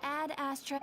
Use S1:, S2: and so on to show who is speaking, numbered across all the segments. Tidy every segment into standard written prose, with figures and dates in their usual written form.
S1: Add Astra.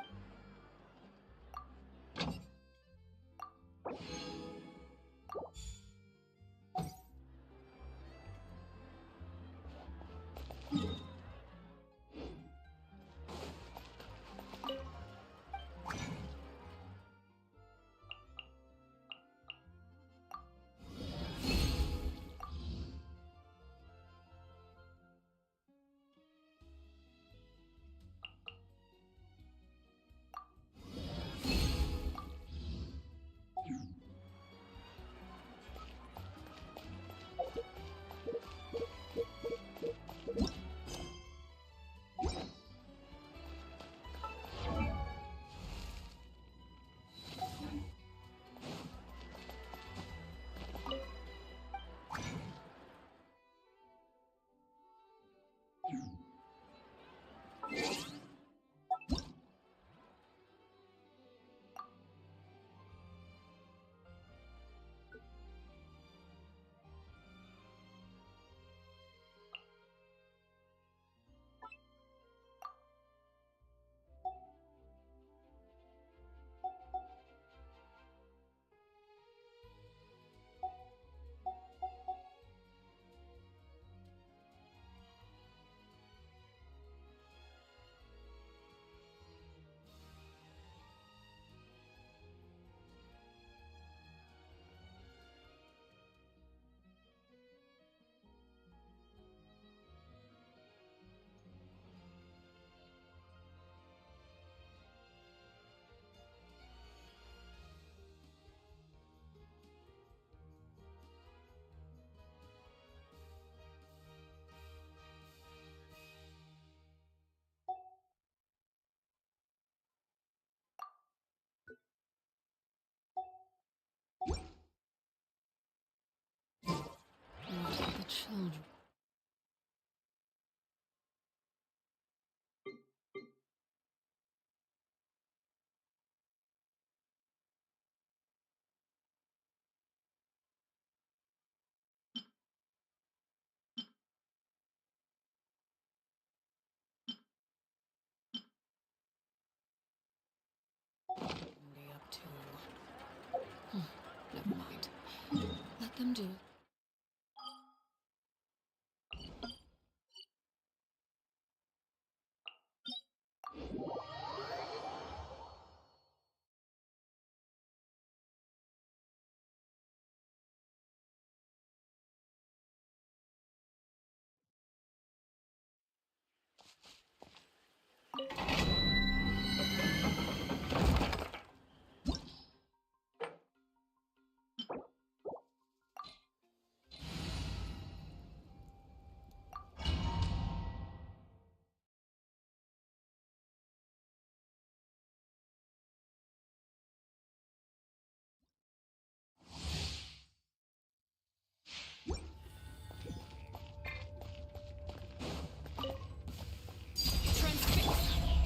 S1: told you. What are they up to? Never mind. Let them do it. Transfix.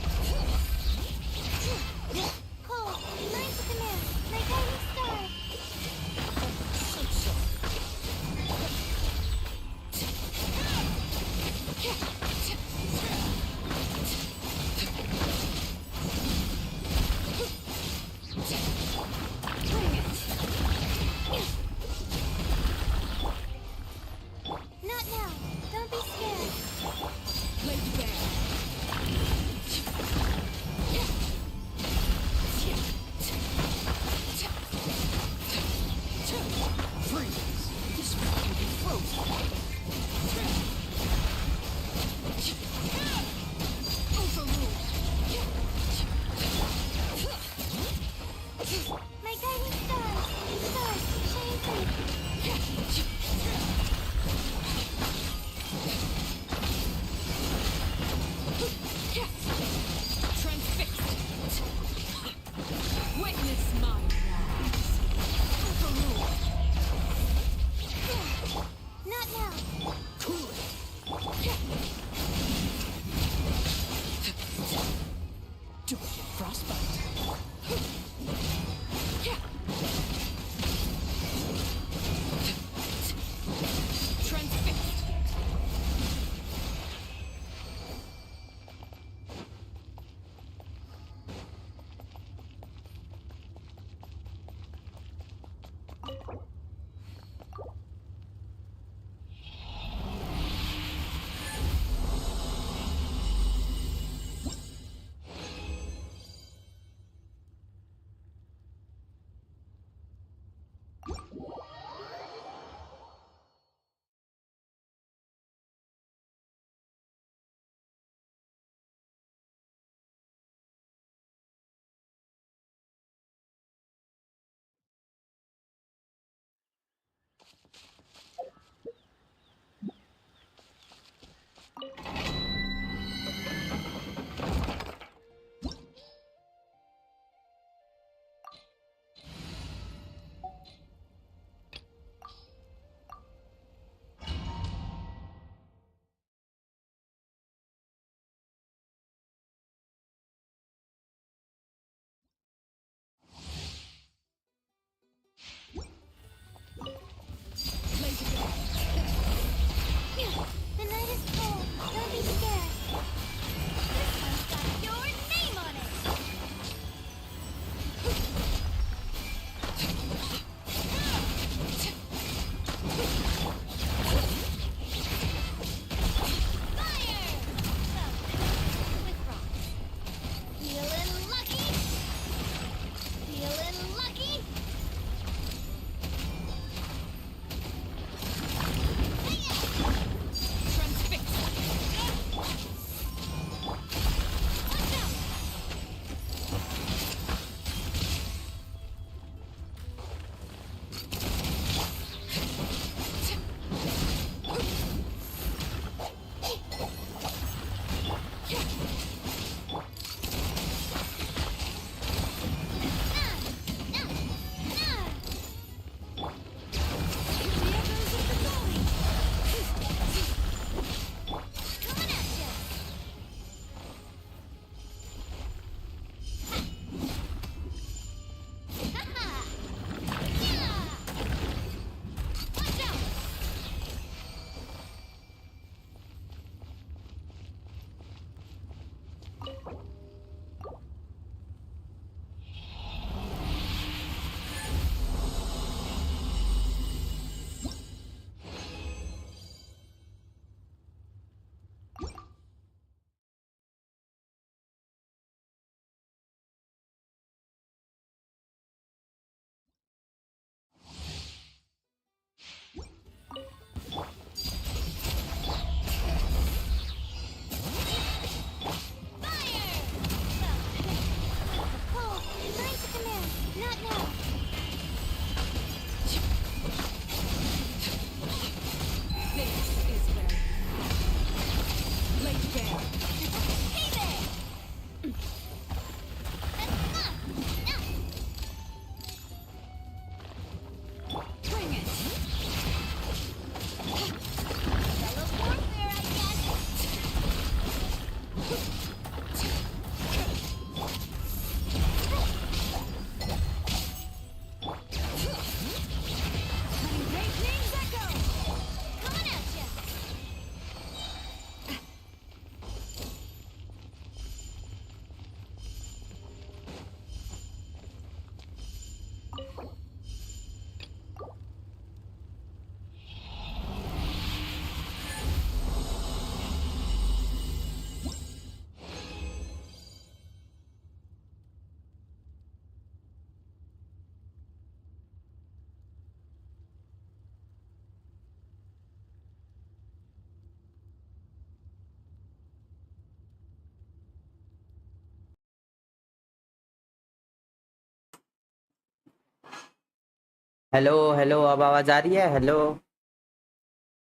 S2: Hello hello, अब आवाज आ रही है? Hello.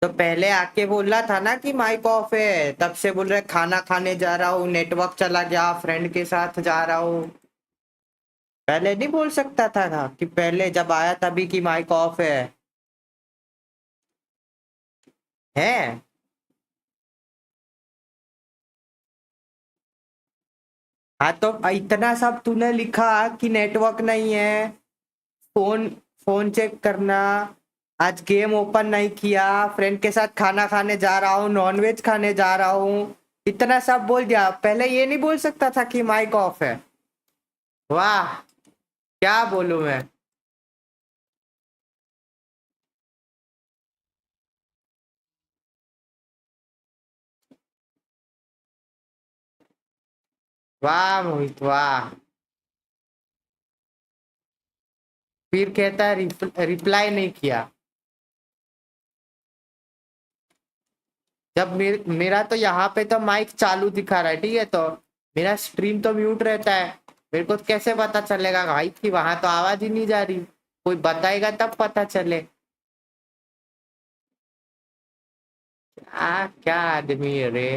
S2: तो पहले आके बोला था ना कि माइक ऑफ है, तब से बोल रहे खाना खाने जा रहा हूँ, नेटवर्क चला गया, फ्रेंड के साथ जा रहा हूँ। पहले नहीं बोल सकता था कि पहले जब आया तभी कि माइक ऑफ है? हाँ तो इतना सब तूने लिखा कि नेटवर्क नहीं है, फोन फोन चेक करना, आज गेम ओपन नहीं किया, फ्रेंड के साथ खाना खाने जा रहा हूँ, नॉनवेज खाने जा रहा हूँ, इतना सब बोल दिया। पहले ये नहीं बोल सकता था कि माइक ऑफ है? वाह, क्या बोलूं मैं। वाह मोहित वाह। फिर कहता है रिप्लाई नहीं किया। जब मेरा तो यहाँ पे तो माइक चालू दिखा रहा है, ठीक है, तो मेरा स्ट्रीम तो म्यूट रहता है। मेरे को कैसे पता चलेगा भाई कि वहां तो आवाज ही नहीं जा रही? कोई बताएगा तब पता चले। क्या आदमी है रे।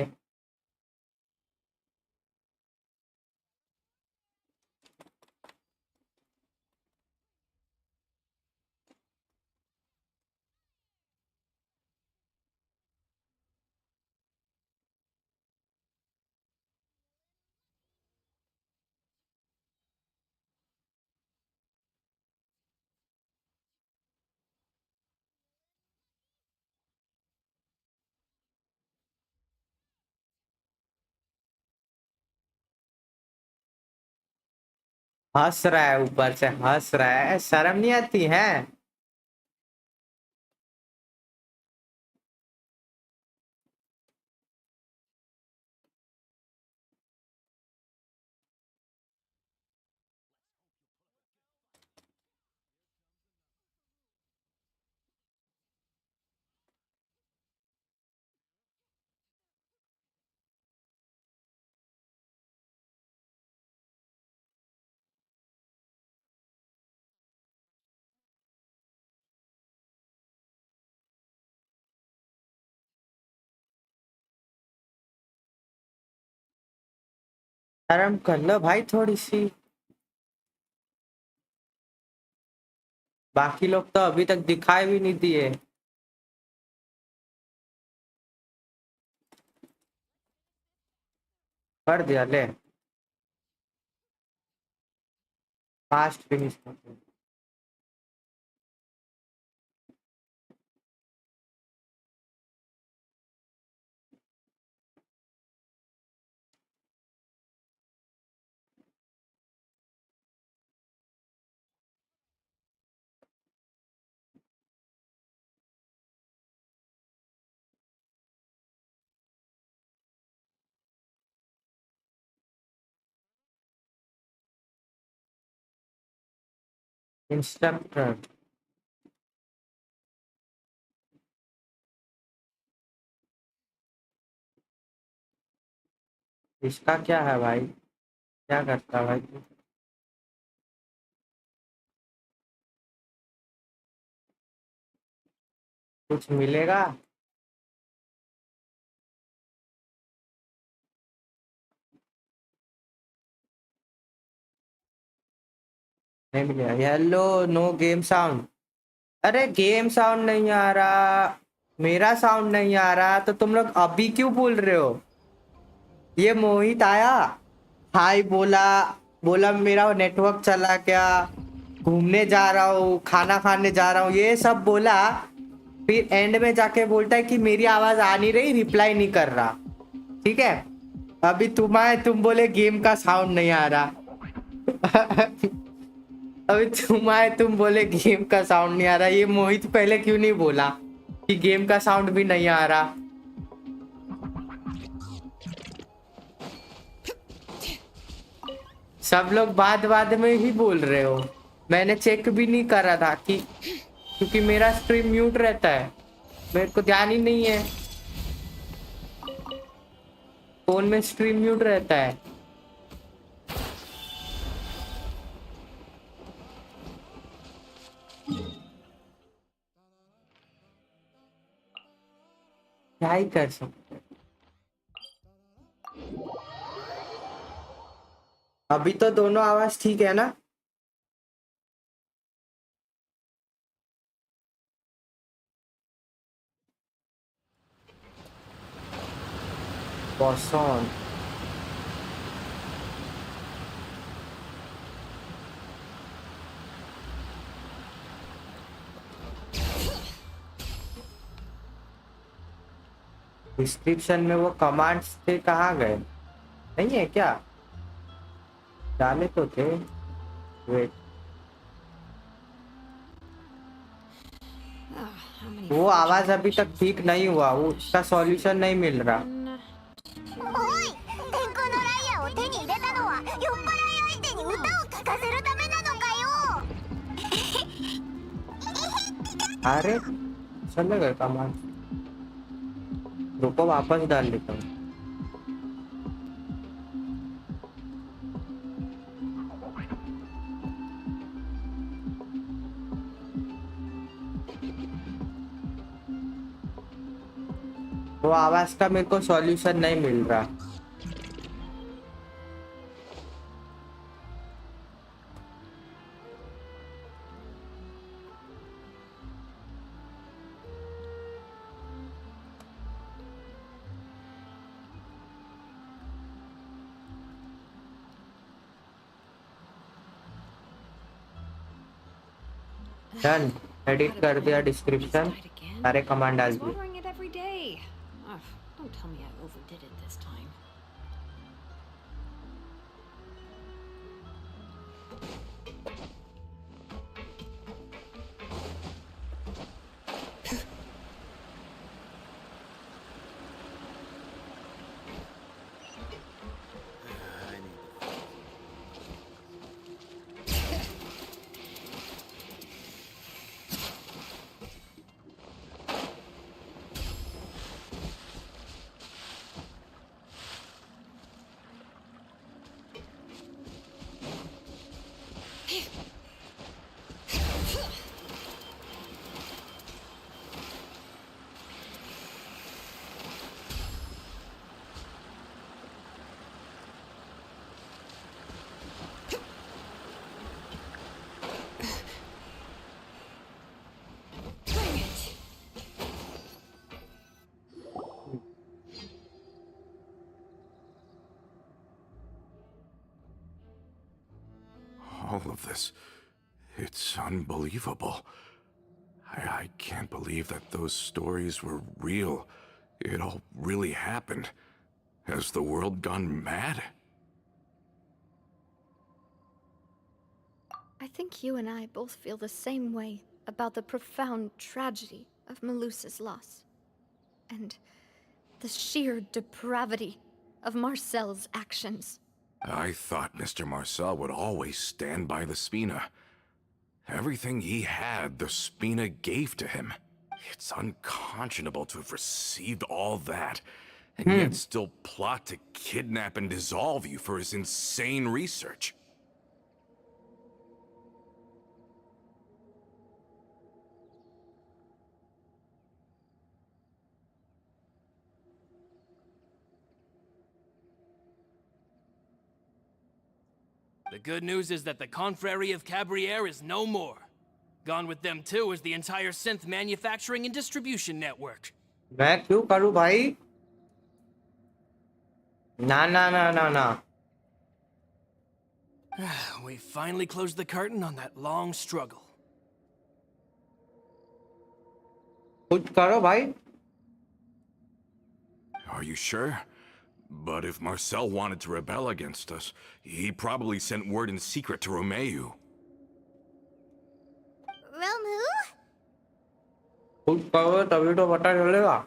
S2: हंस रहा है, ऊपर से हंस रहा है, शर्म नहीं आती है? शर्म कर लो भाई थोड़ी सी। बाकी लोग तो अभी तक दिखाई भी नहीं दिए। कर दिया ले। फास्ट फिनिश कर दो। इंस्ट्रक्टर। इसका क्या है भाई? क्या करता है भाई तू? कुछ मिलेगा? नहीं मिलेगा। Hello, no game sound. अरे गेम साउंड नहीं आ रहा, मेरा साउंड नहीं आ रहा, तो तुम लोग अभी क्यों बोल रहे हो? ये मोहित आया, हाय बोला, बोला मेरा नेटवर्क चला गया, घूमने जा रहा हूँ, खाना खाने जा रहा हूँ, ये सब बोला। फिर एंड में जाके बोलता है कि मेरी आवाज आ नहीं रही, रिप्लाई नहीं कर रहा। ठीक है, अभी तुम आए, तुम बोले गेम का साउंड नहीं आ रहा। अभी तुम आए, तुम बोले गेम का साउंड नहीं आ रहा। ये मोहित पहले क्यों नहीं बोला कि गेम का साउंड भी नहीं आ रहा? सब लोग बाद बाद में ही बोल रहे हो। मैंने चेक भी नहीं करा था कि, क्योंकि मेरा स्ट्रीम म्यूट रहता है, मेरे को ध्यान ही नहीं है। फोन में स्ट्रीम म्यूट रहता है। क्या ही कर सकते हैं। अभी तो दोनों आवाज ठीक है ना? बॉसॉन डिस्क्रिप्शन में वो कमांड्स थे, कहाँ गए? नहीं है क्या? डाले तो थे। वेट,
S1: Ah, how many
S2: वो आवाज अभी तक
S1: fortune
S2: ठीक नहीं हुआ, वो उसका सॉल्यूशन नहीं मिल रहा।
S1: One,
S3: おい、天空のライアーを手に入れたのは酔っ払い相手に歌を聴かせるためなのかよ。
S2: अरे चले गए कमांड। रुको वापस डाल लेता हूँ। वो आवाज का मेरे को सॉल्यूशन नहीं मिल रहा। डन, एडिट कर दिया डिस्क्रिप्शन, सारे कमांड डाल दिए।
S1: watering it every day. Ugh, don't tell me I overdid it this time. Bring it.
S4: All of this, it's unbelievable. I can't believe that those stories were real. It all really happened. Has the world gone mad?
S5: I think you and I both feel the same way about the profound tragedy of Melusa's loss. And the sheer depravity of Marcel's actions.
S4: I thought Mr. Marcel would always stand by the Spina. Everything he had, the Spina gave to him. It's unconscionable to have received all that, and yet still plot to kidnap and dissolve you for his insane research.
S6: The good news is that the Confrérie of Cabriere is no more. Gone with them too is the entire synth manufacturing and distribution network.
S2: मैं क्यों करूँ भाई? ना ना ना ना ना।
S6: We finally closed the curtain on that long struggle.
S2: कुछ करो भाई।
S4: Are you sure? But if Marcel wanted to rebel against us, he probably sent word in secret to Romeu.
S3: Romu?
S2: कुछ करो तभी तो पता चलेगा।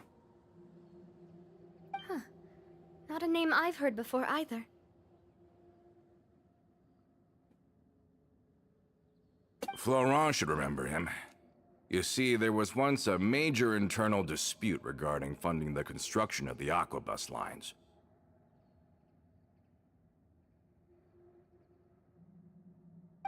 S5: Not a name I've heard before either.
S4: Florent should remember him. You see, there was once a major internal dispute regarding funding the construction of the aquabus lines.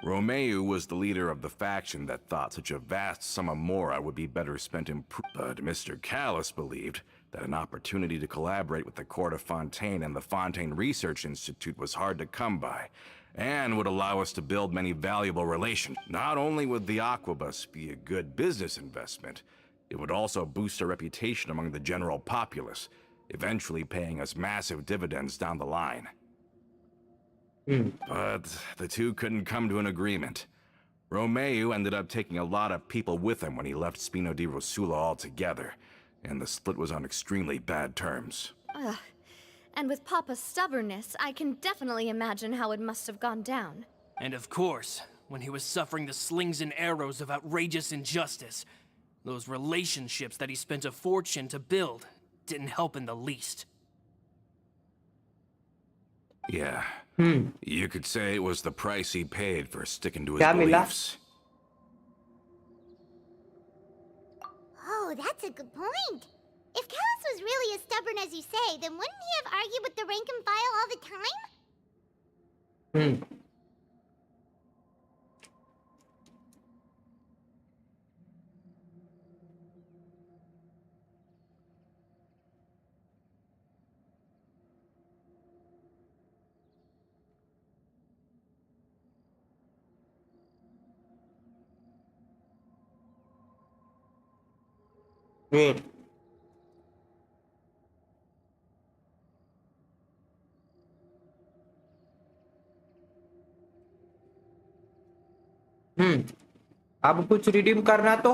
S4: Romeu was the leader of the faction that thought such a vast sum of mora would be better spent in but Mr. Callus believed that an opportunity to collaborate with the Court of Fontaine and the Fontaine Research Institute was hard to come by, and would allow us to build many valuable relations. Not only would the Aquabus be a good business investment, it would also boost our reputation among the general populace, eventually paying us massive dividends down the line. But the two couldn't come to an agreement. Romeu ended up taking a lot of people with him when he left Spino di Rosula altogether, and the split was on extremely bad terms.
S5: Ugh. And with Papa's stubbornness, I can definitely imagine how it must have gone down.
S6: And of course, when he was suffering the slings and arrows of outrageous injustice, those relationships that he spent a fortune to build didn't help in the least.
S4: Yeah. You could say it was the price he paid for sticking to his
S2: क्या मिला?
S4: beliefs.
S3: Oh, that's a good point. If Callus was really as stubborn as you say, then wouldn't he have argued with the rank and file all the time?
S2: Wait. अब कुछ redeem करना तो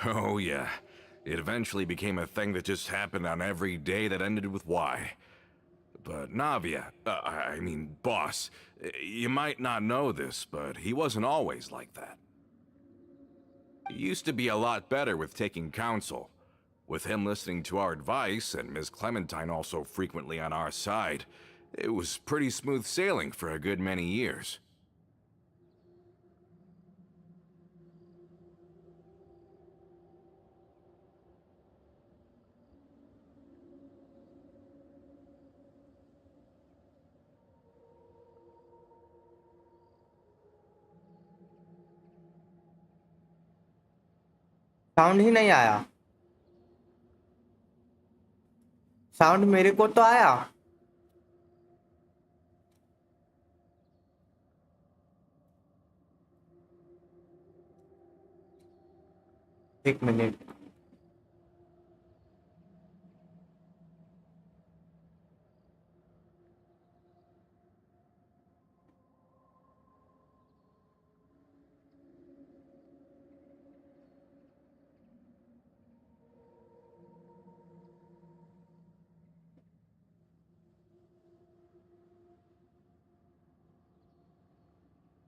S4: Oh yeah. It eventually became a thing that just happened on every day that ended with Y. But Navia, I mean, boss, you might not know this, but he wasn't always like that. He used to be a lot better with taking counsel. With him listening to our advice, and Ms. Clementine also frequently on our side, it was pretty smooth sailing for a good many years.
S2: Sound ही नहीं आया sound मेरे को तो आया एक minute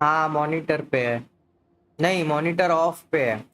S2: हाँ monitor पे है नहीं मॉनिटर ऑफ पे है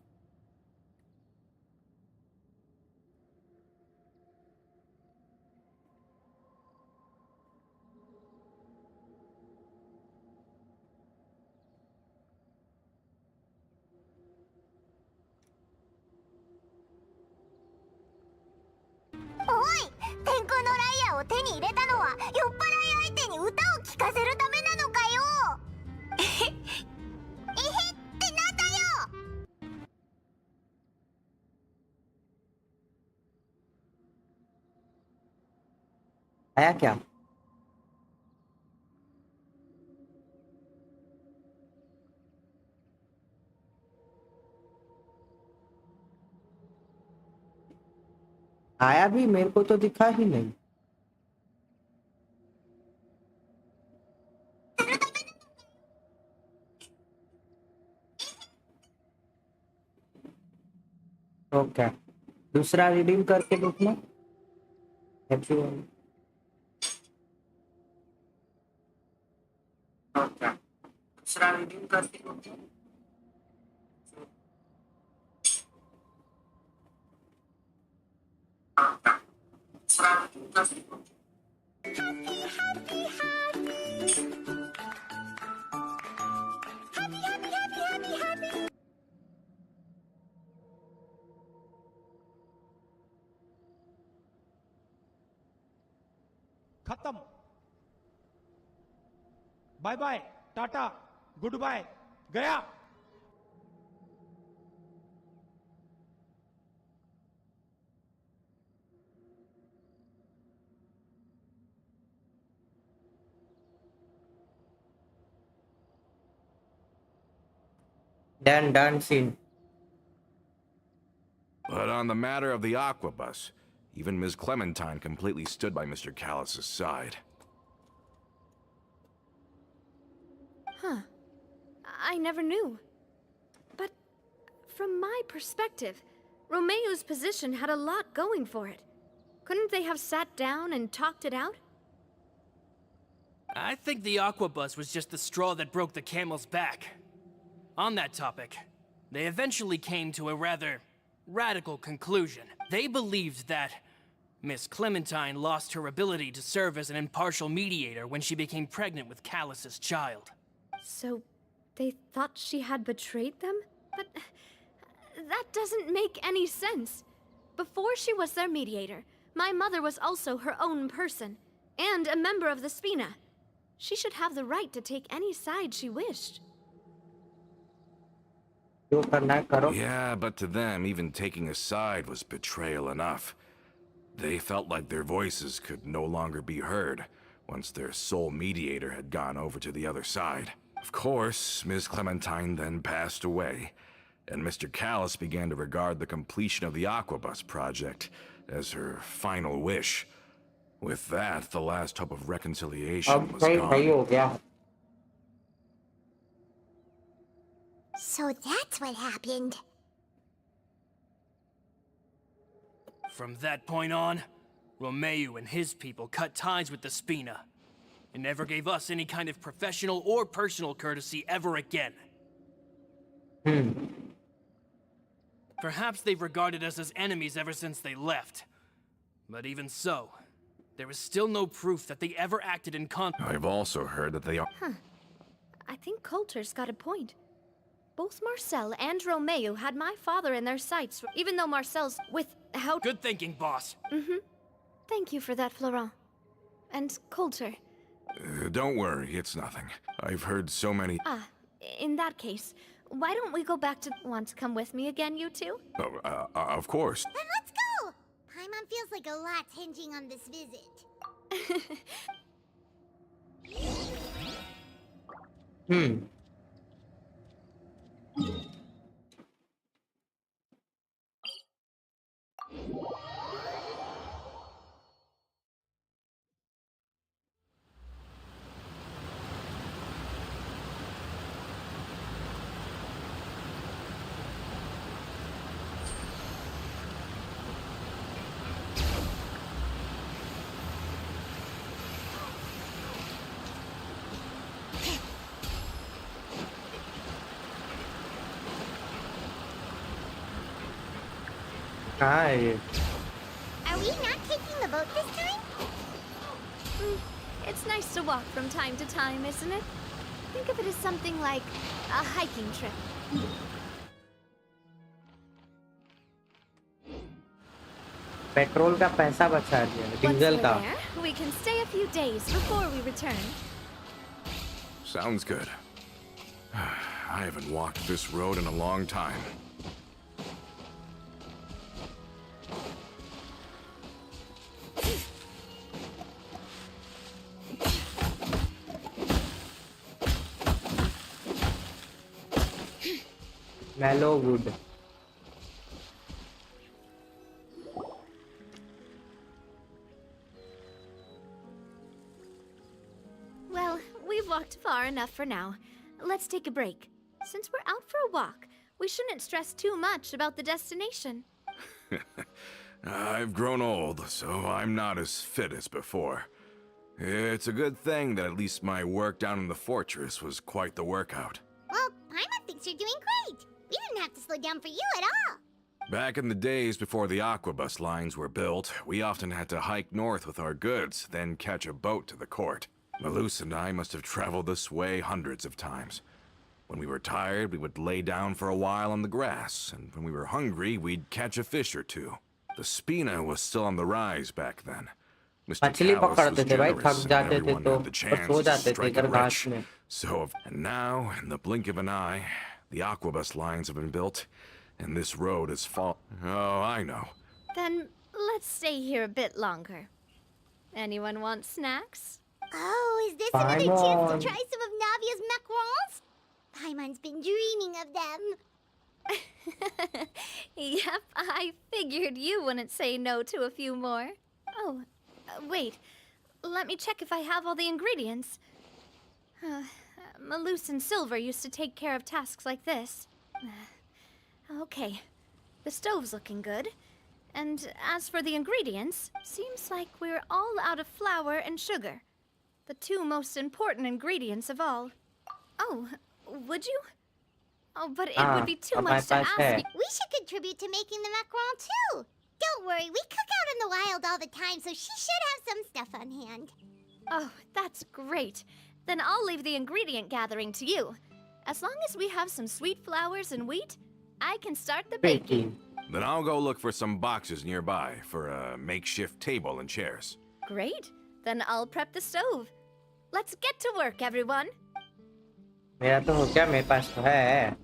S2: आया क्या आया भी मेरे को तो दिखा ही नहीं ओके दूसरा रिडीम करके देखना दूसरा रिडीम करके देखना दूसरा रिडीम करके
S7: खत्म bye bye tata good bye गया
S2: Done scene.
S4: But on the matter of the aquabus, even Ms. Clementine completely stood by Mr. Callus's side.
S5: Huh. I never knew. But from my perspective, Romeo's position had a lot going for it. Couldn't they have sat down and talked it out?
S6: I think the aquabus was just the straw that broke the camel's back. On that topic, they eventually came to a rather radical conclusion. They believed that Miss Clementine lost her ability to serve as an impartial mediator when she became pregnant with Callus's child.
S5: So, they thought she had betrayed them? But that doesn't make any sense. Before she was their mediator, my mother was also her own person, and a member of the Spina. She should have the right to take any side she wished.
S4: Yeah, but to them, even taking a side was betrayal enough. They felt like their voices could no longer be heard once their sole mediator had gone over to the other side. Of course, Ms. Clementine then passed away, and Mr. Callus began to regard the completion of the Aquabus project as her final wish. With that, the last hope of reconciliation was gone.
S3: So that's what happened.
S6: From that point on, Romeo and his people cut ties with the Spina, and never gave us any kind of professional or personal courtesy ever again. Perhaps they've regarded us as enemies ever since they left. But even so, there is still no proof that they ever acted in
S4: I've also heard that they are...
S5: I think Coulter's got a point. Both Marcel and Romeo had my father in their sights, even though Marcel's without...
S6: Good thinking, boss.
S5: Thank you for that, Florent. And Coulter.
S4: Don't worry, it's nothing. I've heard so many...
S5: In that case, why don't we go back to... Want to come with me again, you two?
S4: Oh, of course.
S3: Then let's go! Paimon feels like a lot's hinging on this visit.
S2: Hi.
S3: Are we not taking the boat this time?
S5: It's nice to walk from time to time, isn't it? Think of it as something like a hiking trip.
S2: Petrol का पैसा बचा दिया
S5: Once
S2: diesel
S5: we're
S2: का
S5: there, we can stay a few days before we return.
S4: Sounds good. I haven't walked this road in a long time.
S2: Mellow wood.
S5: Well, we've walked far enough for now. Let's take a break. Since we're out for a walk, we shouldn't stress too much about the destination.
S4: I've grown old, so I'm not as fit as before. It's a good thing that at least my work down in the fortress was quite the workout.
S3: Well, Paimon thinks you're doing great. We didn't have to slow down for you at all.
S4: Back in the days before the aquabus lines were built, we often had to hike north with our goods, then catch a boat to the court. Malus and I must have traveled this way hundreds of times. When we were tired, we would lay down for a while on the grass, and when we were hungry, we'd catch a fish or two. The Spina was still on the rise back then, Mr.
S2: मछली
S4: Callus was
S2: पकड़ते थे भाई,
S4: generous
S2: थक
S4: and
S2: जाते थे
S4: everyone
S2: तो
S4: had the
S2: और
S4: chance
S2: so
S4: to
S2: जाते थे
S4: strike
S2: इधर
S4: it
S2: घास
S4: rich.
S2: में.
S4: And now, in the blink of an eye, the aquabus lines have been built, and this road is fall. Oh, I know.
S5: Then let's stay here a bit longer. Anyone want snacks?
S3: Oh, is this another chance
S2: Paimon.
S3: to try some of Navia's macarons? Paimon's been dreaming of them.
S5: Yep, I figured you wouldn't say no to a few more. Oh, wait. Let me check if I have all the ingredients. Malus and Silver used to take care of tasks like this. Okay, the stove's looking good. And as for the ingredients, seems like we're all out of flour and sugar. The two most important ingredients of all. Oh, would you? Oh, but it would be too
S2: अब
S5: much to
S2: हमारे पास
S5: ask
S2: है.
S5: you.
S3: We should contribute to making the macaron too. Don't worry, we cook out in the wild all the time, so she should have some stuff on hand.
S5: Oh, that's great. Then I'll leave the ingredient gathering to you. As long as we have some sweet flowers and wheat, I can start the baking.
S2: Baking.
S4: Then I'll go look for some boxes nearby for a makeshift table and chairs.
S5: Great. Then I'll prep the stove. Let's get to work, everyone.
S2: मेरा तो हो गया, मेरे पास तो है.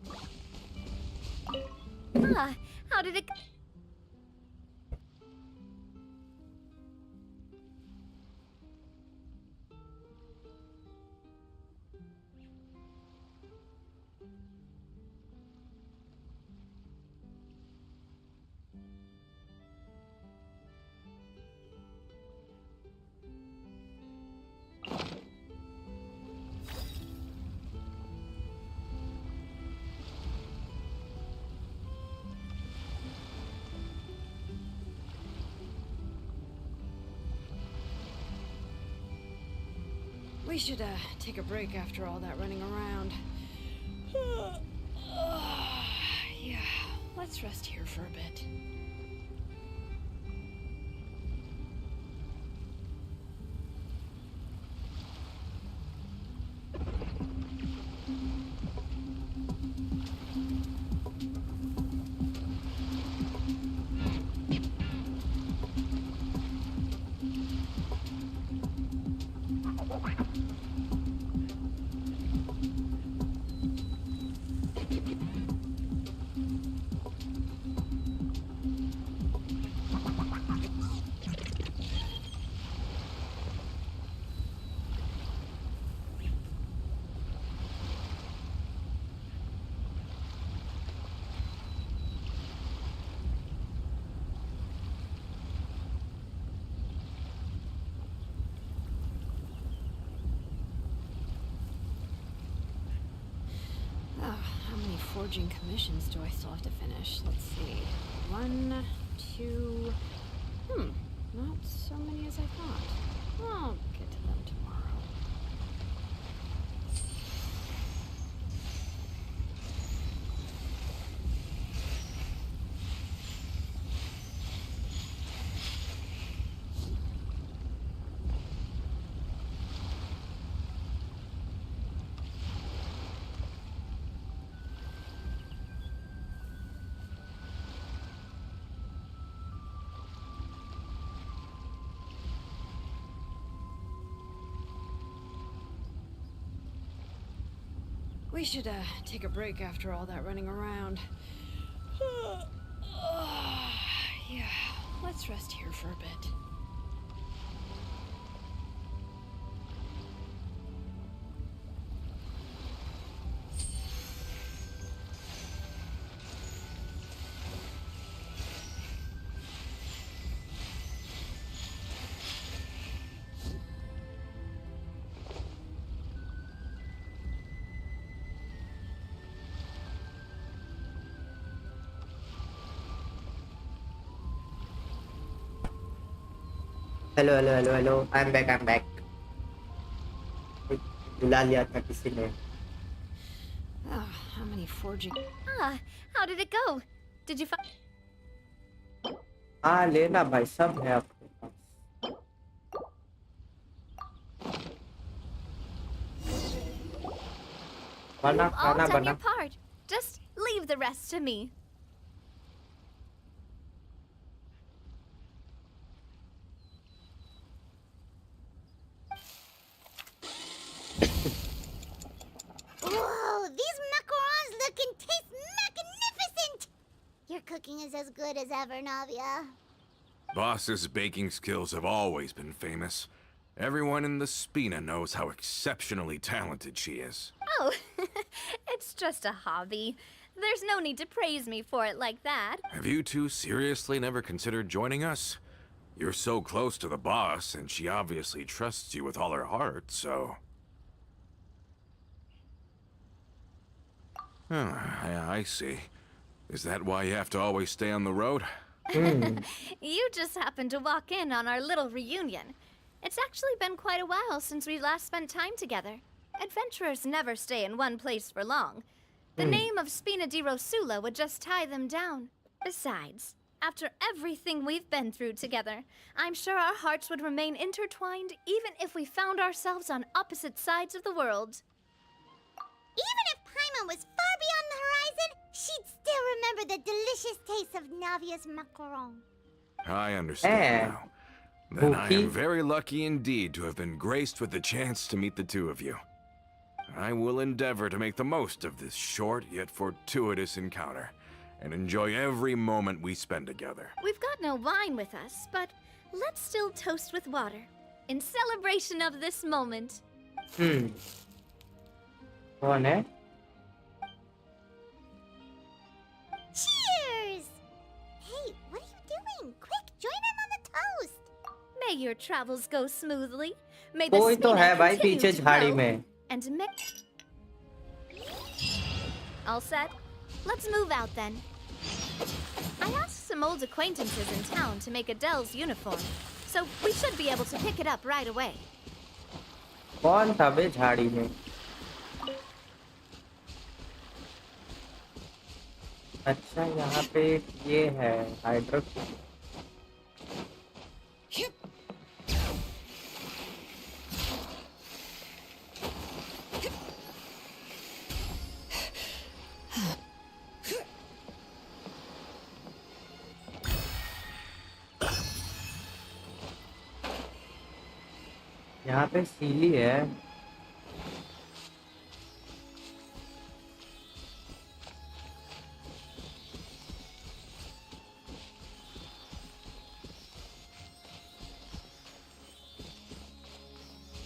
S5: How did it go?
S1: We should take a break after all that running around. Yeah, let's rest here for a bit. How many forging commissions do I still have to finish? Let's see. 1, 2... not so many as I thought. I'll get to them tomorrow. We should take a break after all that running around. Yeah, let's rest here for a bit.
S2: Hello. I'm back. बुला लिया था किसी ने.
S1: How many forging...
S5: How did it go? Did you find...
S2: हाँ लेना भाई, सब है आपके पास. बना
S5: You've all
S2: खाना
S5: done your
S2: बना.
S5: part. Just leave the rest to me.
S3: these macarons look and taste magnificent! Your cooking is as good as ever, Navia.
S4: Boss's baking skills have always been famous. Everyone in the Spina knows how exceptionally talented she is.
S5: Oh, it's just a hobby. There's no need to praise me for it like that.
S4: Have you two seriously never considered joining us? You're so close to the boss, and she obviously trusts you with all her heart, so... Oh, I see. Is that why you have to always stay on the road?
S5: You just happened to walk in on our little reunion. It's actually been quite a while since we last spent time together. Adventurers never stay in one place for long. The name of Spina di Rosula would just tie them down. Besides, after everything we've been through together, I'm sure our hearts would remain intertwined even if we found ourselves on opposite sides of the world.
S3: Even if Paimon was far beyond the horizon, she'd still remember the delicious taste of Navia's macaron.
S4: I understand now. Then I
S2: Okay.
S4: am very lucky indeed to have been graced with the chance to meet the two of you. I will endeavor to make the most of this short yet fortuitous encounter, and enjoy every moment we spend together.
S5: We've got no wine with us, but let's still toast with water, in celebration of this moment.
S2: कौन है?
S3: Cheers! Hey, what are you doing? Quick, join in on the toast!
S5: May your travels go smoothly. May the
S2: कोई तो
S5: Spina
S2: है भाई
S5: continue
S2: पीछे
S5: to
S2: झाड़ी
S5: grow.
S2: में.
S5: And all set? Let's move out then. I asked some old acquaintances in town to make Adele's uniform, so we should be able to pick it up right away.
S2: कौन था बे झाड़ी में? अच्छा यहाँ पे ये है हाइड्रो. यहाँ पे सीली है.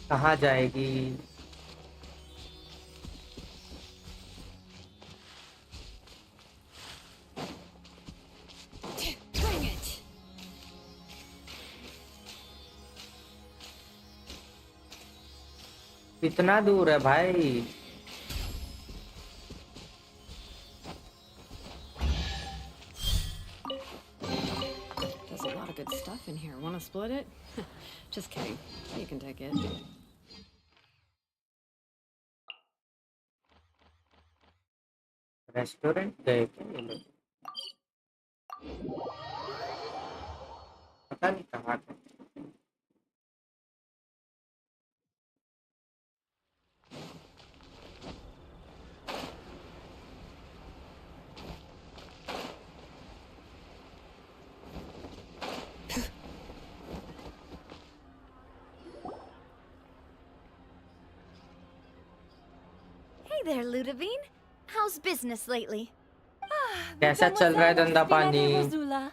S2: कहाँ जाएगी?
S1: Bring it.
S2: कितना दूर है भाई?
S1: There's a lot of good stuff in here. Want to split it? Just kidding. You can take it.
S2: Restaurant गए क्या ये लोग? पता नहीं कहाँ गए.
S5: Hey there, Ludovine. How's business lately?
S2: कैसा चल रहा है धंधा पानी?
S8: Rosula.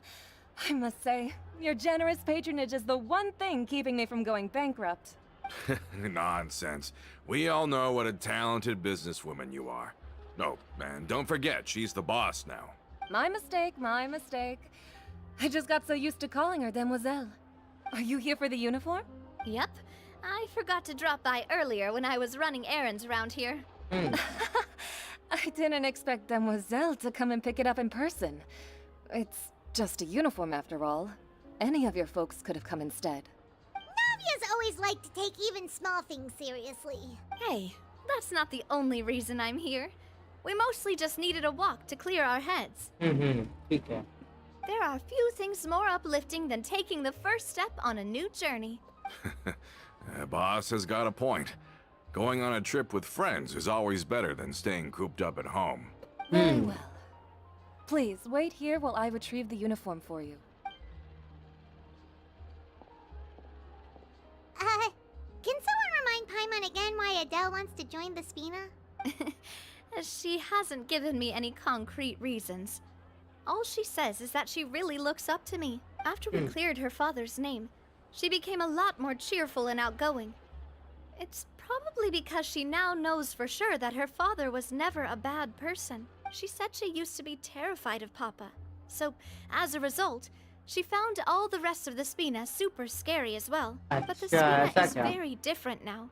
S8: I must say, your generous patronage is the one thing keeping me from going bankrupt.
S4: Nonsense. We all know what a talented businesswoman you are. Oh, and don't forget, she's the boss now.
S8: My mistake, my mistake. I just got so used to calling her Demoiselle. Are you here for the uniform?
S5: Yep. I forgot to drop by earlier when I was running errands around here.
S8: I didn't expect Demoiselle to come and pick it up in person. It's just a uniform after all. Any of your folks could have come instead.
S3: Navia's always liked to take even small things seriously.
S5: Hey, that's not the only reason I'm here. We mostly just needed a walk to clear our heads.
S2: ठीक है.
S5: There are few things more uplifting than taking the first step on a new journey.
S4: Boss has got a point. Going on a trip with friends is always better than staying cooped up at home.
S8: Very well. Please, wait here while I retrieve the uniform for you.
S3: Can someone remind Paimon again why Adele wants to join the Spina?
S5: she hasn't given me any concrete reasons. All she says is that she really looks up to me. After we cleared her father's name, she became a lot more cheerful and outgoing. It's probably because she now knows for sure that her father was never a bad person. She said she used to be terrified of Papa. So, as a result, she found all the rest of the Spina super scary as well. But the Spina is very different now.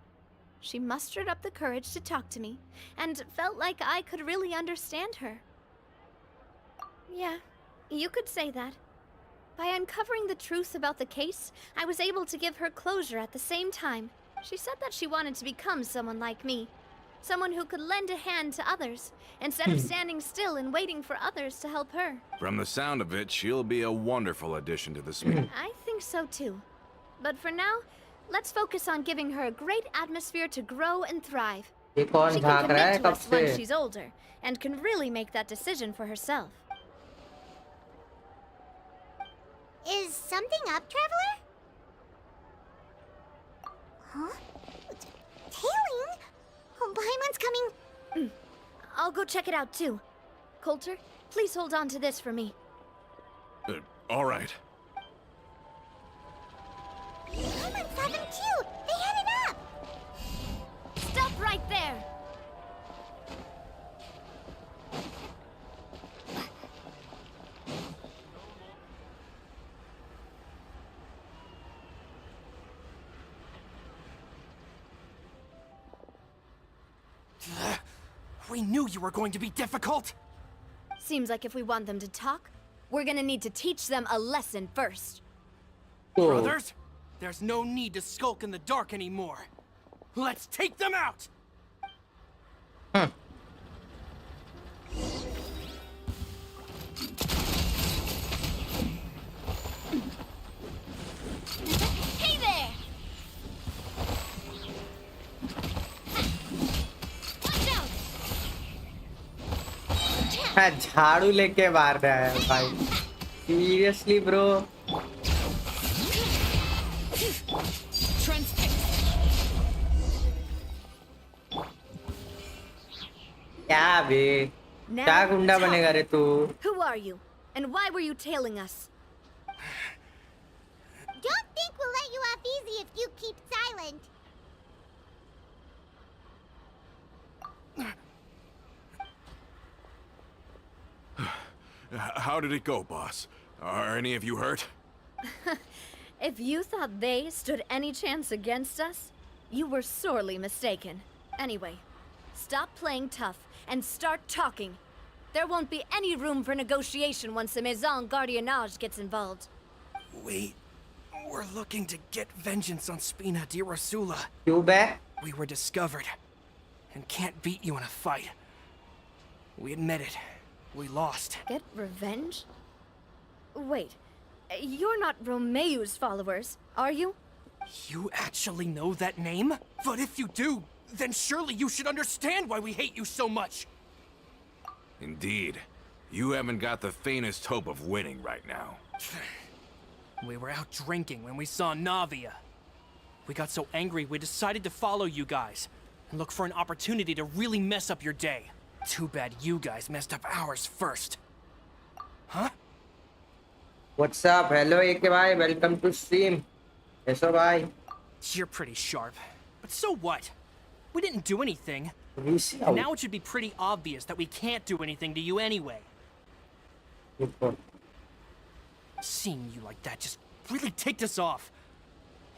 S5: She mustered up the courage to talk to me, and felt like I could really understand her. Yeah, you could say that. By uncovering the truth about the case, I was able to give her closure at the same time. She said that she wanted to become someone like me. Someone who could lend a hand to others, instead of standing still and waiting for others to help her.
S4: From the sound of it, she'll be a wonderful addition to the Spina.
S5: I think so too. But for now, let's focus on giving her a great atmosphere to grow and thrive.
S2: ये कौन
S5: She can
S2: भाग रहा है
S5: commit to
S2: कब
S5: us when
S2: से?
S5: she's older, and can really make that decision for herself.
S3: Is something up, Traveler? Huh? Tailing? Oh, Paimon's coming.
S5: I'll go check it out too. Coulter, please hold on to this for me.
S4: All right.
S3: Paimon's 7 too. They headed up.
S5: Stop right there!
S6: We knew you were going to be difficult!
S5: Seems like if we want them to talk, we're gonna need to teach them a lesson first.
S2: Oh,
S6: Brothers, there's no need to skulk in the dark anymore. Let's take them out!
S5: Hey there! Watch out!
S2: हाँ, झाड़ू लेके मार रहा है भाई. Seriously, bro. क्या बे?
S5: Now,
S2: क्या गुंडा
S5: tell
S2: बनेगा रे
S5: me,
S2: तू?
S5: who are you? And why were you tailing us?
S3: Don't think we'll let you off easy if you keep silent.
S4: How did it go, boss? Are any of you hurt?
S5: If you thought they stood any chance against us, you were sorely mistaken. Anyway, stop playing tough and start talking. There won't be any room for negotiation once the Maison Gardiennage gets involved.
S6: We're looking to get vengeance on Spina di Rosula.
S2: क्यों बे?
S6: We were discovered, and can't beat you in a fight. We admit it. We lost.
S5: Get revenge? Wait, you're not Romeu's followers, are you?
S6: You actually know that name? But if you do, then surely you should understand why we hate you so much.
S4: Indeed. You haven't got the faintest hope of winning right now.
S6: We were out drinking when we saw Navia. We got so angry we decided to follow you guys and look for an opportunity to really mess up your day. Too bad you guys messed up ours first. Huh?
S2: What's up? Hello, AK bhai. Welcome to stream. Eso bhai.
S6: You're pretty sharp. But so what? We didn't do anything.
S2: We see
S6: And now it should be pretty obvious that we can't do anything to you anyway.
S2: Good point.
S6: Seeing you like that just really ticked us off.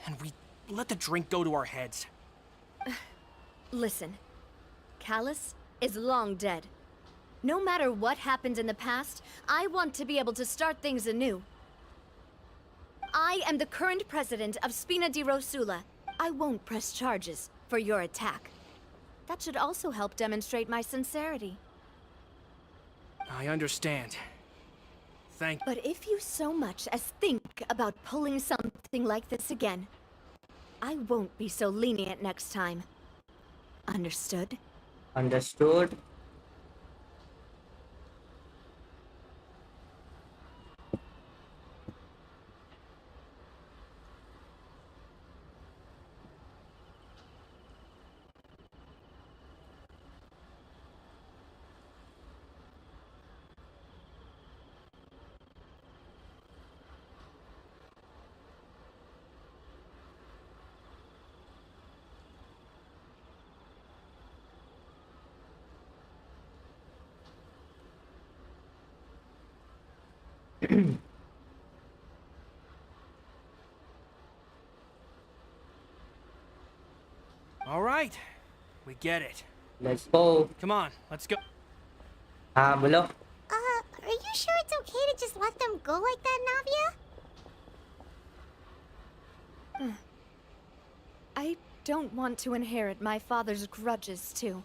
S6: And we let the drink go to our heads.
S5: Listen, Callus is long dead. No matter what happened in the past, I want to be able to start things anew. I am the current president of Spina di Rosula. I won't press charges for your attack. That should also help demonstrate my sincerity.
S6: I understand. Thank
S5: But if you so much as think about pulling something like this again, I won't be so lenient next time. Understood?
S2: Understood.
S6: All right, we get it.
S2: Let's go.
S6: Come on, let's go.
S2: हाँ बोलो।
S3: Are you sure it's okay to just let them go like that, Navia?
S5: I don't want to inherit my father's grudges, too.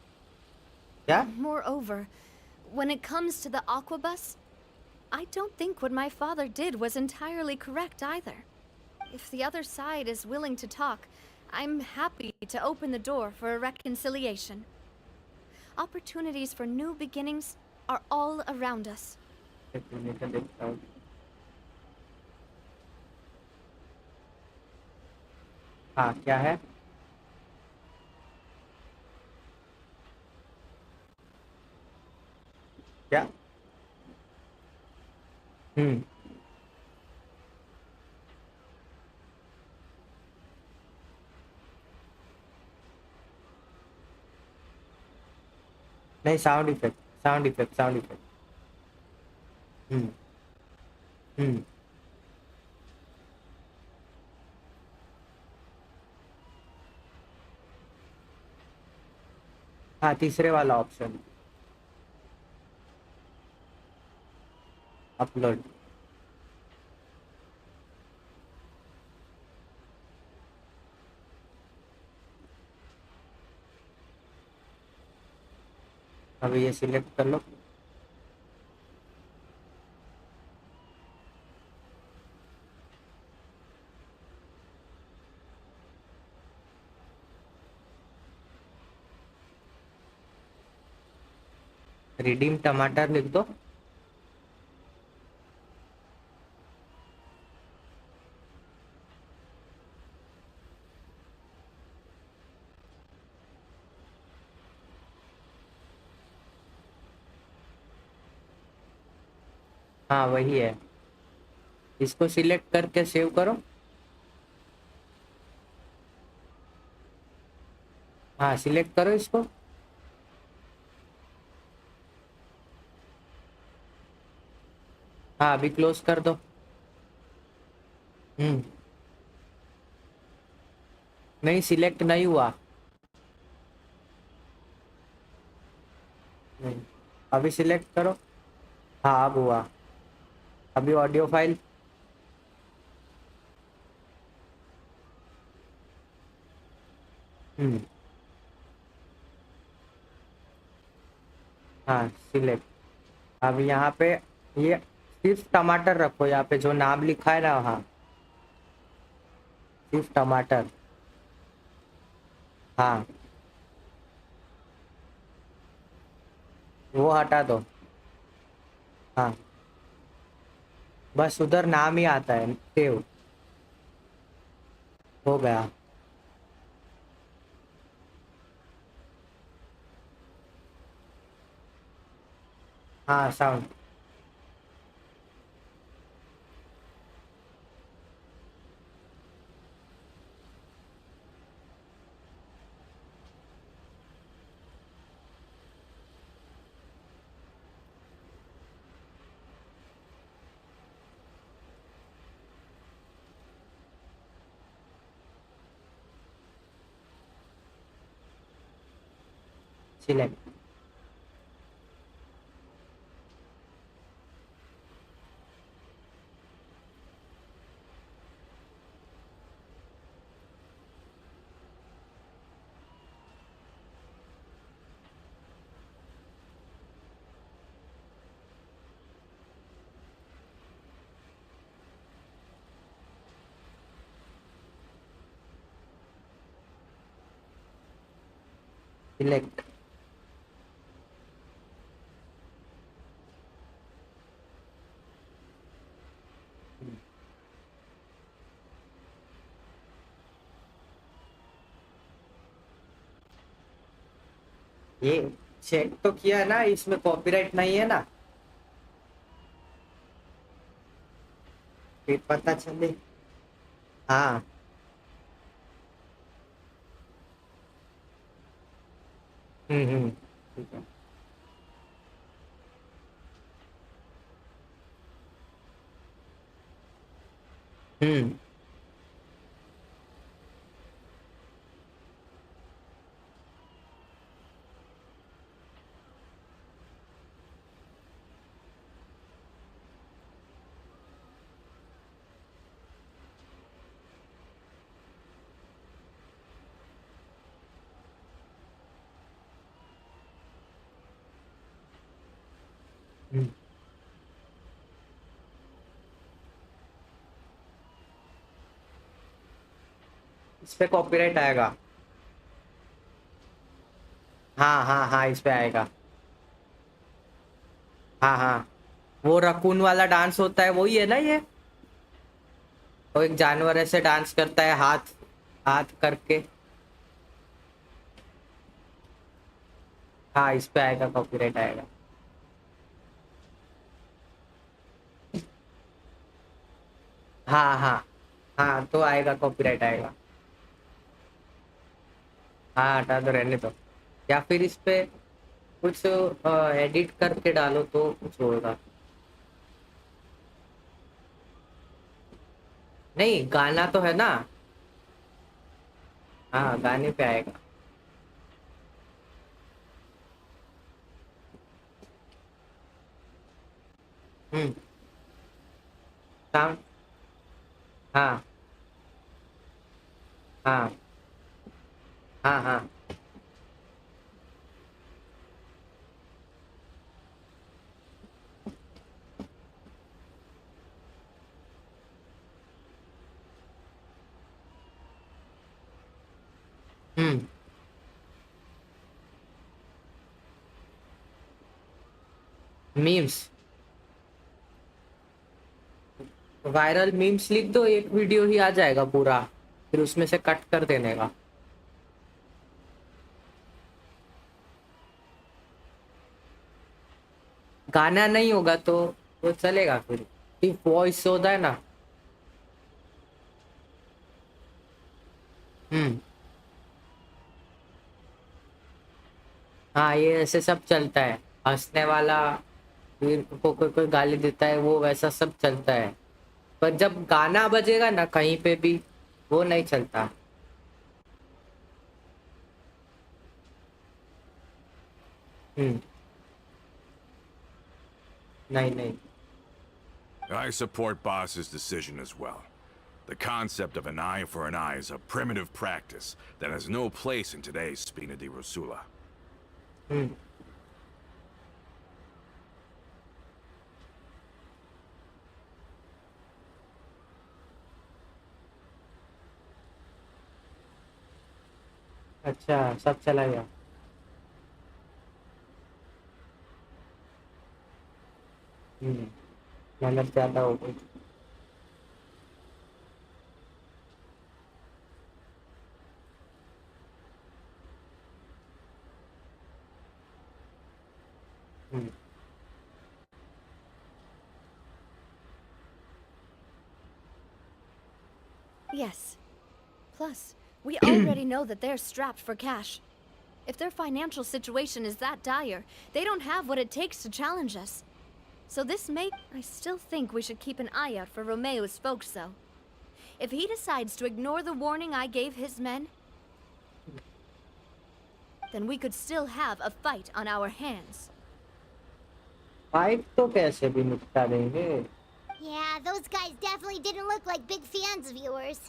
S2: क्या?
S5: Moreover, when it comes to the Aquabus, I don't think what my father did was entirely correct either. If the other side is willing to talk, I'm happy to open the door for a reconciliation. Opportunities for new beginnings are all around us.
S2: एक मिनट में देखता हूँ। हाँ क्या है? क्या? नहीं, sound effect, sound effect, sound effect. हम्म हम्म हाँ, तीसरे वाला ऑप्शन, अपलोड। अभी ये सिलेक्ट कर लो। रिडीम टमाटर लिख दो। हाँ वही है, इसको सिलेक्ट करके सेव करो। हाँ सिलेक्ट करो इसको। हाँ अभी क्लोज कर दो। हम्म नहीं, सिलेक्ट नहीं हुआ। नहीं, अभी सिलेक्ट करो। हाँ अब हुआ। अभी ऑडियो फाइल। हम्म हाँ सिलेक्ट। अब यहाँ पे ये सिर्फ टमाटर रखो, यहाँ पे जो नाम लिखा है ना, हाँ सिर्फ टमाटर। हाँ वो हटा दो। हाँ बस उधर नाम ही आता है, सेव हो गया। हाँ साउंड। सिलेक्ट। सिलेक्ट। ये चेक तो किया है ना, इसमें कॉपीराइट नहीं है ना? फिर पता चले। हाँ ठीक है। हम्म हम्म। इस पे कॉपीराइट आएगा। हाँ हाँ हाँ, इस पे आएगा। हाँ हाँ, वो रकून वाला डांस होता है, वही है ना ये? वो एक जानवर ऐसे डांस करता है, हाथ हाथ करके। हाँ, इस पे आएगा, कॉपीराइट आएगा। हाँ हाँ हाँ, तो आएगा, कॉपीराइट आएगा। हाँ, हटा दो, रहने दो। या फिर इस पे कुछ एडिट करके डालो तो कुछ होगा। नहीं, गाना तो है ना। हाँ, गाने पे आएगा। हम्म। साउंड। हाँ हाँ हाँ हाँ। हम्म। मीम्स। वायरल मीम्स लिख दो, एक वीडियो ही आ जाएगा पूरा, फिर उसमें से कट कर देने का। गाना नहीं होगा तो वो चलेगा फिर, सिर्फ वॉइस होता है ना। हम्म। हाँ, ये ऐसे सब चलता है, हंसने वाला, फिर को कोई गाली देता है, वो वैसा सब चलता है। पर जब गाना बजेगा ना कहीं पे भी, वो नहीं चलता। हम्म। नहीं नहीं।
S4: I support Boss's decision as well. The concept of an eye for an eye is a primitive practice that has no place in today's Spina di Rosula.
S2: हम्म। अच्छा, सब चला गया। हम्म। मेहनत ज्यादा हो गई। हम्म।
S5: Yes. Plus, we already know that they're strapped for cash. If their financial situation is that dire, they don't have what it takes to challenge us. So this may... I still think we should keep an eye out for Romeo's folks, though. If he decides to ignore the warning I gave his men, then we could still have a fight on our hands.
S2: Fight तो कैसे भी निपटा देंगे।
S3: Yeah, those guys definitely didn't look like big fans of yours.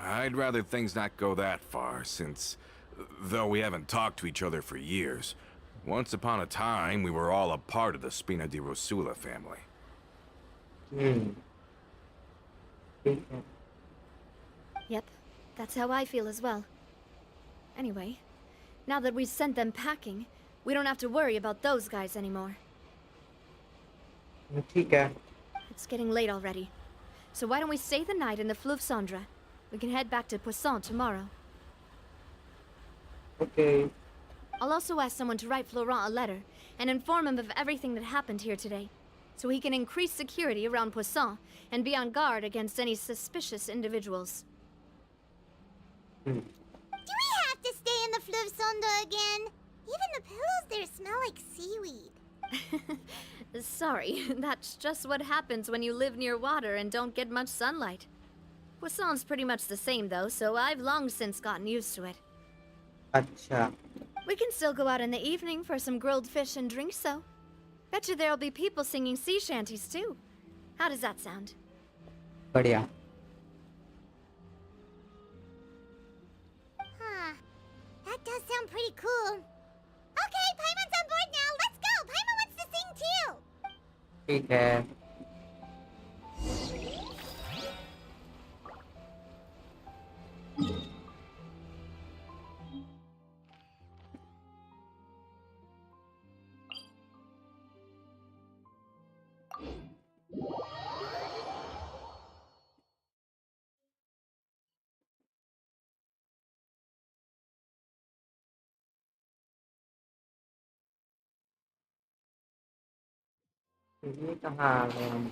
S4: I'd rather things not go that far, since, though we haven't talked to each other for years, once upon a time we were all a part of the Spina di Rosula family.
S2: हम्म। ठीक है।
S5: Yep, that's how I feel as well. Anyway, now that we've sent them packing, we don't have to worry about those guys anymore.
S2: ठीक है।
S5: It's getting late already. So why don't we stay the night in the Fleuve Cendre? We can head back to Poisson tomorrow.
S2: Okay.
S5: I'll also ask someone to write Florent a letter and inform him of everything that happened here today, so he can increase security around Poisson and be on guard against any suspicious individuals.
S3: Do we have to stay in the Fleuve Sonde again? Even the pillows there smell like seaweed.
S5: Sorry, that's just what happens when you live near water and don't get much sunlight. Poisson's pretty much the same though, so I've long since gotten used to it.
S2: अच्छा
S5: We can still go out in the evening for some grilled fish and drinks though. Bet you there'll be people singing sea shanties too. How does that sound?
S2: बढ़िया
S3: Huh. That does sound pretty cool. Okay, Paimon's on board now. Let's go. Paimon wants to sing too.
S2: ठीक है ये कहाँ आ गए हम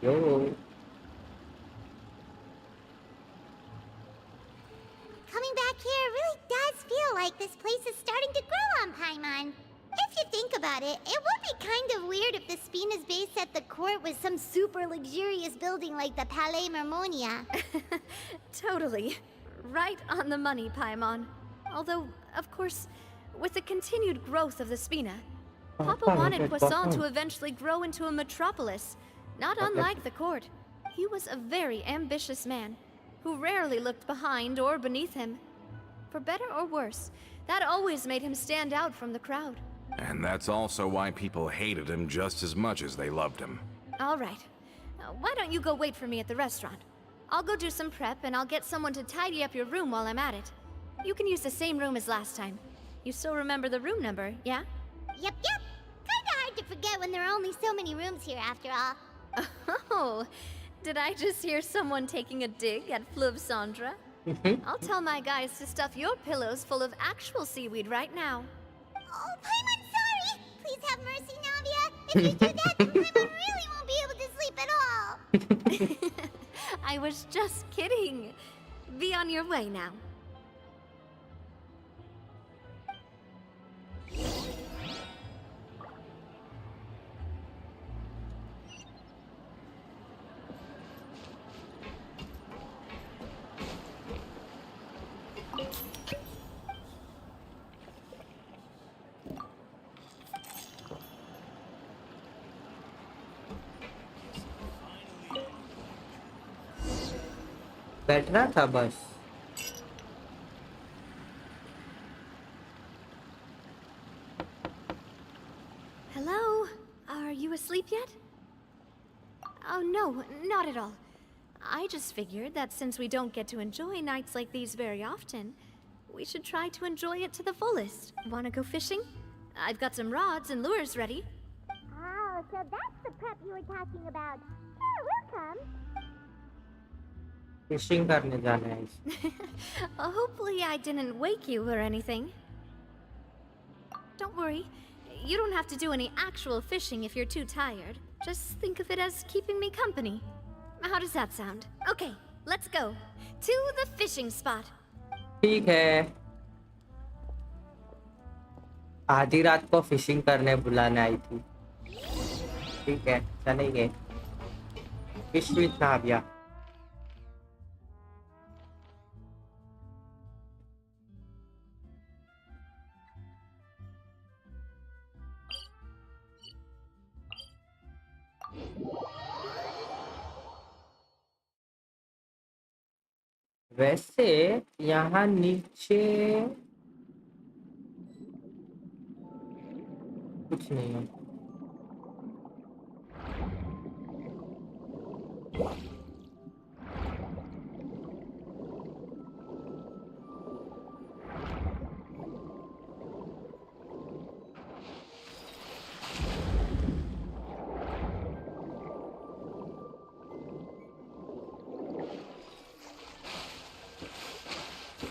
S2: यो
S3: Coming back here really does feel like this place is starting to grow on Paimon. If you think about it, it would be kind of weird if the Spina's base at the court was some super luxurious building like the Palais Mermonia.
S5: Totally. Right on the money, Paimon. Although, of course, with the continued growth of the Spina, Papa wanted Poisson to eventually grow into a metropolis, not unlike the court. He was a very ambitious man, who rarely looked behind or beneath him. For better or worse, that always made him stand out from the crowd.
S4: And that's also why people hated him just as much as they loved him.
S5: All right. Why don't you go wait for me at the restaurant? I'll go do some prep, and I'll get someone to tidy up your room while I'm at it. You can use the same room as last time. You still remember the room number, yeah?
S3: Yep. Kinda hard to forget when there are only so many rooms here after all.
S5: Oh, did I just hear someone taking a dig at Fleuve Sandra? I'll tell my guys to stuff your pillows full of actual seaweed right now.
S3: Oh, Paimon, sorry! Please have mercy, Navia! If you do that, then Paimon really won't be able to sleep at all!
S5: I was just kidding. Be on your way now.
S2: बैठना था बस
S5: Hello? Are you asleep yet? Oh, no, not at all. I just figured that since we don't get to enjoy nights like these very often, we should try to enjoy it to the fullest. Wanna go fishing? I've got some rods and lures ready.
S3: Oh, so that's the prep you were talking about. Sure, we'll come.
S2: Fishing करने जाना है इस
S5: Hopefully I didn't wake you or anything. Don't worry. You don't have to do any actual fishing if you're too tired. Just think of it as keeping me company. How does that sound? Okay, let's go. To the fishing spot.
S2: ठीक है आधी रात को fishing करने बुलाने आई थी ठीक है चलेंगे फिश विद नाविया वैसे यहाँ नीचे कुछ नहीं है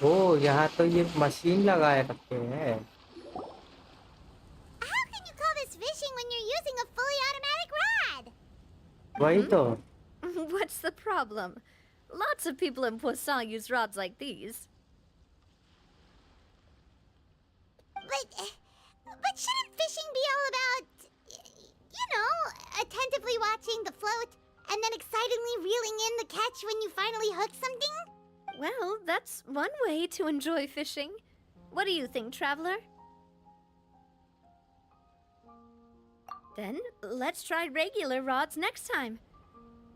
S2: ओ यहाँ तो ये मशीन लगाए रखे हैं
S3: How can you call this fishing when you're using a fully automatic rod?
S2: वही तो
S5: What's the problem? Lots of people in Poisson use rods like these.
S3: But shouldn't fishing be all about, attentively watching the float and then excitedly reeling in the catch when you finally hook something?
S5: Well, that's one way to enjoy fishing. What do you think, Traveler? Then, let's try regular rods next time.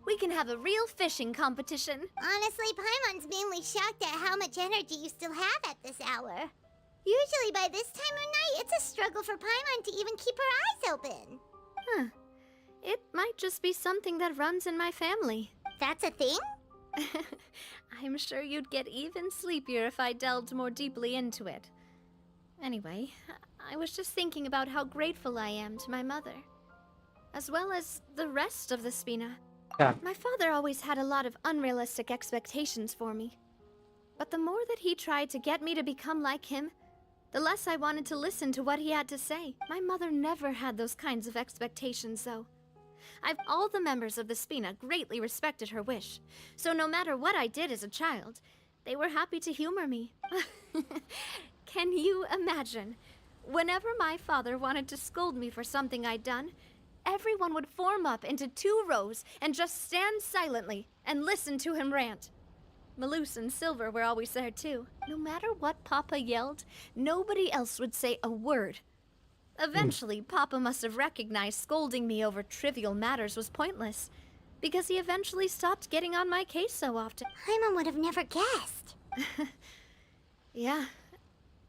S5: We can have a real fishing competition.
S3: Honestly, Paimon's mainly shocked at how much energy you still have at this hour. Usually by this time of night, it's a struggle for Paimon to even keep her eyes open.
S5: Huh. It might just be something that runs in my family.
S3: That's a thing?
S5: I'm sure you'd get even sleepier if I delved more deeply into it. Anyway, I was just thinking about how grateful I am to my mother, as well as the rest of the Spina.
S2: Yeah.
S5: My father always had a lot of unrealistic expectations for me. But the more that he tried to get me to become like him, the less I wanted to listen to what he had to say. My mother never had those kinds of expectations, though. All the members of the Spina greatly respected her wish, so no matter what I did as a child, they were happy to humor me. Can you imagine? Whenever my father wanted to scold me for something I'd done, everyone would form up into 2 rows and just stand silently and listen to him rant. Malus and Silver were always there too. No matter what Papa yelled, nobody else would say a word. Eventually, Papa must have recognized scolding me over trivial matters was pointless, because he eventually stopped getting on my case so often.
S3: Paimon would have never guessed.
S5: Yeah.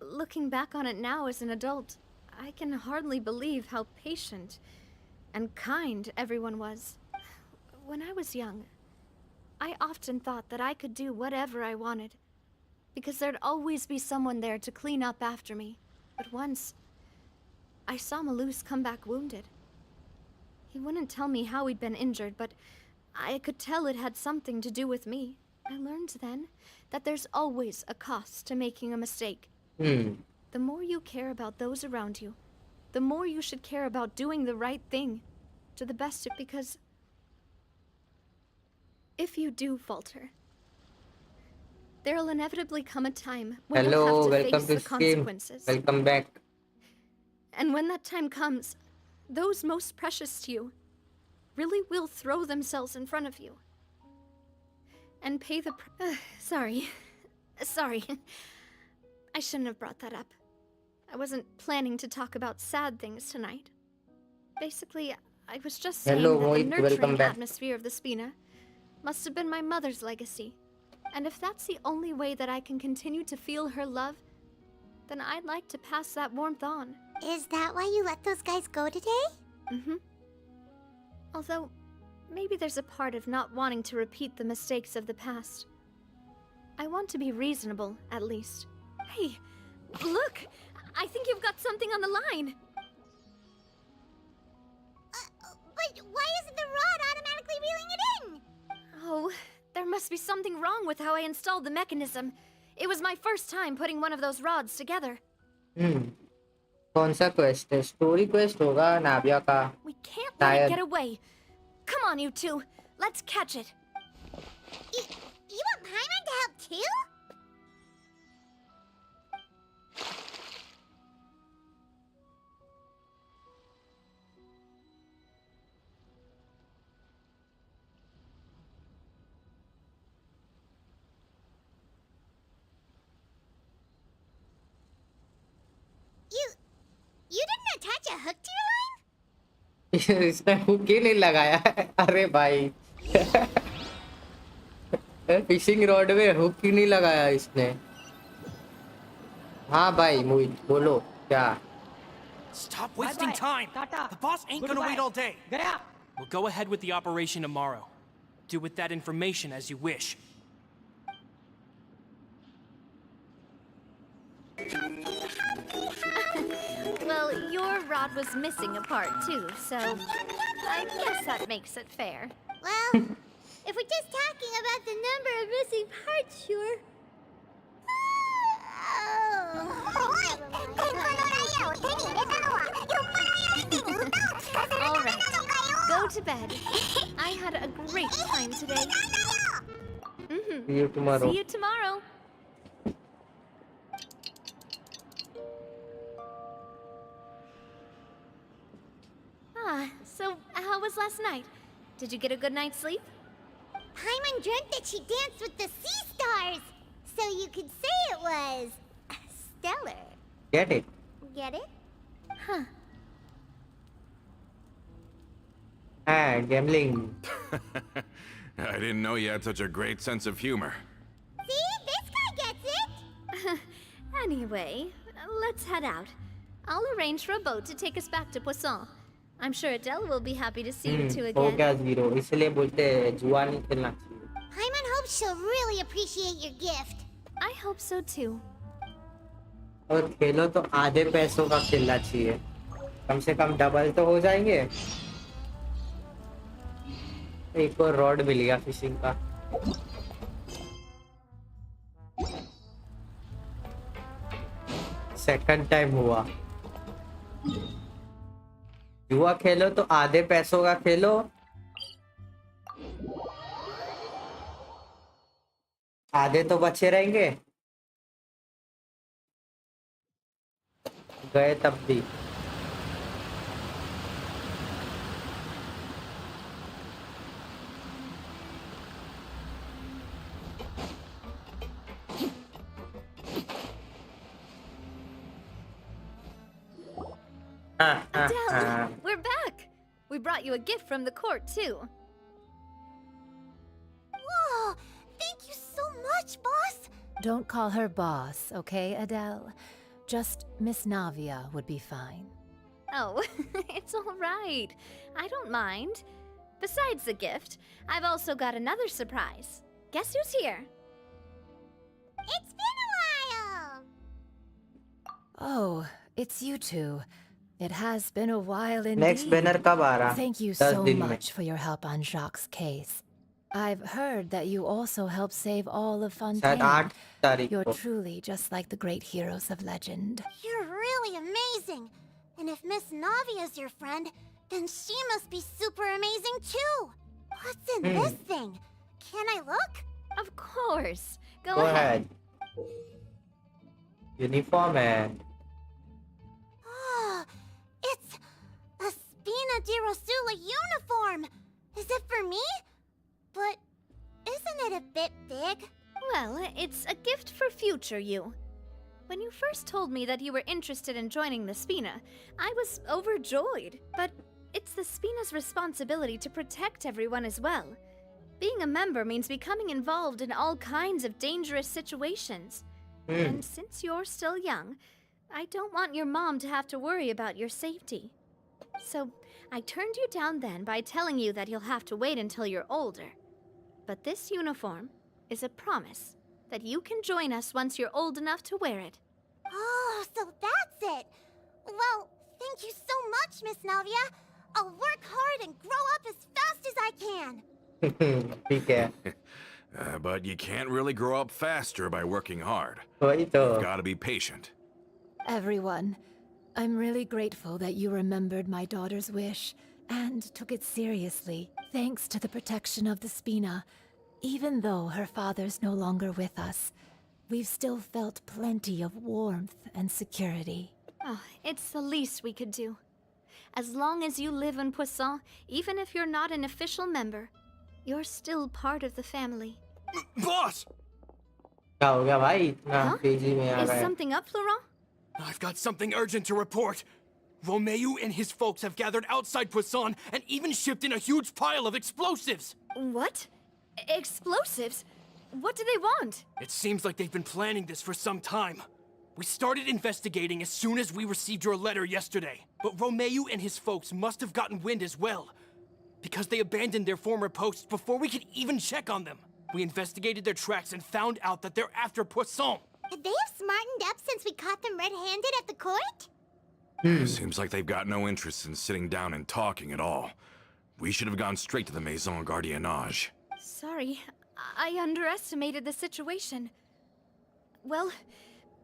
S5: Looking back on it now as an adult, I can hardly believe how patient and kind everyone was. When I was young, I often thought that I could do whatever I wanted, because there'd always be someone there to clean up after me. But once, I saw Malus come back wounded. He wouldn't tell me how he'd been injured, but I could tell it had something to do with me. I learned then that there's always a cost to making a mistake. The more you care about those around you, the more you should care about doing the right thing to the best of, because if you do falter, there'll inevitably come a time when you'll
S2: Hello,
S5: have to
S2: welcome
S5: face
S2: to
S5: the
S2: stream.
S5: consequences.
S2: Welcome back.
S5: And when that time comes, those most precious to you really will throw themselves in front of you and pay the Sorry. I shouldn't have brought that up. I wasn't planning to talk about sad things tonight. Basically, I was just saying
S2: Hello,
S5: that the
S2: Mohit, welcome
S5: nurturing
S2: back.
S5: atmosphere of the Spina must have been my mother's legacy. And if that's the only way that I can continue to feel her love, then I'd like to pass that warmth on.
S3: Is that why you let those guys go today?
S5: Mm-hmm. Although, maybe there's a part of not wanting to repeat the mistakes of the past. I want to be reasonable, at least. Hey, look! I think you've got something on the line!
S3: But why isn't the rod automatically reeling it in?
S5: Oh, there must be something wrong with how I installed the mechanism. It was my first time putting one of those rods together.
S2: कौन सा quest है? Story quest होगा नाविया का.
S5: We can't let
S2: Tired.
S5: it get away. Come on, you two. Let's catch it.
S3: You want Paimon to help too? You didn't attach a hook to your line?
S2: इसने hook ही नहीं लगाया है. अरे भाई. Fishing rod में hook ही नहीं लगाया इसने. हाँ भाई मोहित बोलो क्या?
S6: Stop wasting
S7: Bye-bye.
S6: time!
S7: Tata.
S6: The boss ain't gonna
S7: Goodbye.
S6: wait all day.
S7: Gaya.
S6: We'll go ahead with the operation tomorrow. Do with that information as you wish.
S5: Well, your rod was missing a part too, so I guess that makes it fair.
S3: Well, if we're just talking about the number of missing parts, sure.
S5: All right, go to bed. I had a great time today.
S2: See you tomorrow.
S5: See you tomorrow. last night? Did you get a good night's sleep?
S3: Paimon dreamt that she danced with the sea stars, so you could say it was stellar.
S2: Get it?
S3: Get it?
S5: Huh.
S2: Ah, gambling.
S4: I didn't know you had such a great sense of humor.
S3: See, this guy gets it.
S5: Anyway, let's head out. I'll arrange for a boat to take us back to Poisson. I'm sure Adele will be happy to see you two
S2: हो
S5: again.
S2: गया zero, इसलिए बोलते हैं जुआ नहीं खेलना चाहिए.
S3: Paimon hopes she'll really appreciate your gift.
S5: I hope so too.
S2: और खेलो तो आधे पैसों का खेलना चाहिए, कम से कम डबल तो हो जाएंगे. एक और रॉड मिल गया फिशिंग का. सेकंड टाइम हुआ. जुआ खेलो तो आधे पैसों का खेलो, आधे तो बचे रहेंगे. गए तब भी.
S5: Adele, we're back! We brought you a gift from the court, too.
S3: Whoa! Thank you so much, boss!
S9: Don't call her boss, okay, Adele? Just Miss Navia would be fine.
S5: Oh, it's all right. I don't mind. Besides the gift, I've also got another surprise. Guess who's here?
S3: It's been a while!
S9: Oh, it's you two. It has been a while indeed.
S2: Next banner कब आ रहा?
S9: Thank you
S2: 10
S9: so
S2: दिन में.
S9: much for your help on Jacques' case. I've heard that you also helped save all of
S2: शायद
S9: Fontaine.
S2: 8 तारीख
S9: You're
S2: को.
S9: truly just like the great heroes of legend.
S3: You're really amazing! And if Miss Navia's your friend, then she must be super amazing too! What's in this thing? Can I look?
S5: Of course. Go
S2: Go
S5: ahead.
S2: ahead. Uniform है.
S3: Oh, it's a Spina di Rosula uniform! Is it for me? But isn't it a bit big?
S5: Well, it's a gift for future you. When you first told me that you were interested in joining the Spina, I was overjoyed. But it's the Spina's responsibility to protect everyone as well. Being a member means becoming involved in all kinds of dangerous situations. And since you're still young, I don't want your mom to have to worry about your safety. So I turned you down then by telling you that you'll have to wait until you're older. But this uniform is a promise that you can join us once you're old enough to wear it.
S3: Oh, so that's it! Well, thank you so much, Miss Navia! I'll work hard and grow up as fast as I can!
S2: ठीक है.
S4: But you can't really grow up faster by working hard.
S2: वही तो.
S4: You've got to be patient.
S9: Everyone, I'm really grateful that you remembered my daughter's wish and took it seriously. Thanks to the protection of the Spina, even though her father's no longer with us, we've still felt plenty of warmth and security.
S5: Oh, it's the least we could do. As long as you live in Poisson, even if you're not an official member, you're still part of the family.
S6: Boss!
S2: क्या हो गया भाई? इतना
S5: Huh?
S2: तेजी में आ
S5: Is
S2: रहा है.
S5: something up, Florent?
S6: I've got something urgent to report. Romeu and his folks have gathered outside Poisson and even shipped in a huge pile of explosives.
S5: What? Explosives? What do they want?
S6: It seems like they've been planning this for some time. We started investigating as soon as we received your letter yesterday. But Romeu and his folks must have gotten wind as well, because they abandoned their former posts before we could even check on them. We investigated their tracks and found out that they're after Poisson.
S3: Could they have smartened up since we caught them red-handed at the court?
S4: Seems like they've got no interest in sitting down and talking at all. We should have gone straight to the Maison Gardiennage.
S5: Sorry, I underestimated the situation. Well,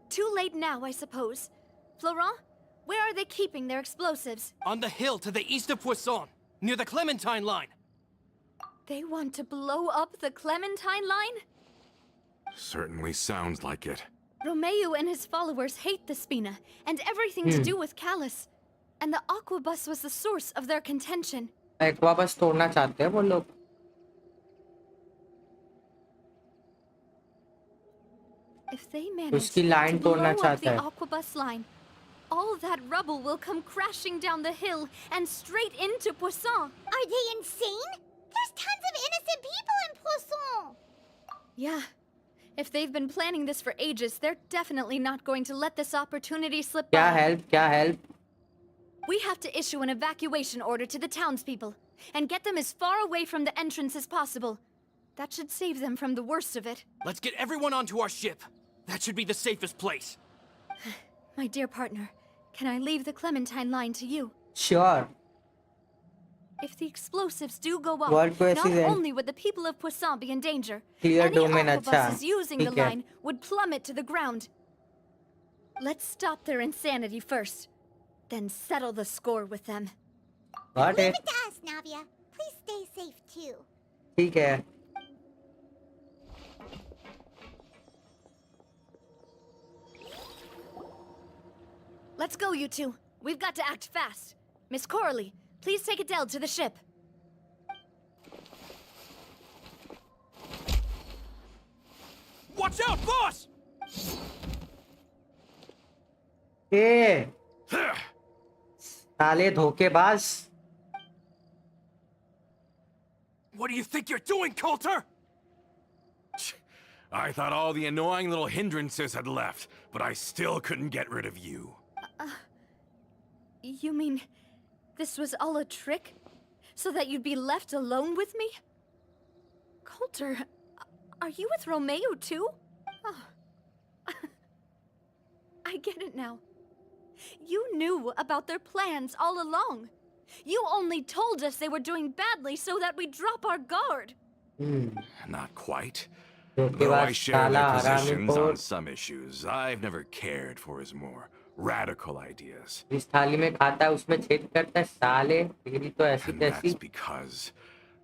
S5: too late now, I suppose. Florent, where are they keeping their explosives?
S6: On the hill to the east of Poisson, near the Clementine line.
S5: They want to blow up the Clementine line?
S4: Certainly sounds like it.
S5: Romeu and his followers hate the Spina, and everything to do with Callus. And the Aquabus was the source of their contention.
S2: Aqua बस तोड़ना चाहते हैं वो लोग.
S5: If they manage
S2: उसकी
S5: to
S2: line
S5: blow
S2: तोड़ना
S5: up
S2: चाहता
S5: the
S2: है.
S5: aquabus line, all that rubble will come crashing down the hill and straight into Poisson.
S3: Are they insane? There's tons of innocent people in Poisson!
S5: Yeah. If they've been planning this for ages, they're definitely not going to let this opportunity slip
S2: क्या
S5: by.
S2: help? क्या help?
S5: We have to issue an evacuation order to the townspeople and get them as far away from the entrance as possible. That should save them from the worst of it.
S6: Let's get everyone onto our ship. That should be the safest place.
S5: My dear partner, can I leave the Clementine line to you?
S2: Sure.
S5: If the explosives do go off,
S2: World
S5: not
S2: President.
S5: only would the people of Poisson be in danger,
S2: Clear
S5: any
S2: domain,
S5: aquabuses
S2: अच्छा.
S5: using the
S2: ठीक है.
S5: line would plummet to the ground. Let's stop their insanity first, then settle the score with them.
S2: Got
S3: Leave
S2: it.
S3: it to us, Navia. Please stay safe too.
S2: ठीक है.
S5: Let's go, you two. We've got to act fast. Miss Coralie, please take Adele to the ship.
S6: Watch out, boss!
S2: ए साले धोखेबाज.
S6: What do you think you're doing, Coulter?
S4: I thought all the annoying little hindrances had left, but I still couldn't get rid of you.
S5: You mean this was all a trick? So that you'd be left alone with me? Coulter, are you with Romeo too? Oh. I get it now. You knew about their plans all along. You only told us they were doing badly so that we'd drop our guard.
S4: Not quite. Though I share their positions on some issues, I've never cared for his more radical ideas.
S2: इस थाली में खाता है उसमें छेद करता है साले. तेरी तो ऐसी
S4: And that's
S2: तैसी.
S4: because,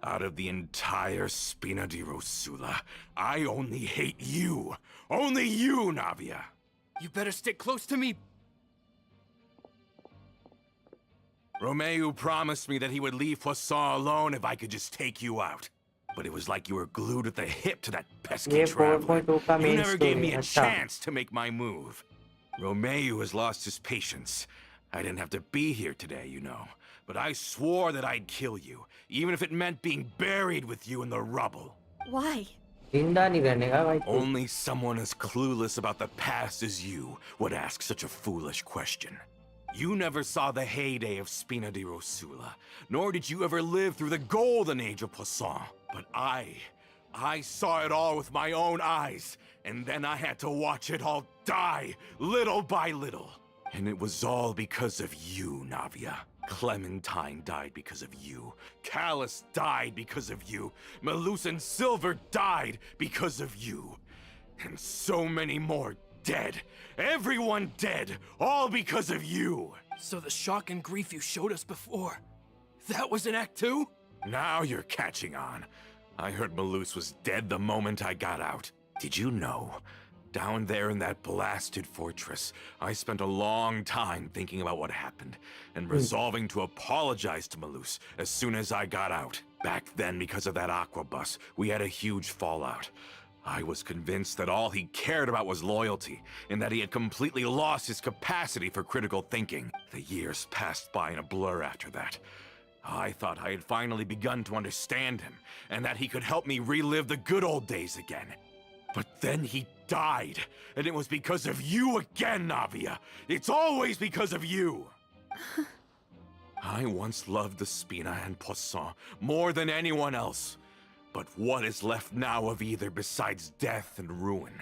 S4: out of the entire Spina di Rosula, I only hate you. Only you, Navia.
S6: You better stick close to me.
S4: Romeo promised me that he would leave Poisson alone if I could just take you out. But it was like you were glued at the hip to that pesky
S2: ये
S4: traveler.
S2: 4.2 का
S4: You
S2: main
S4: never gave
S2: story.
S4: me a
S2: अच्छा.
S4: chance to make my move. Romeo has lost his patience. I didn't have to be here today, you know. But I swore that I'd kill you, even if it meant being buried with you in the rubble.
S5: Why?
S2: जिंदा नहीं रहने का भाई. तू.
S4: Only someone as clueless about the past as you would ask such a foolish question. You never saw the heyday of Spina di Rosula, nor did you ever live through the golden age of Poisson. But I saw it all with my own eyes, and then I had to watch it all die, little by little. And it was all because of you, Navia. Clementine died because of you. Callus died because of you. Melusan Silver died because of you. And so many more dead. Everyone dead, all because of you.
S6: So the shock and grief you showed us before, that was an act too?
S4: Now you're catching on. I heard Melus was dead the moment I got out. Did you know? Down there in that blasted fortress, I spent a long time thinking about what happened, and resolving to apologize to Melus as soon as I got out. Back then, because of that aquabus, we had a huge fallout. I was convinced that all he cared about was loyalty, and that he had completely lost his capacity for critical thinking. The years passed by in a blur after that. I thought I had finally begun to understand him, and that he could help me relive the good old days again. But then he died, and it was because of you again, Navia. It's always because of you. I once loved the Spina and Poisson more than anyone else. But what is left now of either besides death and ruin?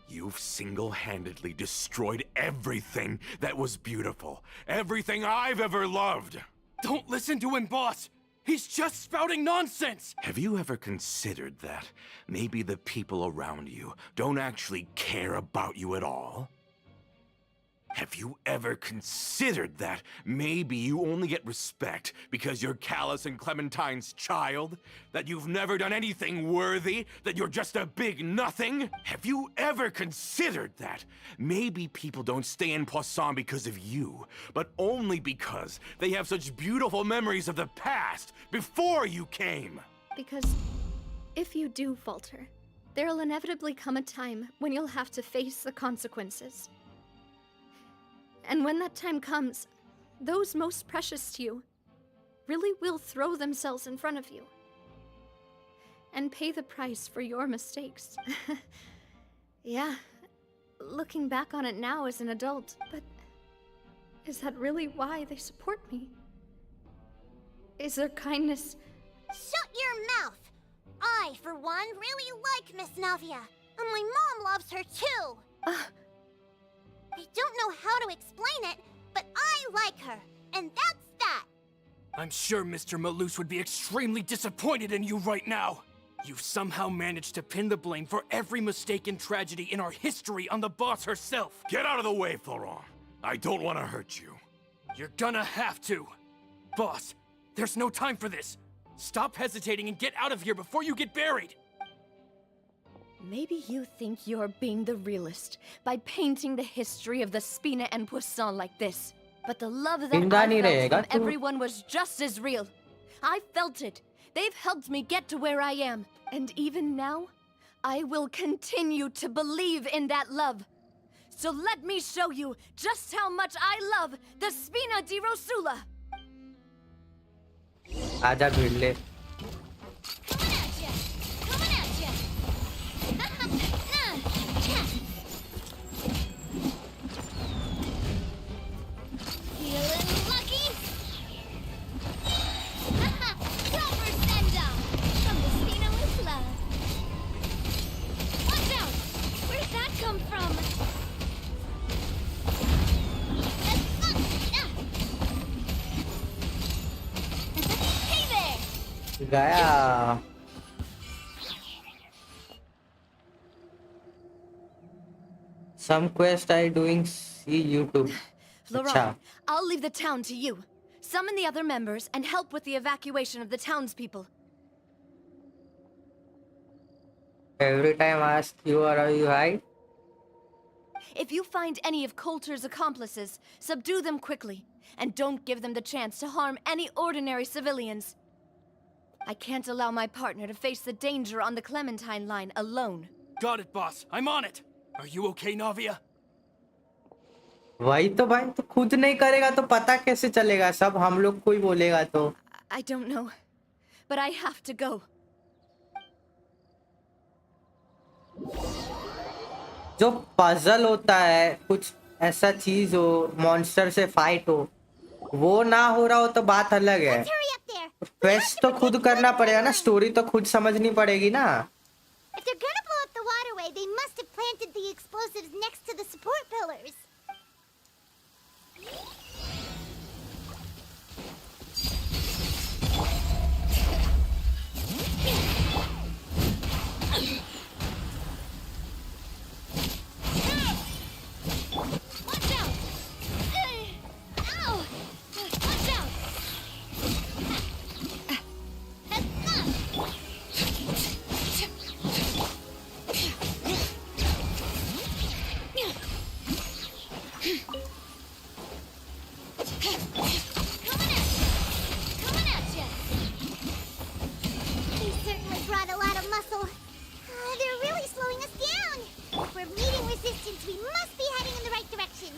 S4: You've single-handedly destroyed everything that was beautiful. Everything I've ever loved.
S6: Don't listen to him, boss! He's just spouting nonsense!
S4: Have you ever considered that maybe the people around you don't actually care about you at all? Have you ever considered that maybe you only get respect because you're Callus and Clementine's child? That you've never done anything worthy? That you're just a big nothing? Have you ever considered that maybe people don't stay in Poisson because of you, but only because they have such beautiful memories of the past before you came?
S5: Because if you do falter, there'll inevitably come a time when you'll have to face the consequences. And when that time comes, those most precious to you really will throw themselves in front of you and pay the price for your mistakes. Yeah, looking back on it now as an adult, but is that really why they support me? Is their kindness...
S3: Shut your mouth! I, for one, really like Miss Navia, and my mom loves her too! I don't know how to explain it, but I like her, and that's that!
S6: I'm sure Mr. Malus would be extremely disappointed in you right now. You've somehow managed to pin the blame for every mistake and tragedy in our history on the boss herself.
S4: Get out of the way, Florent. I don't want to hurt you.
S6: You're gonna have to. Boss, there's no time for this. Stop hesitating and get out of here before you get buried.
S5: Maybe you think you're being the realist by painting the history of the Spina and Poisson like this. But the love that I felt from everyone was just as real. I felt it. They've helped me get to where I am. And even now, I will continue to believe in that love. So let me show you just how much I love the Spina di Rosula.
S2: आजा भिड़ ले. गया. Some quest I doing see YouTube.
S5: Laurent, I'll leave the town to you. Summon the other members and help with the evacuation of the townspeople.
S2: Every time I ask you, are you hide?
S5: If you find any of Coulter's accomplices, subdue them quickly, and don't give them the chance to harm any ordinary civilians. I can't allow my partner to face the danger on the Clementine line alone.
S6: Got it, boss. I'm on it. Are you okay, Navia?
S2: वही तो भाई, तो खुद नहीं करेगा तो पता कैसे चलेगा? सब हम लोग को ही बोलेगा तो.
S5: I don't know, but I have to go.
S2: जो पजल होता है, कुछ ऐसा चीज हो, मॉन्स्टर से फाइट हो, वो ना हो रहा हो तो बात अलग है. क्वेस्ट तो खुद करना पड़ेगा ना, स्टोरी तो खुद समझनी पड़ेगी ना.
S3: If they're gonna blow up the waterway, they must have planted the explosives next to the support pillars.
S5: Watch out! Ow! Watch out!
S3: Brought a lot of muscle. They're really slowing us down. If we're meeting resistance, we must be heading in the right direction.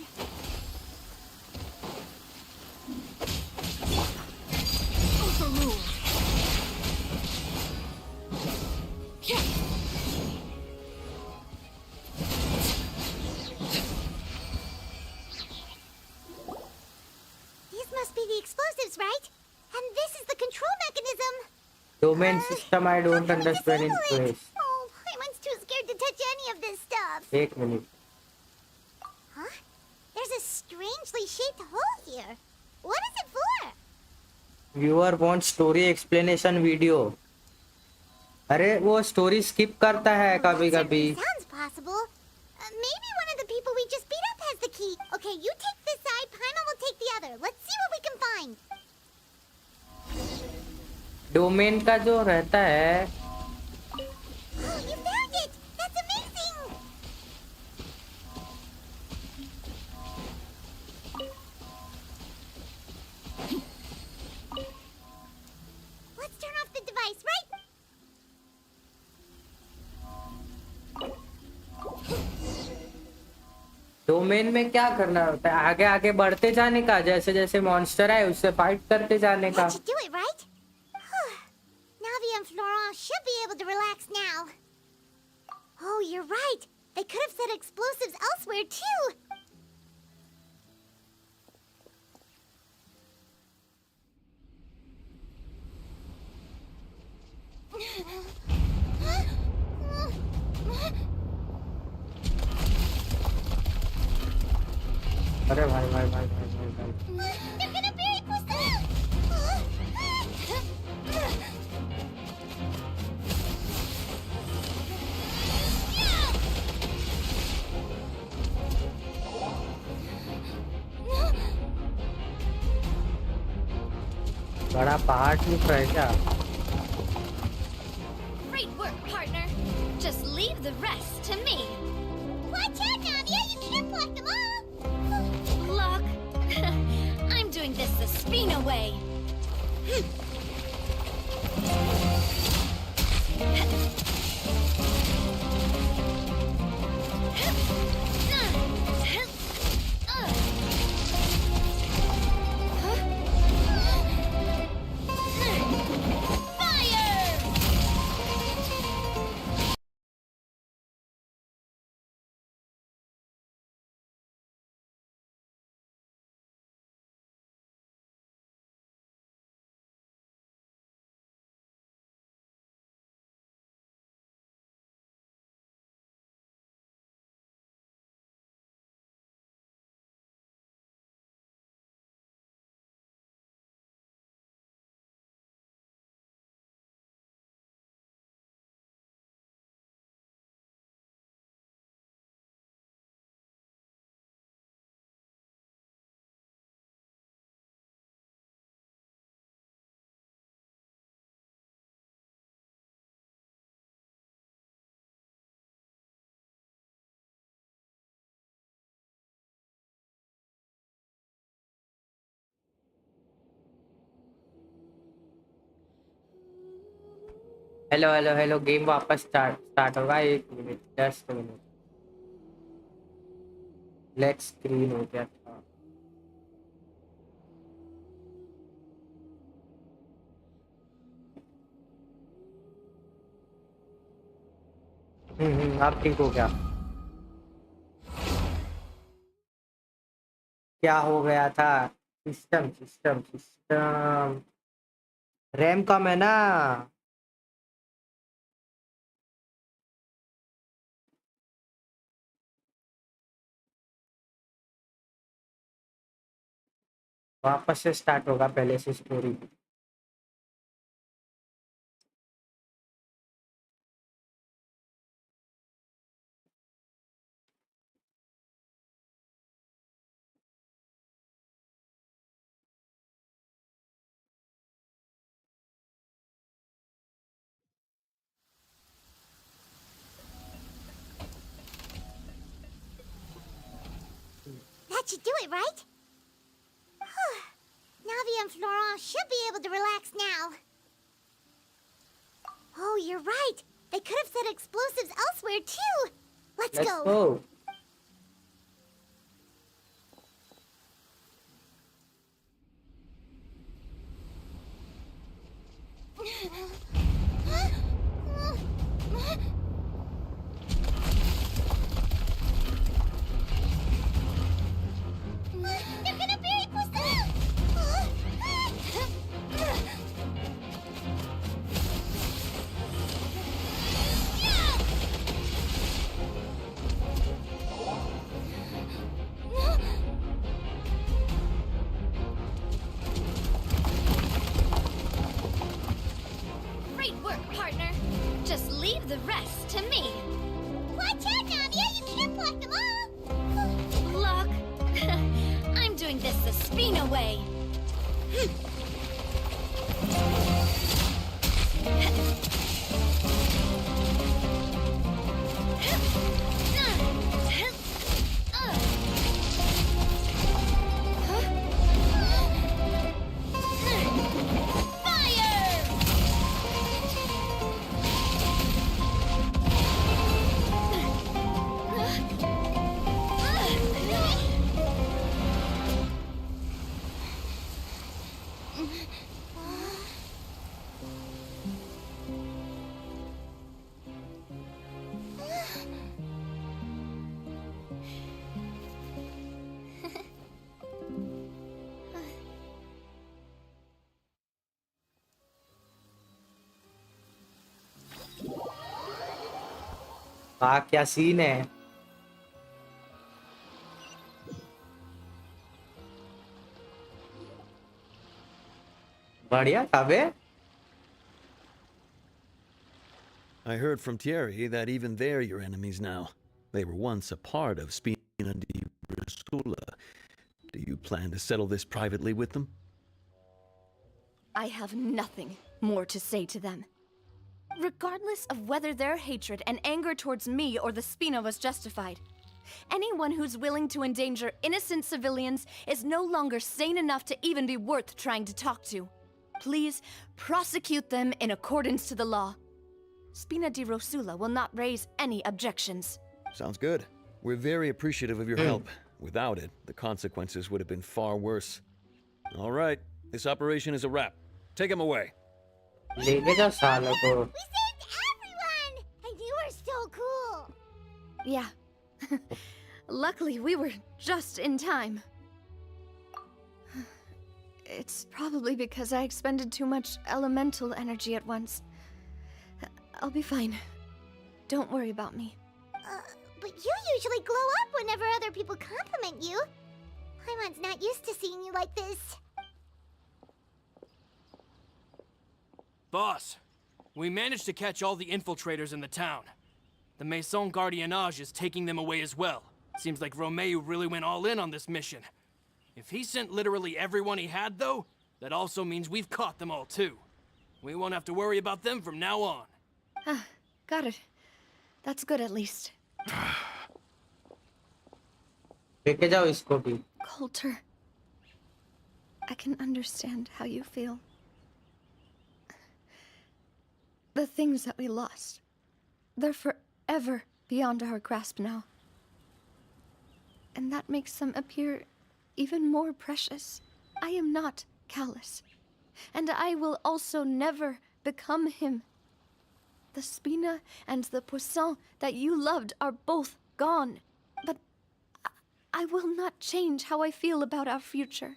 S5: Overruled.
S3: These must be the explosives, right? And this is the control mechanism.
S2: Domain system I don't understand in place.
S3: Oh, Paimon's too scared to touch any of this stuff.
S2: एक minute.
S3: Huh? There's a strangely shaped hole here. What is it for?
S2: Viewer wants story explanation video. अरे वो story skip करता है कभी कभी.
S3: Sounds possible. Maybe one of the people we just beat up has the key. Okay, you
S2: domain का जो रहता है
S3: Oh, you found it! That's amazing! Let's turn off the device, right?
S2: Domain में क्या करना होता है? आगे आगे बढ़ते जाने का, जैसे जैसे मॉन्स्टर आए उससे फाइट करते जाने का।
S3: That should do it, right? Navia and Florent should be able to relax now. Oh, you're right. They could have set explosives elsewhere, too.
S2: अरे भाई भाई भाई भाई भाई भाई।
S3: They're gonna bury Priscilla!
S2: बड़ा पहाड़ टूट रहा है क्या?
S5: Great work, partner. Just leave the rest to me.
S3: Watch out, Navia! You can't block them all!
S5: Look, I'm doing this the Spina way.
S2: Hello hello hello, game वापस start होगा। 1 minute, 10 minute. Black screen हो गया था। अब ठीक हो गया। क्या हो गया था? सिस्टम सिस्टम सिस्टम, रैम कम है ना। वापस से स्टार्ट होगा पहले से story.
S3: That should do it, right? Navia and Florent should be able to relax now. Oh, you're right. They could have set explosives elsewhere, too. Let's
S2: Let's
S3: go.
S2: go.
S3: They're gonna bury Priscilla!
S2: वाह क्या scene है. बढ़िया था बे.
S10: I heard from Thierry that even they're your enemies now. They were once a part of Spina di Rosula. Do you plan to settle this privately with them?
S5: I have nothing more to say to them. Regardless of whether their hatred and anger towards me or the Spina was justified, anyone who's willing to endanger innocent civilians is no longer sane enough to even be worth trying to talk to. Please prosecute them in accordance to the law. Spina di Rosula will not raise any objections.
S10: Sounds good. We're very appreciative of your help. Without it, the consequences would have been far worse. All right, this operation is a wrap. Take him away.
S2: लेके जाओ सालों को.
S3: We saved everyone! And you were so cool!
S5: Yeah. Luckily, we were just in time. It's probably because I expended too much elemental energy at once. I'll be fine. Don't worry about me.
S3: But you usually glow up whenever other people compliment you. Paimon's not used to seeing you like this.
S6: Boss, we managed to catch all the infiltrators in the town. The Maison Gardiennage is taking them away as well. Seems like Romeo really went all in on this mission. If he sent literally everyone he had, though, that also means we've caught them all too. We won't have to worry about them from now on.
S5: Ah, got it. That's good at least.
S2: लेके जाओ इसको भी.
S5: Coulter, I can understand how you feel. The things that we lost, they're forever beyond our grasp now. And that makes them appear even more precious. I am not callous, and I will also never become him. The Spina and the Poisson that you loved are both gone, but I will not change how I feel about our future.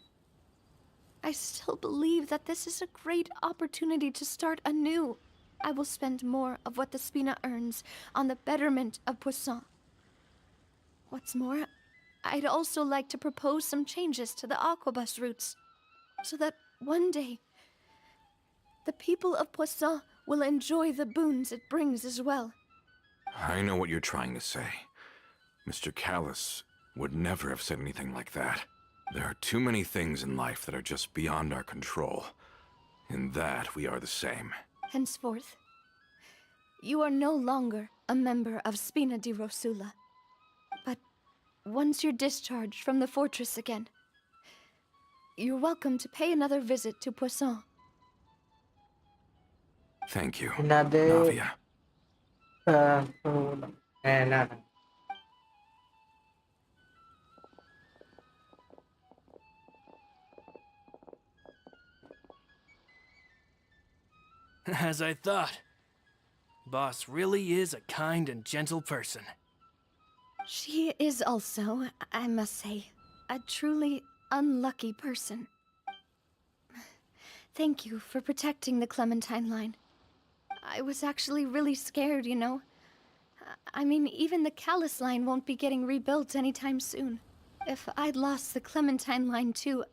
S5: I still believe that this is a great opportunity to start anew. I will spend more of what the Spina earns on the betterment of Poisson. What's more, I'd also like to propose some changes to the Aquabus routes, so that one day, the people of Poisson will enjoy the boons it brings as well.
S4: I know what you're trying to say. Mr. Callus would never have said anything like that. There are too many things in life that are just beyond our control. In that, we are the same.
S5: Henceforth, you are no longer a member of Spina di Rosula. But once you're discharged from the fortress again, you're welcome to pay another visit to Poisson.
S4: Thank you,
S2: Another.
S4: Navia.
S2: No.
S6: As I thought. Boss really is a kind and gentle person.
S5: She is also, I must say, a truly unlucky person. Thank you for protecting the Clementine line. I was actually really scared, you know. I mean, even the Callus line won't be getting rebuilt anytime soon. If I'd lost the Clementine line too,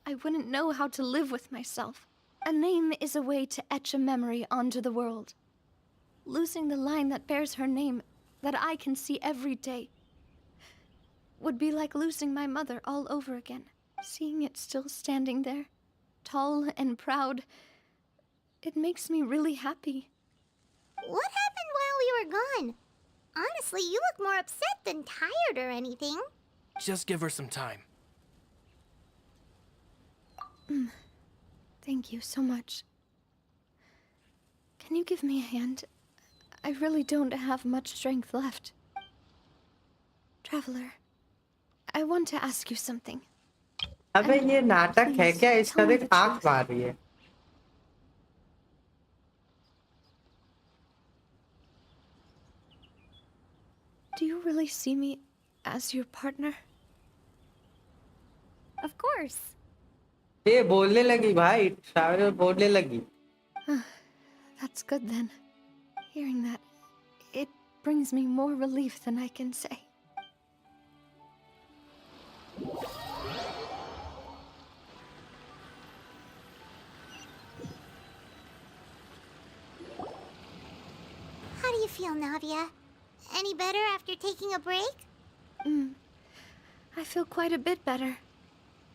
S5: I wouldn't know how to live with myself. A name is a way to etch a memory onto the world. Losing the line that bears her name, that I can see every day, would be like losing my mother all over again. Seeing it still standing there, tall and proud, it makes me really happy.
S3: What happened while we were gone? Honestly, you look more upset than tired or anything.
S6: Just give her some time.
S5: Thank you so much. Can you give me a hand? I really don't have much strength left. Traveler, I want to ask you something.
S2: अबे ये नाटक है क्या? इसका
S5: tell me
S2: देख
S5: the
S2: आंख
S5: truth.
S2: मार रही है.
S5: Do you really see me as your partner?
S3: Of course.
S2: ये बोलने लगी भाई. शायद बोलने लगी.
S5: That's good then. Hearing that, it brings me more relief than I can say.
S3: How do you feel, Navia? Any better after taking a break?
S5: I feel quite a bit better.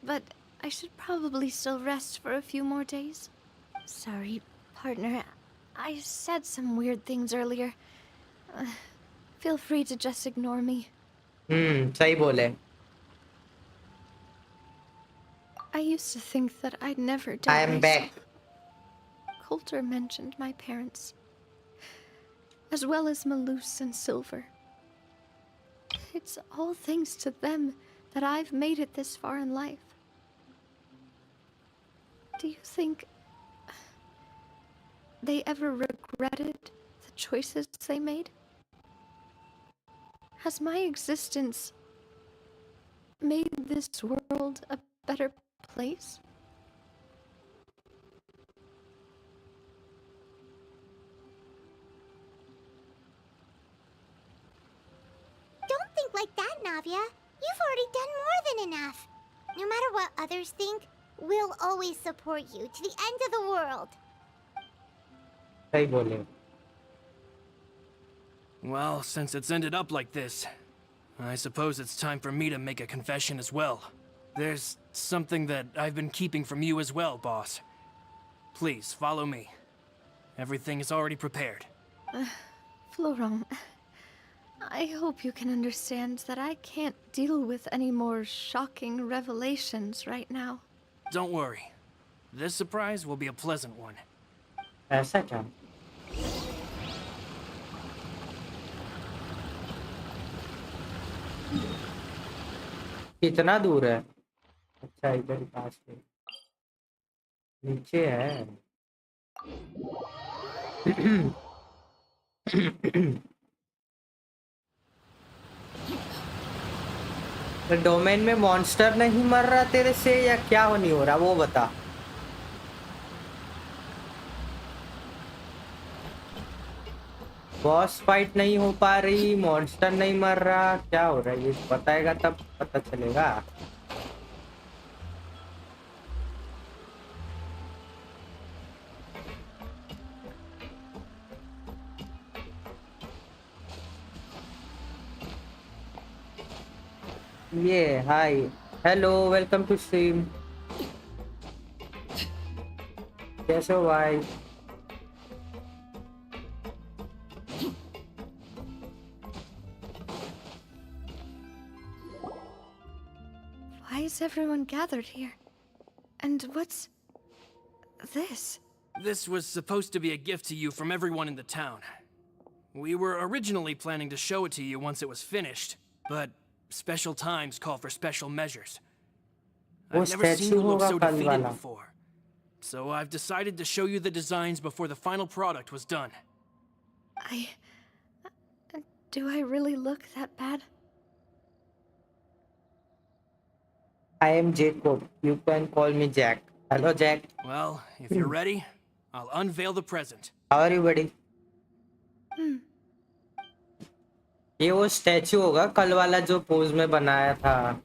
S5: But I should probably still rest for a few more days. Sorry, partner. I said some weird things earlier. Feel free to just ignore me.
S2: सही बोले.
S5: I used to think that I'd never
S2: I
S5: doubt
S2: am
S5: myself.
S2: back.
S5: Coulter mentioned my parents, as well as Malus and Silver. It's all thanks to them that I've made it this far in life. Do you think they ever regretted the choices they made? Has my existence made this world a better place?
S3: Don't think like that, Navia. You've already done more than enough. No matter what others think, we'll always support you to the end of the world.
S2: सही बोले.
S6: Well, since it's ended up like this, I suppose it's time for me to make a confession as well. There's something that I've been keeping from you as well, boss. Please, follow me. Everything is already prepared.
S5: Florent, I hope you can understand that I can't deal with any more shocking revelations right now.
S6: Don't worry. This surprise will be a pleasant one.
S2: ऐसा क्या? कितना दूर है? अच्छा इधर ही पास में. नीचे है. तो डोमेन में मॉन्स्टर नहीं मर रहा तेरे से या क्या नहीं हो रहा वो बता. बॉस फाइट नहीं हो पा रही, मॉन्स्टर नहीं मर रहा, क्या हो रहा है ये बताएगा तब पता चलेगा. ये hi hello welcome to stream. कैसे हो भाई?
S5: Why is everyone gathered here? And what's this?
S6: This was supposed to be a gift to you from everyone in the town. We were originally planning to show it to you once it was finished, but special times call for special measures. I've never seen you look so defeated before. So I've decided to show you the designs before the final product was done.
S5: Do I really look that bad?
S2: I am Jacob. You can call me Jack. Hello, Jack.
S6: Well, if you're ready, I'll unveil the present.
S2: How are you, buddy? ये वो statue होगा कल वाला जो pose में बनाया था.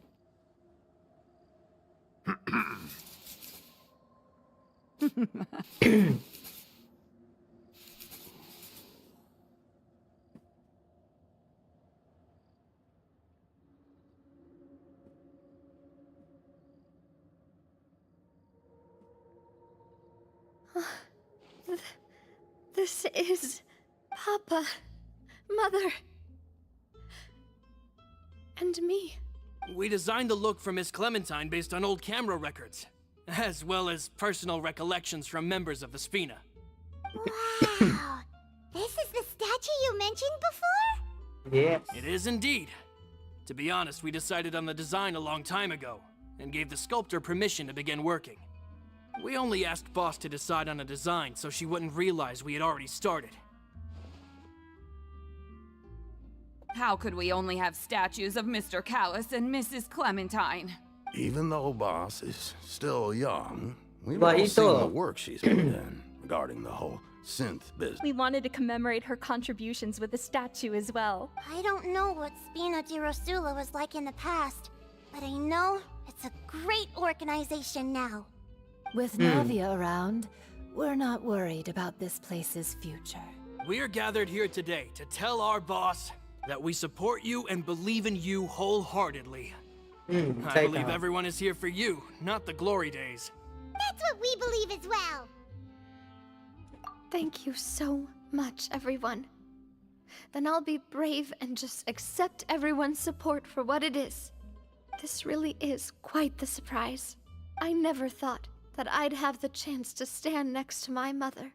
S5: This is Papa, Mother, and me.
S6: We designed the look for Miss Clementine based on old camera records, as well as personal recollections from members of the Spina.
S3: Wow! This is the statue you mentioned before?
S2: Yes.
S6: It is indeed. To be honest, we decided on the design a long time ago, and gave the sculptor permission to begin working. We only asked Boss to decide on a design so she wouldn't realize we had already started.
S11: How could we only have statues of Mr. Callus and Mrs. Clementine?
S4: Even though Boss is still young, we've all seen the work she's put in regarding the whole
S12: synth business.
S13: We wanted to commemorate her contributions with a statue as well.
S3: I don't know what Spina di Rosula was like in the past, but I know it's a great organization now.
S9: With Navia around, we're not worried about this place's future.
S6: We're gathered here today to tell our boss that we support you and believe in you wholeheartedly. I believe everyone is here for you, not the glory days.
S3: That's what we believe as well.
S5: Thank you so much, everyone. Then I'll be brave and just accept everyone's support for what it is. This really is quite the surprise. I never thought that I'd have the chance to stand next to my mother.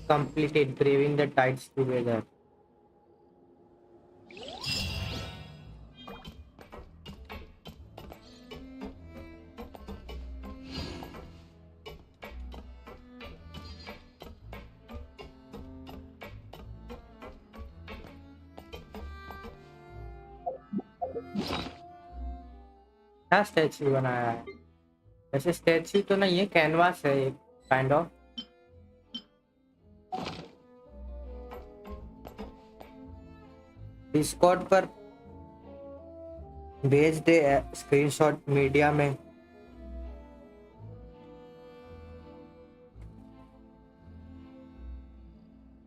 S2: Completed braving the tides together. क्या statue बनाया है? ऐसे statue तो नहीं है, canvas है एक kind of. Discord पर भेज दे स्क्रीनशॉट मीडिया में।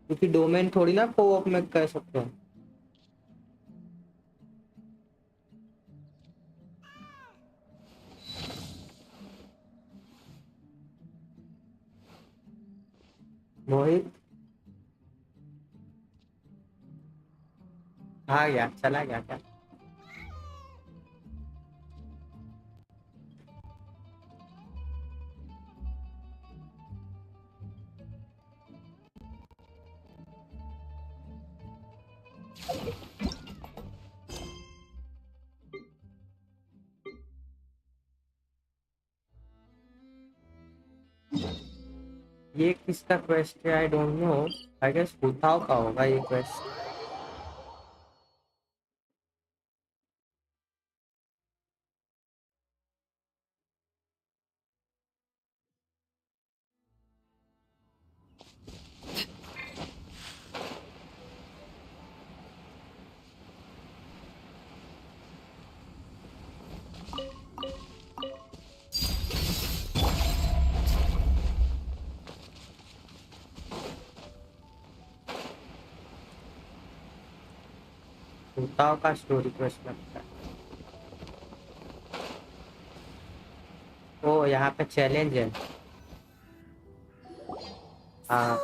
S2: क्योंकि डोमेन थोड़ी ना कोऑप में कर सकते हैं। मोहित आ गया, चला गया क्या? ये किसका क्वेस्ट है? I don't know. I guess भूताओ का होगा ये क्वेस्ट। भूताओ का स्टोरी क्वेस्ट लगता है। ओ यहाँ पे चैलेंज है। हाँ।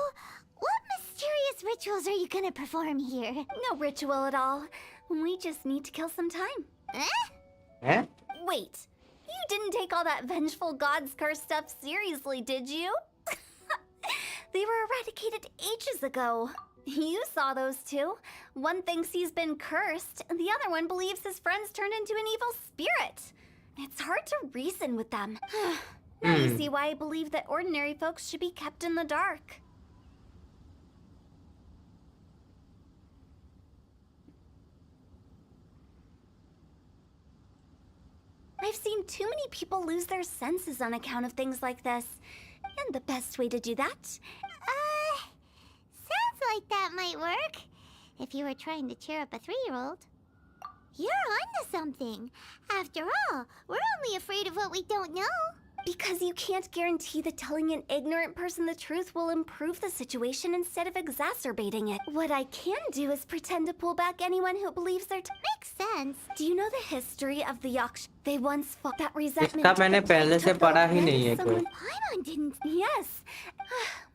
S3: What mysterious rituals are you gonna perform here?
S14: No ritual at all. We just need to kill some time.
S2: Eh?
S14: Wait, you didn't take all that vengeful god's curse stuff seriously, did you? They were eradicated ages ago. You saw those two. One thinks he's been cursed, and the other one believes his friends turned into an evil spirit. It's hard to reason with them. Now you see why I believe that ordinary folks should be kept in the dark. I've seen too many people lose their senses on account of things like this. And the best way to do that?
S3: Sounds like that might work. If you were trying to cheer up a 3-year-old. You're onto something. After all, we're only afraid of what we don't know.
S14: Because you can't guarantee that telling an ignorant person the truth will improve the situation instead of exacerbating it. What I can do is pretend to pull back anyone who believes they're
S3: Makes sense.
S14: Do you know the history of the Yaksh? They once fought that resentment.
S2: इसका मैंने पहले से पढ़ा ही नहीं है कोई।
S14: Paimon didn't. Yes.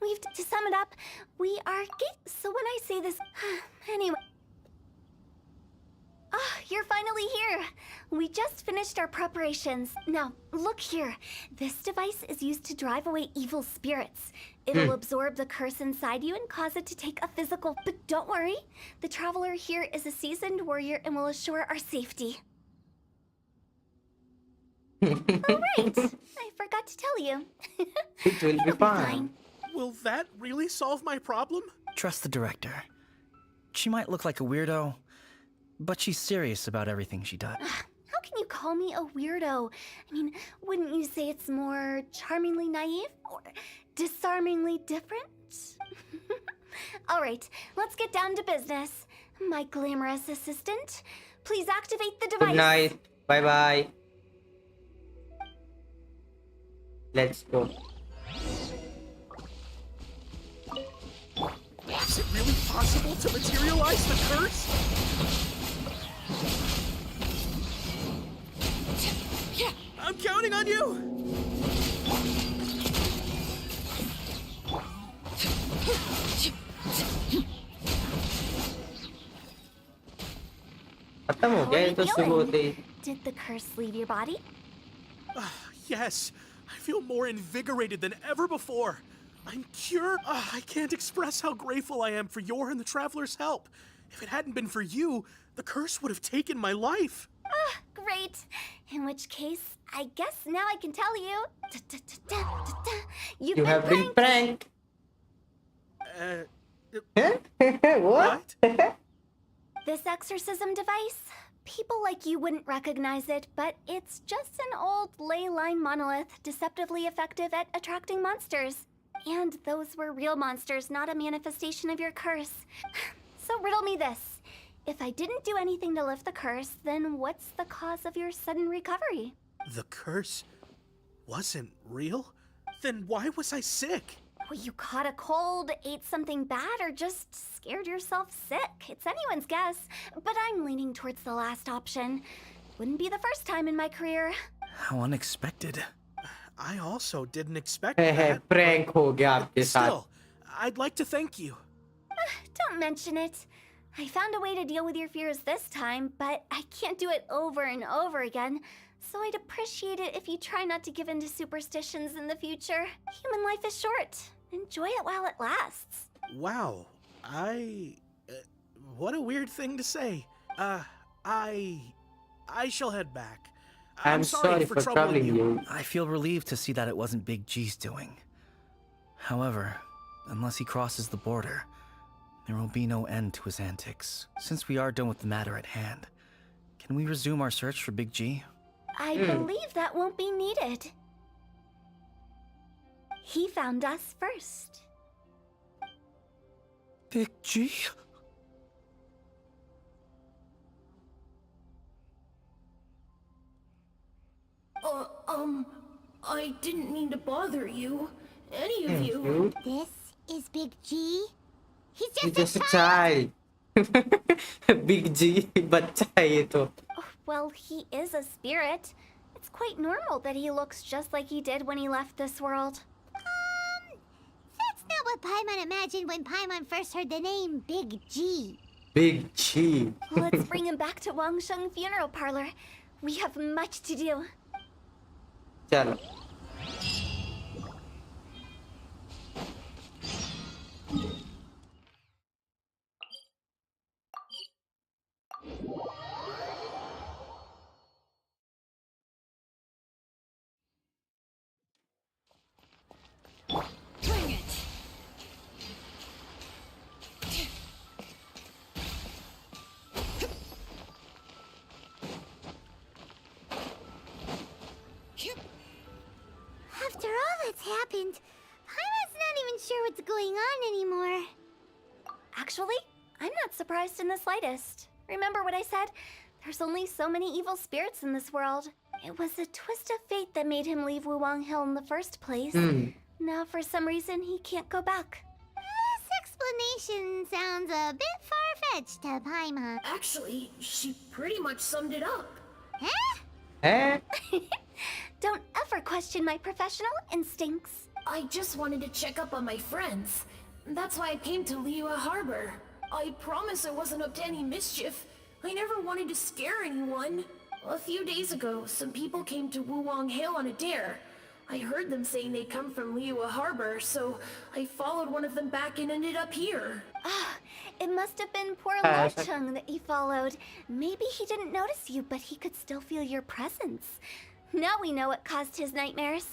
S14: We've to sum it up, we are so when I say this, anyway. Ah, you're finally here. We just finished our preparations. Now, look here. This device is used to drive away evil spirits. It'll absorb the curse inside you and cause it to take a physical. But don't worry. The traveler here is a seasoned warrior and will assure our safety. Oh, right. I forgot to tell you.
S2: It will be fine.
S15: Will that really solve my problem?
S16: Trust the director. She might look like a weirdo, but she's serious about everything she does.
S14: How can you call call me a weirdo. I mean, wouldn't you say it's more charmingly naive or disarmingly different? All right, let's get down to business. My glamorous assistant, please activate the device.
S2: Good night. Bye bye. Let's go.
S15: Is it really possible to materialize the curse? I'm counting on you!
S2: खत्म हो गया ये तो शुरू होते ही.
S14: Did the curse leave your body?
S15: Yes, I feel more invigorated than ever before. I'm cured. I can't express how grateful I am for your and the Traveler's help. If it hadn't been for you, the curse would have taken my life.
S14: Great. In which case, I guess now I can tell you.
S2: You have been pranked. What?
S14: This exorcism device, people like you wouldn't recognize it, but it's just an old ley line monolith deceptively effective at attracting monsters. And those were real monsters, not a manifestation of your curse. So riddle me this. If I didn't do anything to lift the curse, then what's the cause of your sudden recovery?
S15: The curse wasn't real? Then why was I sick?
S14: Well, you caught a cold, ate something bad, or just scared yourself sick. It's anyone's guess, but I'm leaning towards the last option. Wouldn't be the first time in my career.
S6: How unexpected.
S15: I also didn't expect
S2: Hey,
S15: that.
S2: prank हो गया आपके साथ.
S15: Still, I'd like to thank you.
S14: Don't mention it. I found a way to deal with your fears this time, but I can't do it over and over again. So I'd appreciate it if you try not to give in to superstitions in the future. Human life is short. Enjoy it while it lasts.
S15: Wow, what a weird thing to say. I shall head back.
S2: I'm sorry for troubling you.
S6: I feel relieved to see that it wasn't Big G's doing. However, unless he crosses the border, there will be no end to his antics. Since we are done with the matter at hand, can we resume our search for Big G?
S14: I believe that won't be needed. He found us first.
S6: Big G?
S12: I didn't mean to bother you. Any of you.
S3: This is Big G? He's
S2: He's
S3: just
S2: just a child. Big G, बच्चा है ये तो.
S14: Well, he is a spirit. It's quite normal that he looks just like he did when he left this world.
S3: That's not what Paimon imagined when Paimon first heard the name Big G.
S2: Big G.
S14: Let's bring him back to Wangsheng Funeral Parlor. We have much to do.
S2: चलो.
S1: Bring it.
S3: After all that's happened, Paimon's not even sure what's going on anymore.
S14: Actually, I'm not surprised in the slightest. Remember what I said? There's only so many evil spirits in this world. It was a twist of fate that made him leave Wuwang Hill in the first place. Now, for some reason, he can't go back.
S3: This explanation sounds a bit far-fetched to Paimon.
S12: Actually, she pretty much summed it up.
S3: Huh?
S2: Eh?
S14: Don't ever question my professional instincts.
S12: I just wanted to check up on my friends. That's why I came to Liyue Harbor. I promise I wasn't up to any mischief. I never wanted to scare anyone. A few days ago, some people came to Wuwang Hill on a dare. I heard them saying they'd come from Liyue Harbor, so I followed one of them back and ended up here.
S14: It must have been poor Lochung that you followed. Maybe he didn't notice you, but he could still feel your presence. Now we know what caused his nightmares.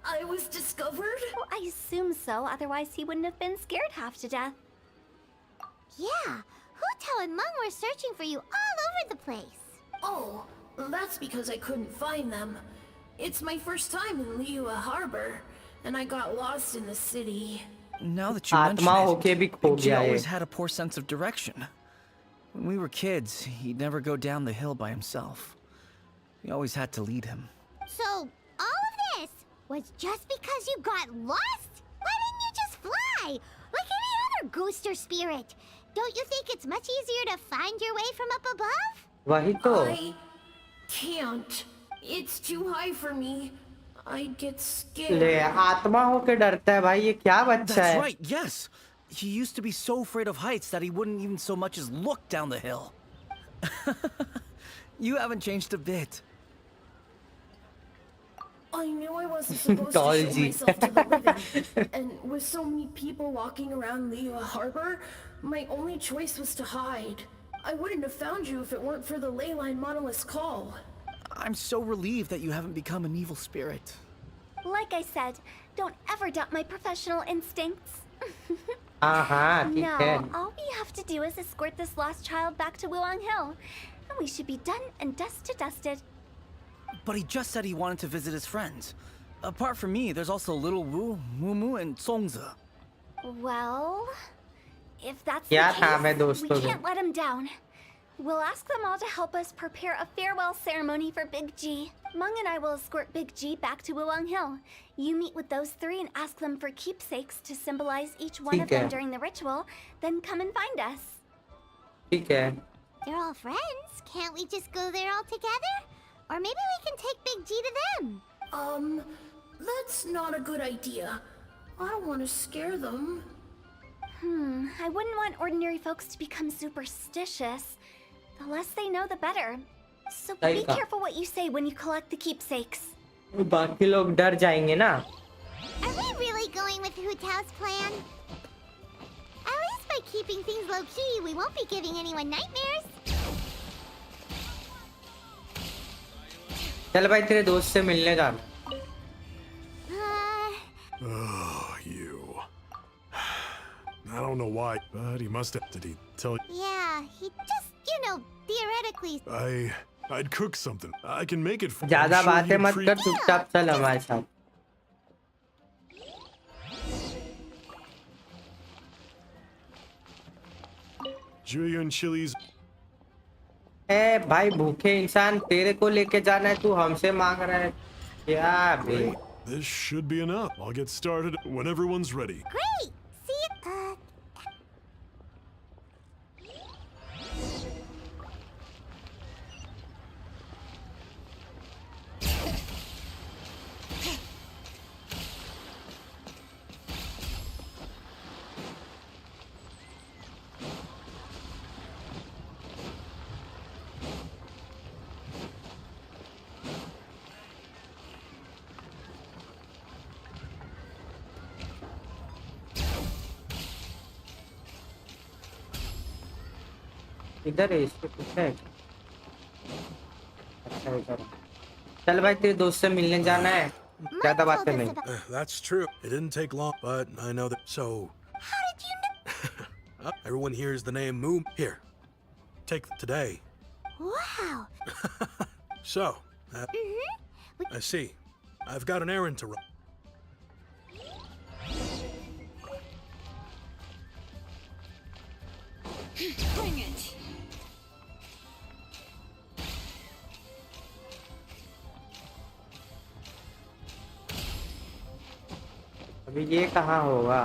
S12: I was discovered?
S14: Well, I assume so, otherwise he wouldn't have been scared half to death.
S3: Yeah, Hu Tao and Meng were searching for you all over the place.
S12: Oh, That's because I couldn't find them. It's my first time in Liyue Harbor, and I got lost in the city.
S16: Now that you mention
S2: आत्मा होके भी
S16: it,
S2: खो
S16: Big G
S2: गया ये.
S16: always had a poor sense of direction. When we were kids, he'd never go down the hill by himself. We always had to lead him.
S3: So, all of this was just because you got lost? Why didn't you just fly? Like any other ghost or spirit? Don't you think it's much easier to find your way from up above?
S2: वही तो.
S12: I can't. It's too high for me. I'd get
S2: ले
S12: scared.
S2: आत्मा होके डरता है भाई, ये क्या बच्चा
S16: That's
S2: है?
S16: right, yes. He used to be so afraid of heights that he wouldn't even so much as look down the hill. You haven't changed a bit.
S12: I knew I wasn't supposed to
S2: Tall
S12: show
S2: G.
S12: myself to the living. And with so many people walking around Liyue Harbor, my only choice was to hide. I wouldn't have found you if it weren't for the leyline monolith's call.
S16: I'm so relieved that you haven't become an evil spirit.
S14: Like I said, don't ever doubt my professional instincts.
S2: हाँ ठीक
S14: No,
S2: है.
S14: all we have to do is escort this lost child back to Wuang Hill. And we should be done and dust to dusted.
S16: But he just said he wanted to visit his friends. Apart from me, there's also Little Wu, Mumu, and Songza.
S14: Well, if that's
S2: क्या
S14: the
S2: था मैं
S14: case,
S2: दोस्तों
S14: we
S2: को?
S14: can't let him down. We'll ask them all to help us prepare a farewell ceremony for Big G. Mung and I will escort Big G back to Wuang Hill. You meet with those three and ask them for keepsakes to symbolize each one of
S2: ठीक है.
S14: them during the ritual, then come and find us.
S2: ठीक है.
S3: They're all friends. Can't we just go there all together? Or maybe we can take Big G to them.
S12: That's not a good idea. I don't want to scare them.
S14: I wouldn't want ordinary folks to become superstitious. The less they know, the better. So be
S2: सही कहा.
S14: careful what you say when you collect the keepsakes.
S2: बाकी लोग डर जाएंगे ना.
S3: Are we really going with Hu Tao's plan? At least by keeping things low-key, we won't be giving anyone nightmares.
S2: चल भाई तेरे दोस्त से मिलने जाना.
S4: Oh, you. I don't know why, but he must have. Did he tell you?
S3: Yeah, he just, theoretically.
S4: I'd cook something. I can make it for
S2: ज़्यादा बातें मत कर, चुपचाप चल हमारे साथ.
S4: Julian chilies.
S2: ए भाई भूखे इंसान तेरे को लेके जाना है, तू हमसे मांग रहा है क्या बे?
S4: This should be enough. I'll get started when everyone's ready.
S3: Great! See you.
S2: इधर है, इसके कुछ है. अच्छा इधर. चल भाई तेरे दोस्त से मिलने जाना है. ज़्यादा बातें नहीं.
S15: That's true. It didn't take long, but I know that. So.
S3: How did you know?
S15: Everyone hears the name Moom. Here. Take today.
S3: Wow.
S15: So. I see. I've got an errand to run.
S1: Bring it.
S2: अभी ये कहाँ होगा?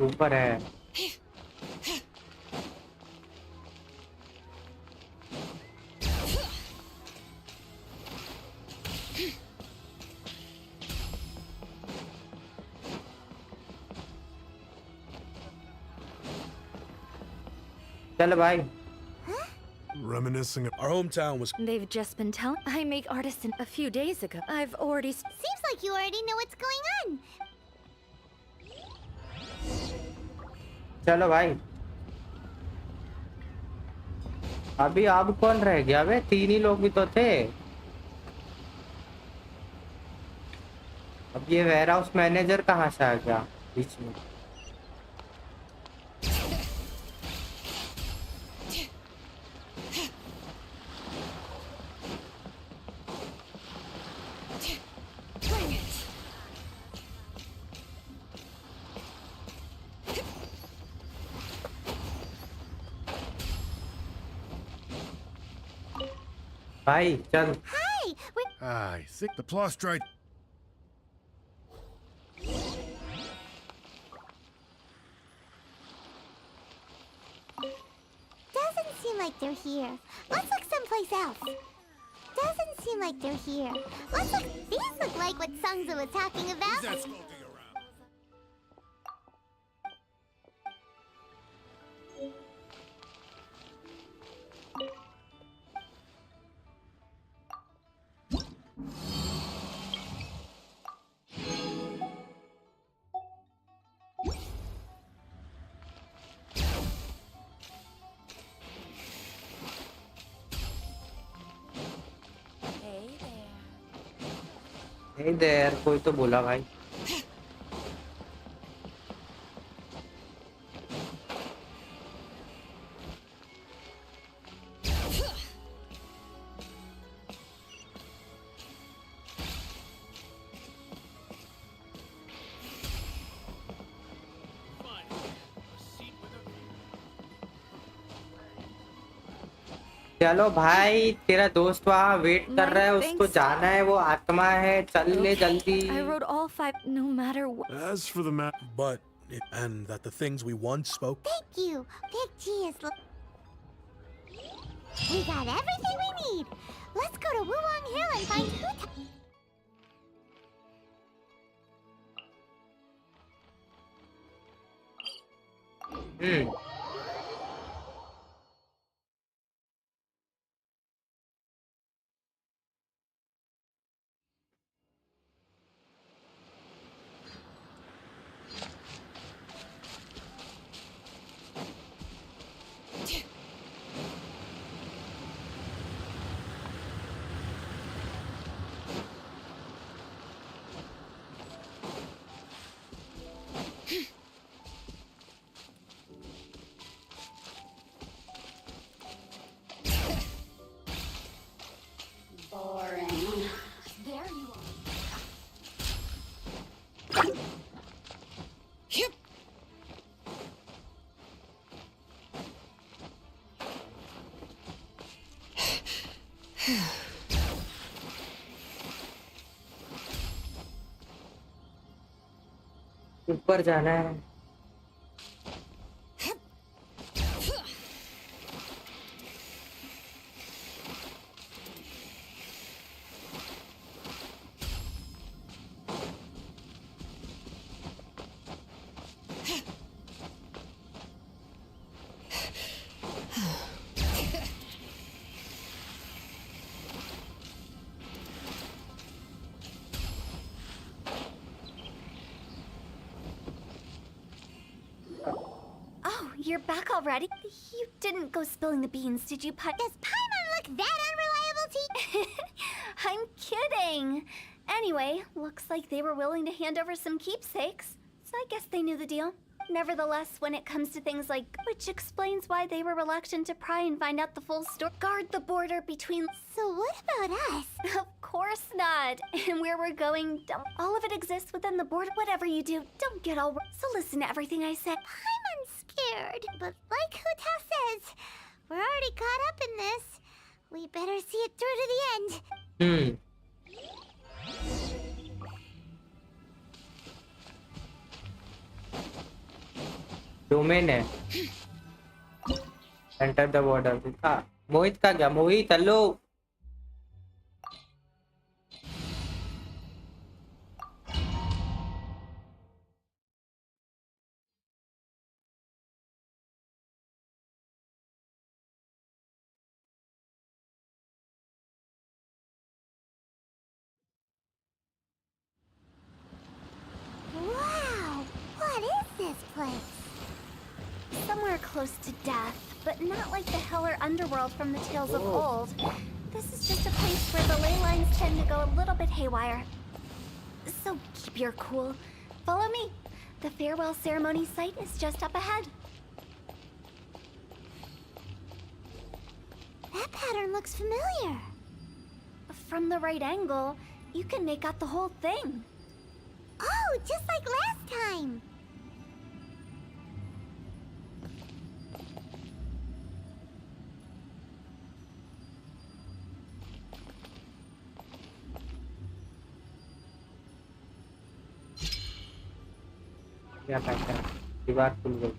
S2: ऊपर है. चल भाई.
S15: Reminiscing of our hometown was.
S5: They've just been telling. I make artisan a few days ago. I've already.
S3: Seems like you already know what's going on.
S2: चलो भाई. अभी अब कौन रह गया बे? 3 ही लोग भी तो थे. अब ये वेयर हाउस मैनेजर कहाँ से आ गया बीच में? भाई चल।
S3: Hi!
S17: I think the Plostrite.
S3: Doesn't seem like they're here. Let's look someplace else. Doesn't seem like they're here. Let's look. These look like what Sungzu was talking about.
S17: Who's that skulking around?
S2: Hey there, कोई तो बोला भाई। चलो भाई, तेरा दोस्त वहाँ wait कर रहा है, उसको जाना है, वो आत्मा है, चल ले जल्दी।
S5: I rode all 5 no matter what.
S15: As for the map, and that the things we once spoke.
S3: Thank you. Big G is. We got everything we need. Let's go to Wulong Hill and find Hu.
S2: ऊपर जाना है।
S14: You're back already? You didn't go spilling the beans, did you,
S3: Does Paimon look that unreliable to you?
S14: I'm kidding. Anyway, looks like they were willing to hand over some keepsakes, so I guess they knew the deal. Nevertheless, when it comes to things like, which explains why they were reluctant to pry and find out the full story. Guard the border between.
S3: So what about us?
S14: Of course not. And where we're going, don't. All of it exists within the border. Whatever you do, don't get all. So listen to everything I said.
S3: Paimon's scared, but like Huta says, we're already caught up in this. We better see it through to the end.
S2: Domain है। Enter the border. दिखा मोहित का क्या? Mohit hello.
S3: Wow, what is this place?
S14: Somewhere close to death, but not like the hell or underworld from the tales of old. This is just a place where the ley lines tend to go a little bit haywire. So keep your cool. Follow me. The farewell ceremony site is just up ahead.
S3: That pattern looks familiar.
S14: From the right angle, you can make out the whole thing.
S3: Oh, just like last time.
S2: क्या pattern दीवार खुल गई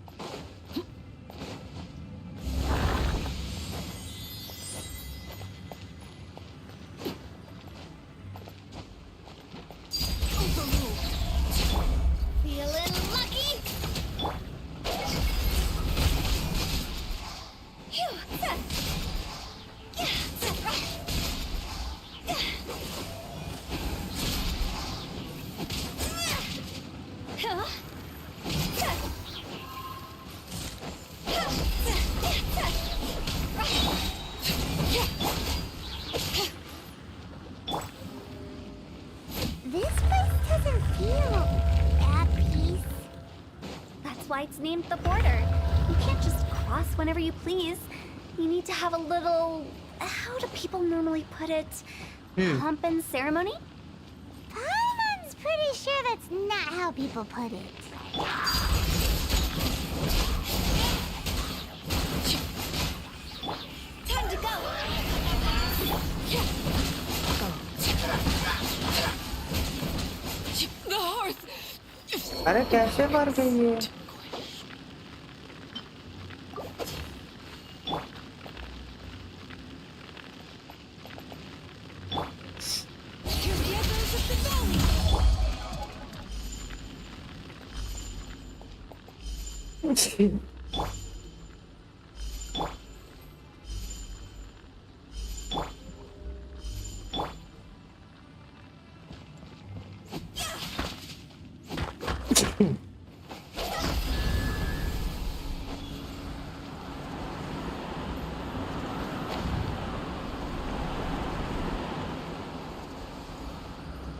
S14: Feeling lucky? Phew,
S3: This place doesn't feel at peace.
S14: That's why it's named the border. You can't just cross whenever you please. You need to have a little... How do people normally put it? Pomp and ceremony?
S3: Paimon's pretty sure that's not how people put it.
S14: Time to go! The hearth!
S2: अरे कैसे मर गई ये
S14: Here's the echoes of the valley!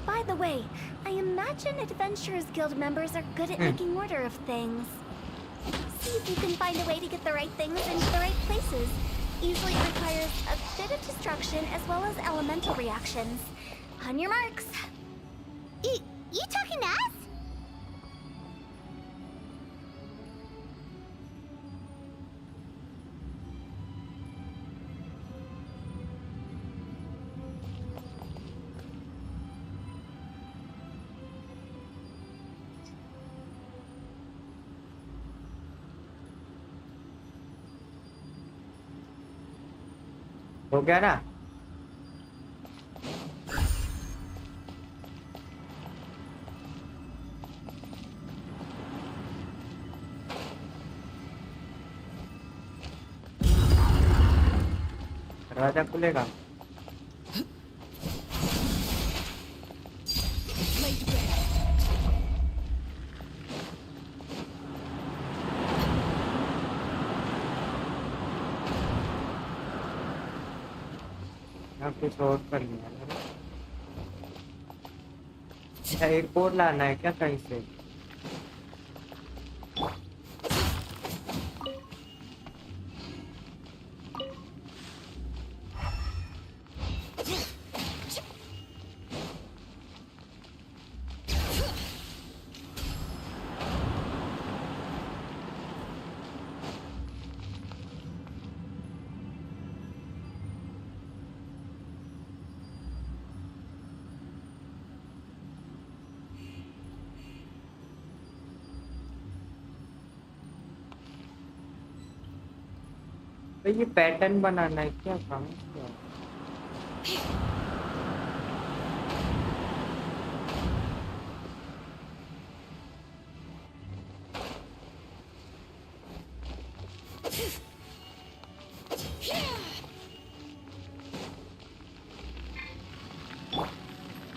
S14: By the way, I imagine Adventurers Guild members are good at making order of things. See if you can find a way to get the right things into the right places. Usually it requires a bit of destruction as well as elemental reactions. On your marks.
S3: You talking to us?
S2: हो गया ना दरवाजा खुलेगा यहाँ कुछ और करना है अच्छा एक और लाना है क्या कहीं से तो ये पैटर्न बनाना है क्या काम क्या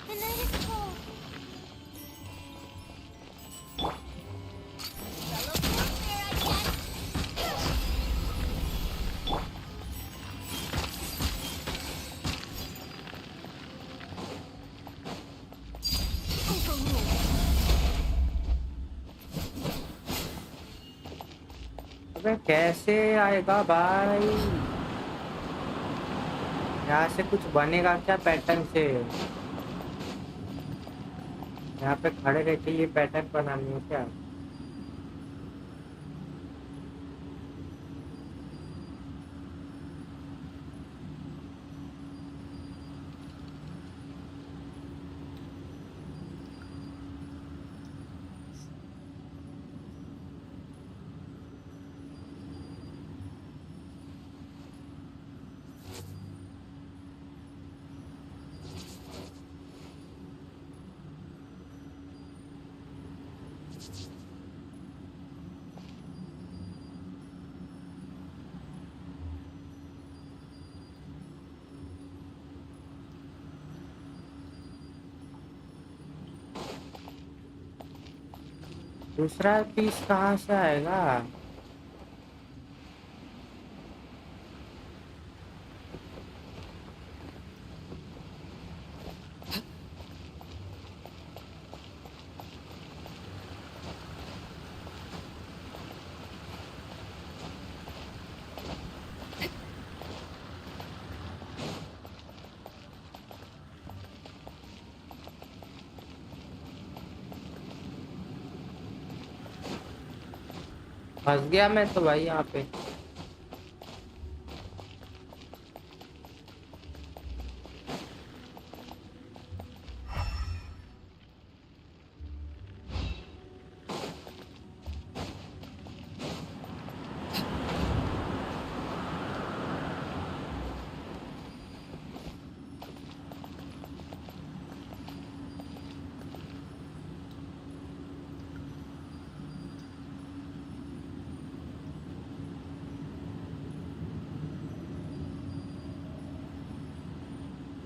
S3: The night is cold.
S2: अबे कैसे आएगा भाई यहाँ से कुछ बनेगा क्या पैटर्न से यहाँ पे खड़े रह के ये पैटर्न बनानी है क्या दूसरा पीस कहाँ से आएगा? फंस गया मैं तो भाई यहाँ पे।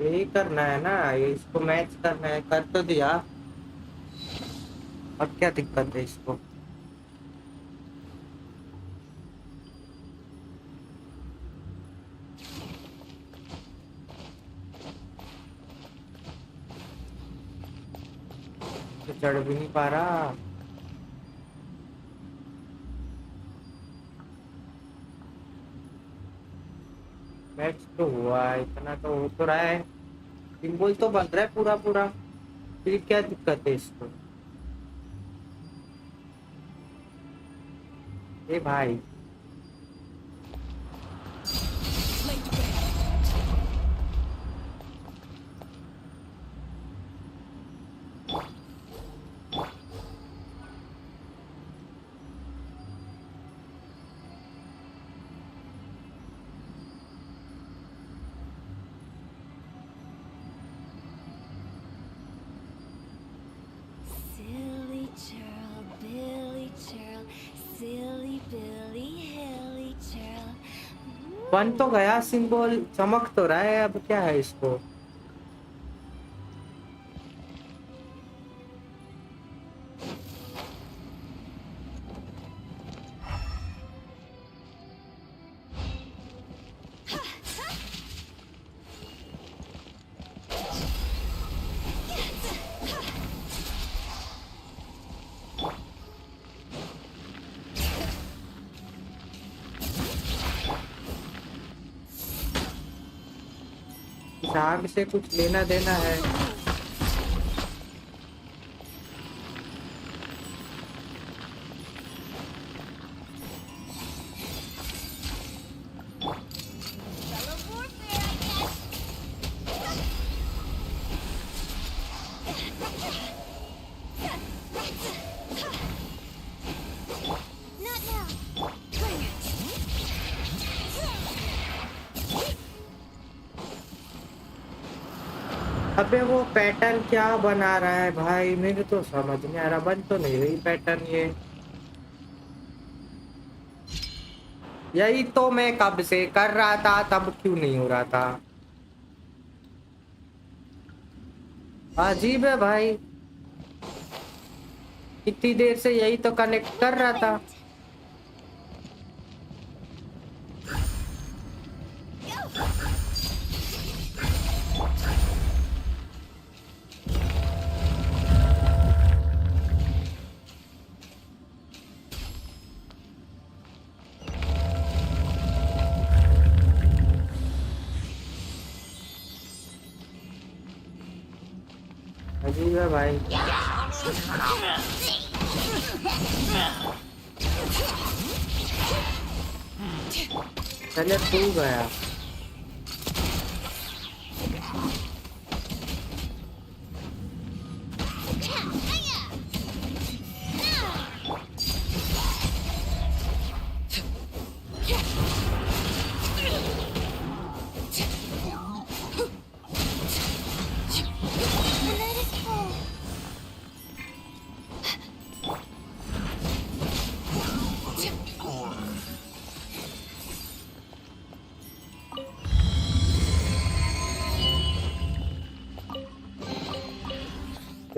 S2: यही करना है ना, ये इसको मैच करना है, कर तो दिया। अब क्या दिक्कत है इसको? तो चढ़ भी नहीं पा रहा। मैच तो हुआ है, इतना तो हो तो रहा है, सिंबल तो बन रहा है पूरा पूरा, फिर क्या दिक्कत है इसको? ए भाई
S18: Silly churl, Billy churl, silly Billy, hilly churl.
S2: बन तो गया सिंबल, चमक तो रहा है, अब क्या है इसको? आग से कुछ लेना देना है। अबे वो पैटर्न क्या बना रहा है भाई, मेरे तो समझ नहीं आ रहा, बन तो नहीं रही पैटर्न ये। यही तो मैं कब से कर रहा था, तब क्यों नहीं हो रहा था? अजीब है भाई, इतनी देर से यही तो कनेक्ट कर रहा था। अजीब है भाई। चले तू गया।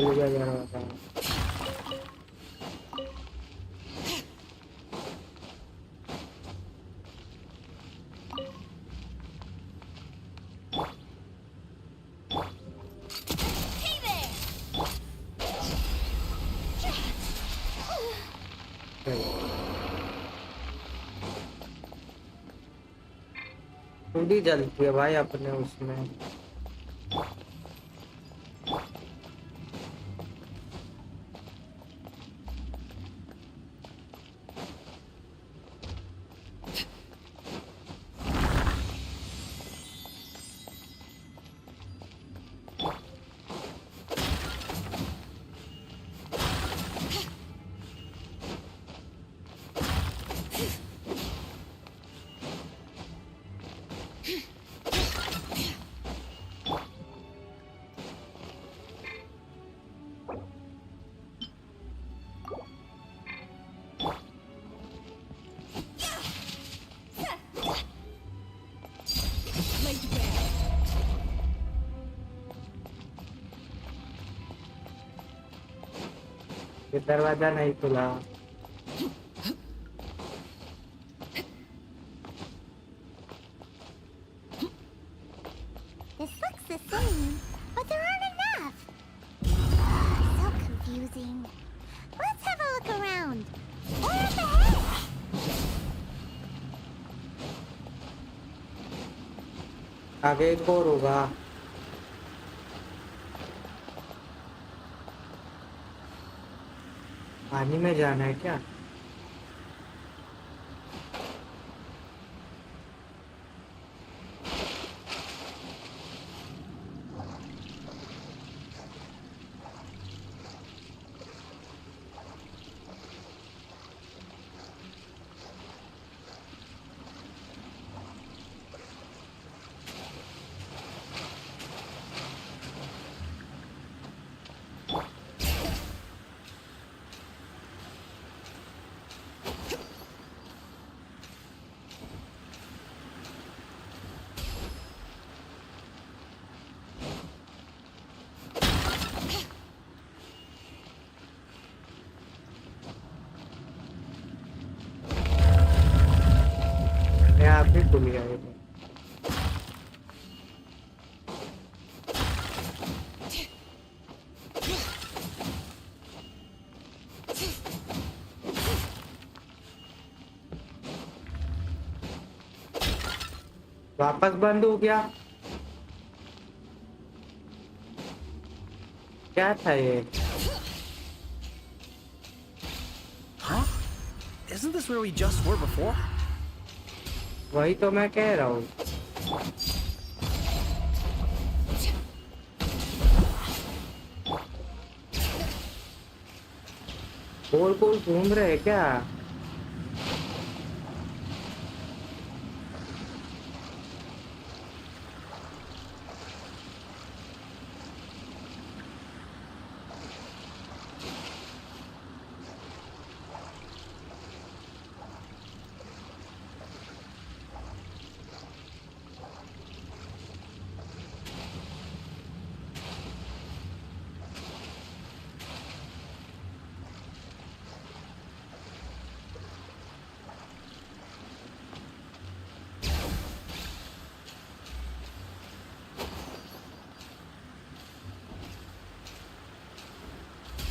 S2: चले जा रहा था। थोड़ी जलती है भाई अपने उसमें। ये दरवाजा नहीं खुला।
S3: This looks the same, but there aren't enough. So confusing. Let's have a look around. Or up ahead.
S2: आगे एक और होगा। पानी में जाना है क्या? आप भी भूल गए। वापस बंद हो गया। क्या था ये?
S16: Huh? Isn't this where we just were before?
S2: वही तो मैं कह रहा हूँ। गोल गोल घूम रहे क्या?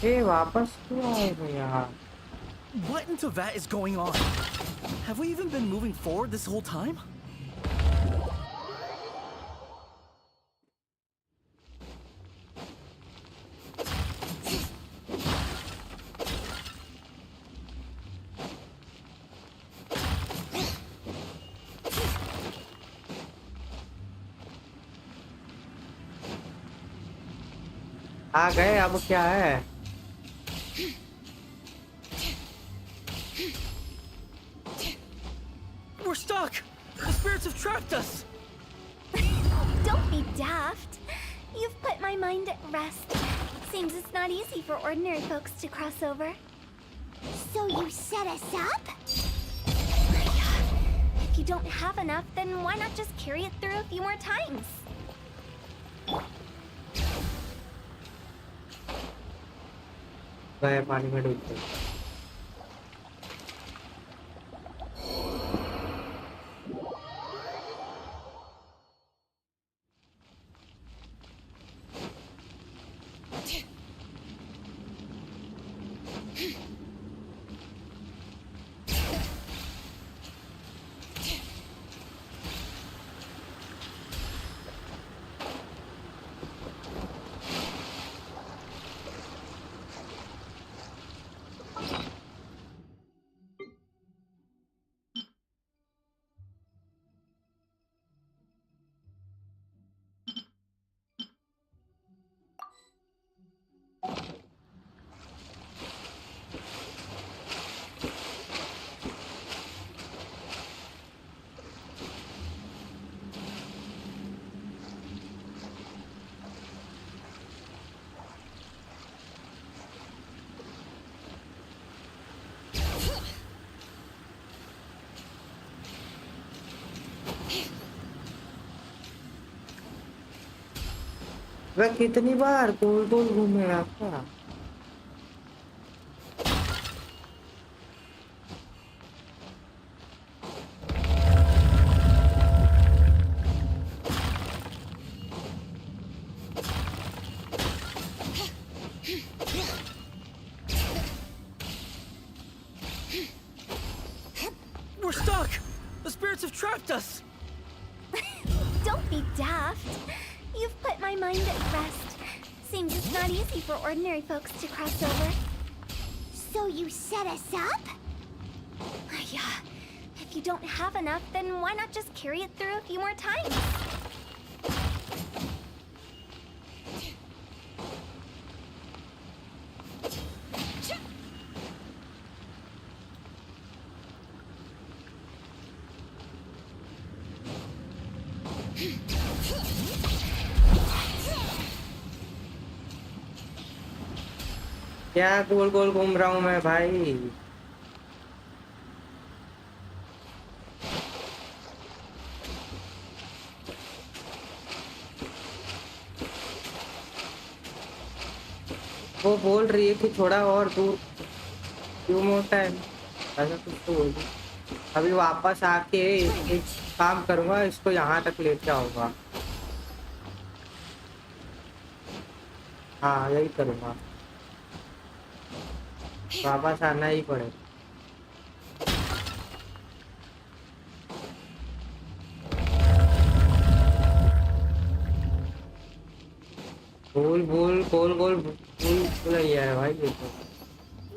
S2: ए वापस क्यों आए हो यहाँ?
S16: What in teyvat is going on? Have we even been moving forward this whole time?
S2: आ गए, अब क्या है?
S16: We're stuck! The spirits have trapped us!
S14: Don't be daft. You've put my mind at rest. Seems it's not easy for ordinary folks to cross over.
S3: So you set us up?
S14: If you don't have enough, then why not just carry it through a few more times?
S2: गए पानी में डूब गए। वह कितनी बार गोल गोल घूमे आपका।
S16: We're stuck! The spirits have trapped us!
S14: Don't be daft. You've put my mind at rest. Seems it's not easy for ordinary folks to cross over.
S3: So you set us up?
S14: Yeah. If you don't have enough, then why not just carry it through a few more times?
S2: क्या गोल गोल घूम रहा हूँ मैं भाई। वो बोल रही है कि थोड़ा और दूर, few more time, ऐसा कुछ तो बोल रही। अभी वापस आके एक काम करूँगा, इसको यहाँ तक लेके आऊँगा। हाँ यही करूँगा, वापस आना ही पड़ेगा। गोल गोल गोल गोल भूल रही है भाई ये तो।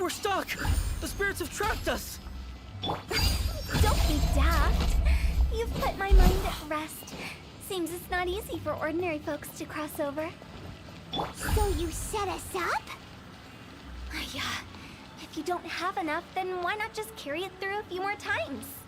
S16: We're stuck! The spirits have trapped us!
S14: Don't be daft. You've put my mind at rest. Seems it's not easy for ordinary folks to cross over.
S3: So you set us up?
S14: Yeah. If you don't have enough, then why not just carry it through a few more times?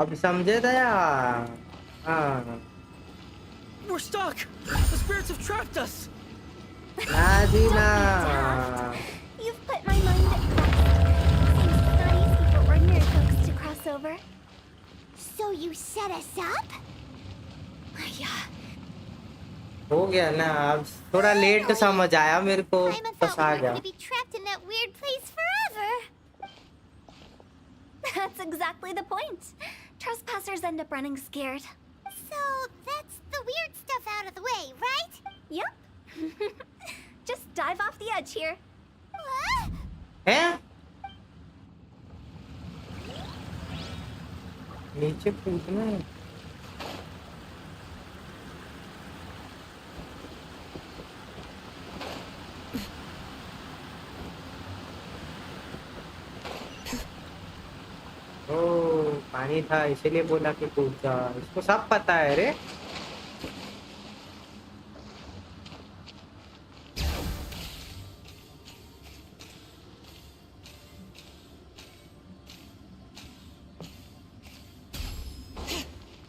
S2: अब समझे दया। हाँ
S16: We're stuck! The spirits have trapped us!
S2: ना जी ना।
S14: You've put my mind at rest. Seems it's not easy for ordinary folks to cross over.
S3: So you set us up?
S14: Yeah.
S2: हो गया ना, अब थोड़ा लेट समझ आया मेरे को, बस आ गया।
S3: Be trapped in that weird place forever.
S14: That's exactly the point. Trespassers end up running scared.
S3: So that's the weird stuff out of the way, right?
S14: Yep. Just dive off the edge here.
S2: हैं? नीचे कूदना है। ओ पानी नहीं था इसीलिए बोला कि कूद जा। इसको सब पता है रे।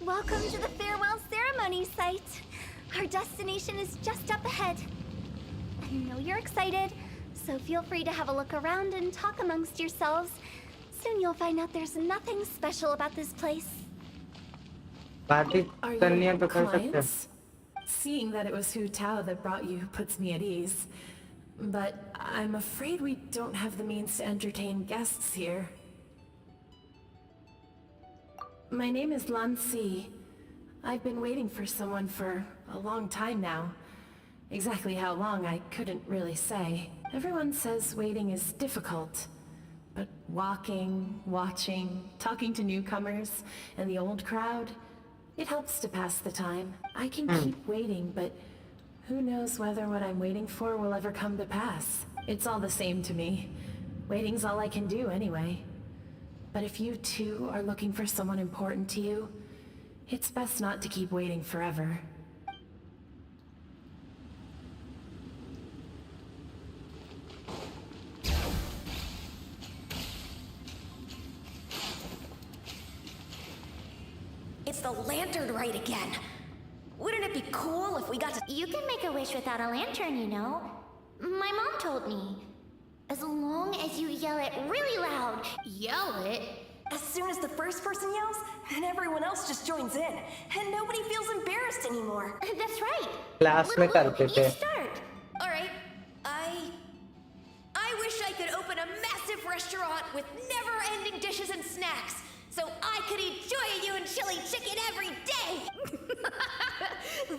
S14: Welcome to the farewell ceremony site. Our destination is just up ahead. I know you're excited, so feel free to have a look around and talk amongst yourselves. Soon you'll find out there's nothing special about this place.
S2: बातें
S9: Are
S2: करनी है
S9: you
S2: तो कर सकते हैं।
S9: clients? Seeing that it was Hu Tao that brought you puts me at ease. But I'm afraid we don't have the means to entertain guests here. My name is Lan Si. I've been waiting for someone for a long time now. Exactly how long, I couldn't really say. Everyone says waiting is difficult. But walking, watching, talking to newcomers, and the old crowd, it helps to pass the time. I can keep waiting, but who knows whether what I'm waiting for will ever come to pass. It's all the same to me. Waiting's all I can do anyway. But if you too are looking for someone important to you, it's best not to keep waiting forever.
S12: It's the lantern rite again. Wouldn't it be cool if we got to...
S3: You can make a wish without a lantern, you know. My mom told me. As long as you yell it really loud.
S12: Yell it? As soon as the first person yells, and everyone else just joins in, and nobody feels embarrassed anymore.
S3: That's right.
S2: Class में करते थे।
S3: You start.
S12: All right. I wish I could open a massive restaurant with never-ending dishes and snacks, so I could eat Joy and chili chicken every day.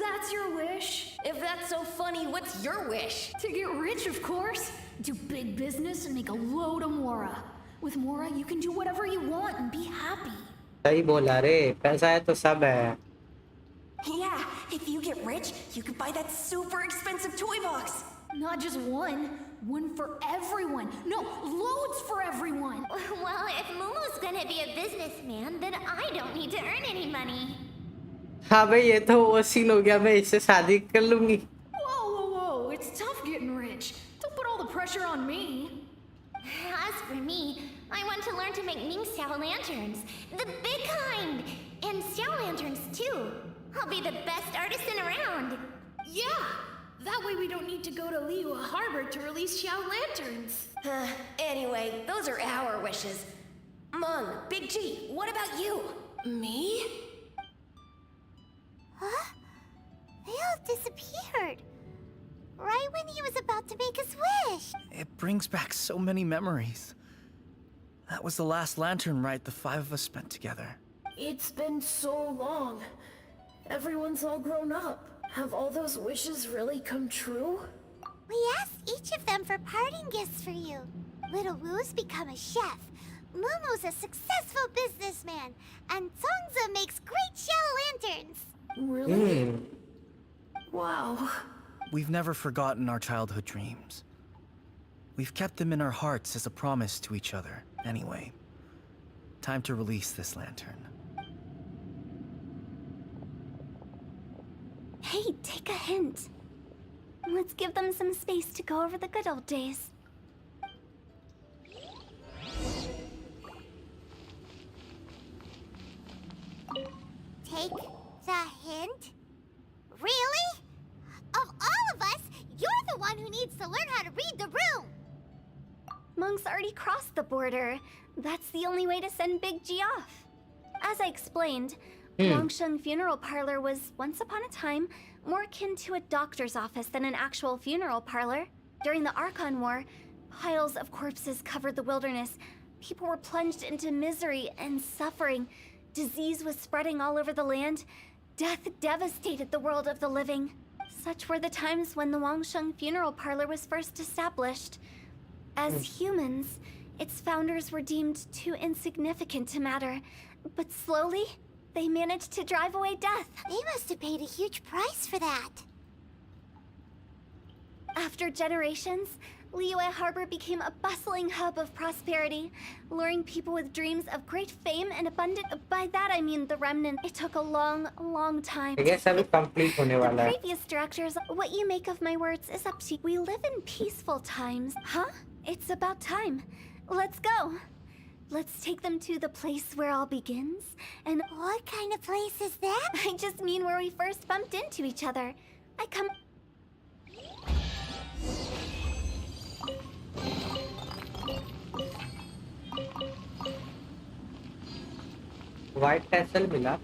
S18: That's your wish?
S12: If that's so funny, what's your wish?
S18: To get rich, of course. Do big business and make a load of Mora. With Mora, you can do whatever you want and be happy.
S2: सही बोला रे, पैसा है तो सब है।
S12: Yeah, if you get rich, you could buy that super expensive toy box.
S18: Not just one. One for everyone. No, loads for everyone.
S3: Well, if Momo's gonna be a businessman, then I don't need to earn any money.
S2: हाँ भाई ये तो वो scene हो गया, मैं इससे शादी कर लूंगी।
S18: Whoa. It's tough getting rich. Don't put all the pressure on me.
S3: As for me, I want to learn to make Ming Xiao lanterns. The big kind! And Xiao lanterns too. I'll be the best artisan around.
S18: Yeah! That way we don't need to go to Liyue Harbor to release Xiao lanterns.
S12: Anyway, those are our wishes. Mung, Big G, what about you?
S9: Me?
S3: Huh? They all disappeared. Right when he was about to make his wish.
S16: It brings back so many memories. That was the last lantern rite the five of us spent together.
S9: It's been so long. Everyone's all grown up. Have all those wishes really come true?
S3: We asked each of them for parting gifts for you. Little Wu's become a chef. Momo's a successful businessman. And Songza makes great shell lanterns.
S9: Really? Wow.
S16: We've never forgotten our childhood dreams. We've kept them in our hearts as a promise to each other. Anyway, time to release this lantern.
S14: Hey, take a hint. Let's give them some space to go over the good old days.
S3: Take the hint? Really? Of all of us, you're the one who needs to learn how to read the room!
S14: Monk's already crossed the border. That's the only way to send Big G off. As I explained, Longsheng Funeral Parlor was, once upon a time, more akin to a doctor's office than an actual funeral parlor. During the Archon War, piles of corpses covered the wilderness. People were plunged into misery and suffering. Disease was spreading all over the land. Death devastated the world of the living. Such were the times when the Wangsheng Funeral Parlor was first established. As humans, its founders were deemed too insignificant to matter. But slowly, they managed to drive away death.
S3: They must have paid a huge price for that.
S14: After generations, Liyue Harbor became a bustling hub of prosperity, luring people with dreams of great fame and abundant. By that I mean the remnant. It took a long, long time.
S2: I guess अभी complete होने
S14: The
S2: वाला है.
S14: previous directors, what you make of my words is up to you. We live in peaceful times. Huh? It's about time. Let's go. Let's take them to the place where all begins. And
S3: what kind of place is that?
S14: I just mean where we first bumped into each other. I come.
S2: White Castle मिला.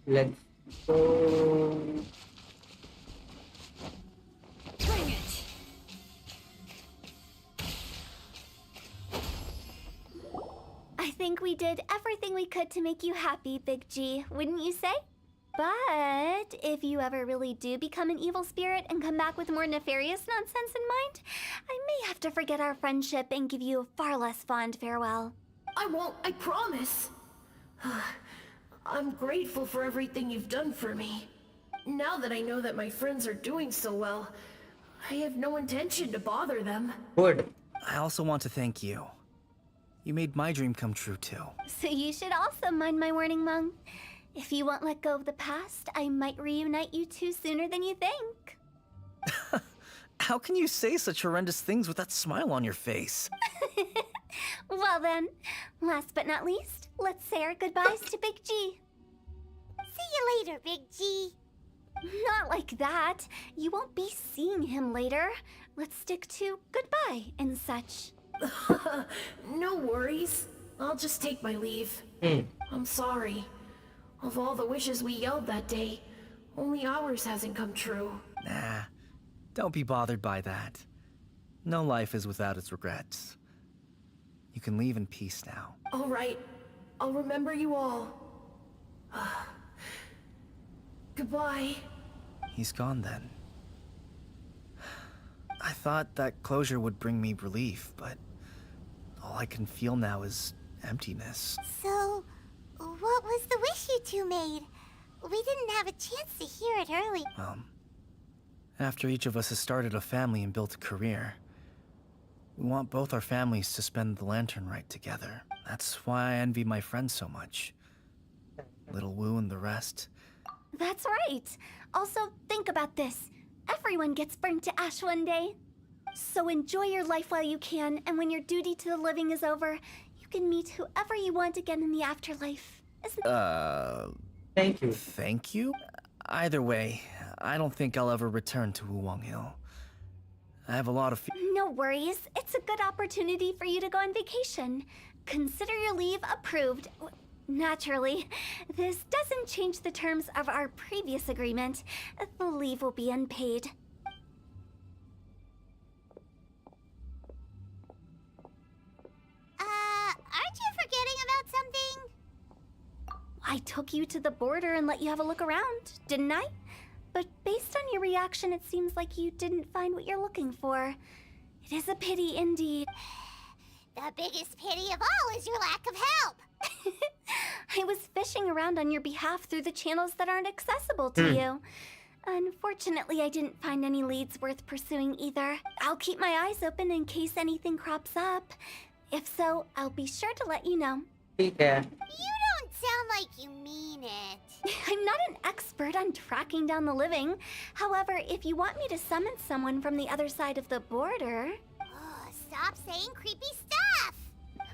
S2: Let's go.
S1: Bring it.
S14: I think we did everything we could to make you happy, Big G, wouldn't you say? But if you ever really do become an evil spirit and come back with more nefarious nonsense in mind, I may have to forget our friendship and give you a far less fond farewell.
S12: I won't, I promise. I'm grateful for everything you've done for me. Now that I know that my friends are doing so well, I have no intention to bother them.
S2: Good.
S16: I also want to thank you. You made my dream come true too.
S14: So you should also mind my warning, Mung. If you won't let go of the past, I might reunite you two sooner than you think.
S16: How can you say such horrendous things with that smile on your face?
S14: Well then, last but not least, let's say our goodbyes to Big G.
S3: See you later, Big G.
S14: Not like that. You won't be seeing him later. Let's stick to goodbye and such.
S12: No worries. I'll just take my leave. I'm sorry. Of all the wishes we yelled that day, only ours hasn't come true.
S16: Nah, don't be bothered by that. No life is without its regrets. You can leave in peace now.
S12: All right. I'll remember you all. Goodbye.
S16: He's gone then. I thought that closure would bring me relief, but all I can feel now is emptiness.
S3: So, what was the wish you two made? We didn't have a chance to hear it early.
S16: After each of us has started a family and built a career, we want both our families to spend the lantern rite together. That's why I envy my friends so much. Little Wu and the rest.
S14: That's right. Also, think about this. Everyone gets burnt to ash one day. So enjoy your life while you can, and when your duty to the living is over, you can meet whoever you want again in the afterlife.
S2: Thank you.
S16: Thank you? Either way, I don't think I'll ever return to Wuwang Hill. I have a lot of
S14: No worries. It's a good opportunity for you to go on vacation. Consider your leave approved. Naturally, this doesn't change the terms of our previous agreement. The leave will be unpaid.
S3: Aren't you forgetting about something?
S14: I took you to the border and let you have a look around, didn't I? But based on your reaction, it seems like you didn't find what you're looking for. It is a pity indeed.
S3: The biggest pity of all is your lack of help.
S14: I was fishing around on your behalf through the channels that aren't accessible to you. Unfortunately, I didn't find any leads worth pursuing either. I'll keep my eyes open in case anything crops up. If so, I'll be sure to let you know.
S2: ठीक है.
S3: You don't sound like you mean it.
S14: I'm not an expert on tracking down the living. However, if you want me to summon someone from the other side of the border...
S3: Oh, stop saying creepy stuff.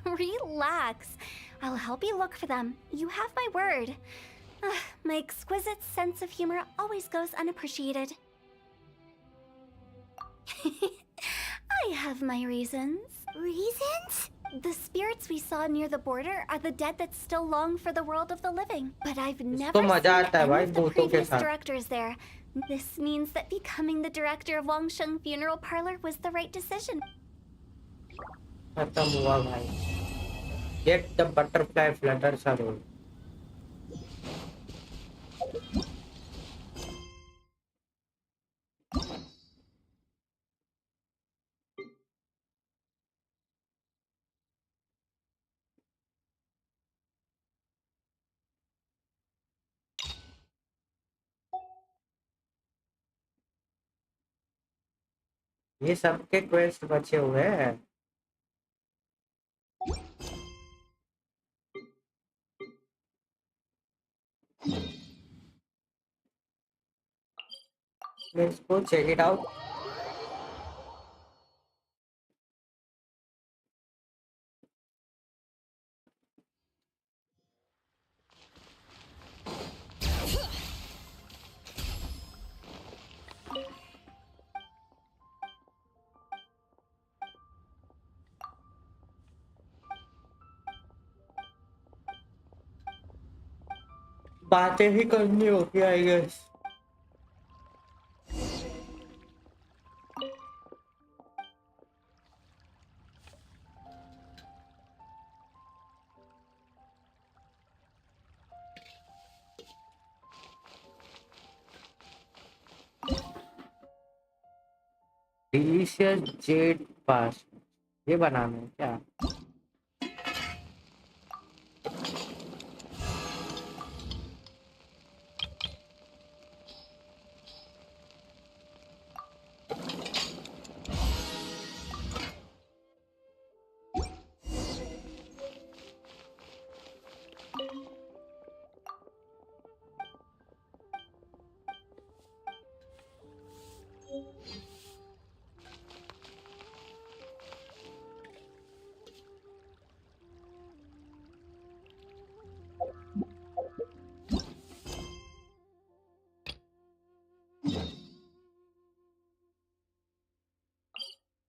S14: Relax. I'll help you look for them. You have my word. My exquisite sense of humor always goes unappreciated. I have my reasons.
S3: Reasons?
S14: The spirits we saw near the border are the dead that still long for the world of the living. But I've
S2: इसको
S14: never
S2: मजा
S14: seen
S2: आता है
S14: any
S2: भाई
S14: of the
S2: भूतों के
S14: previous
S2: साथ।
S14: directors there. This means that becoming the director of Wangsheng Funeral Parlor was the right decision.
S2: खत्म हुआ भाई। Get the butterfly flutters away. ये सबके क्वेस्ट बचे हुए हैं। Let's go check it out. बातें ही करनी होगी आई गेस। डिलीशियस जेड पास ये बनाना है क्या?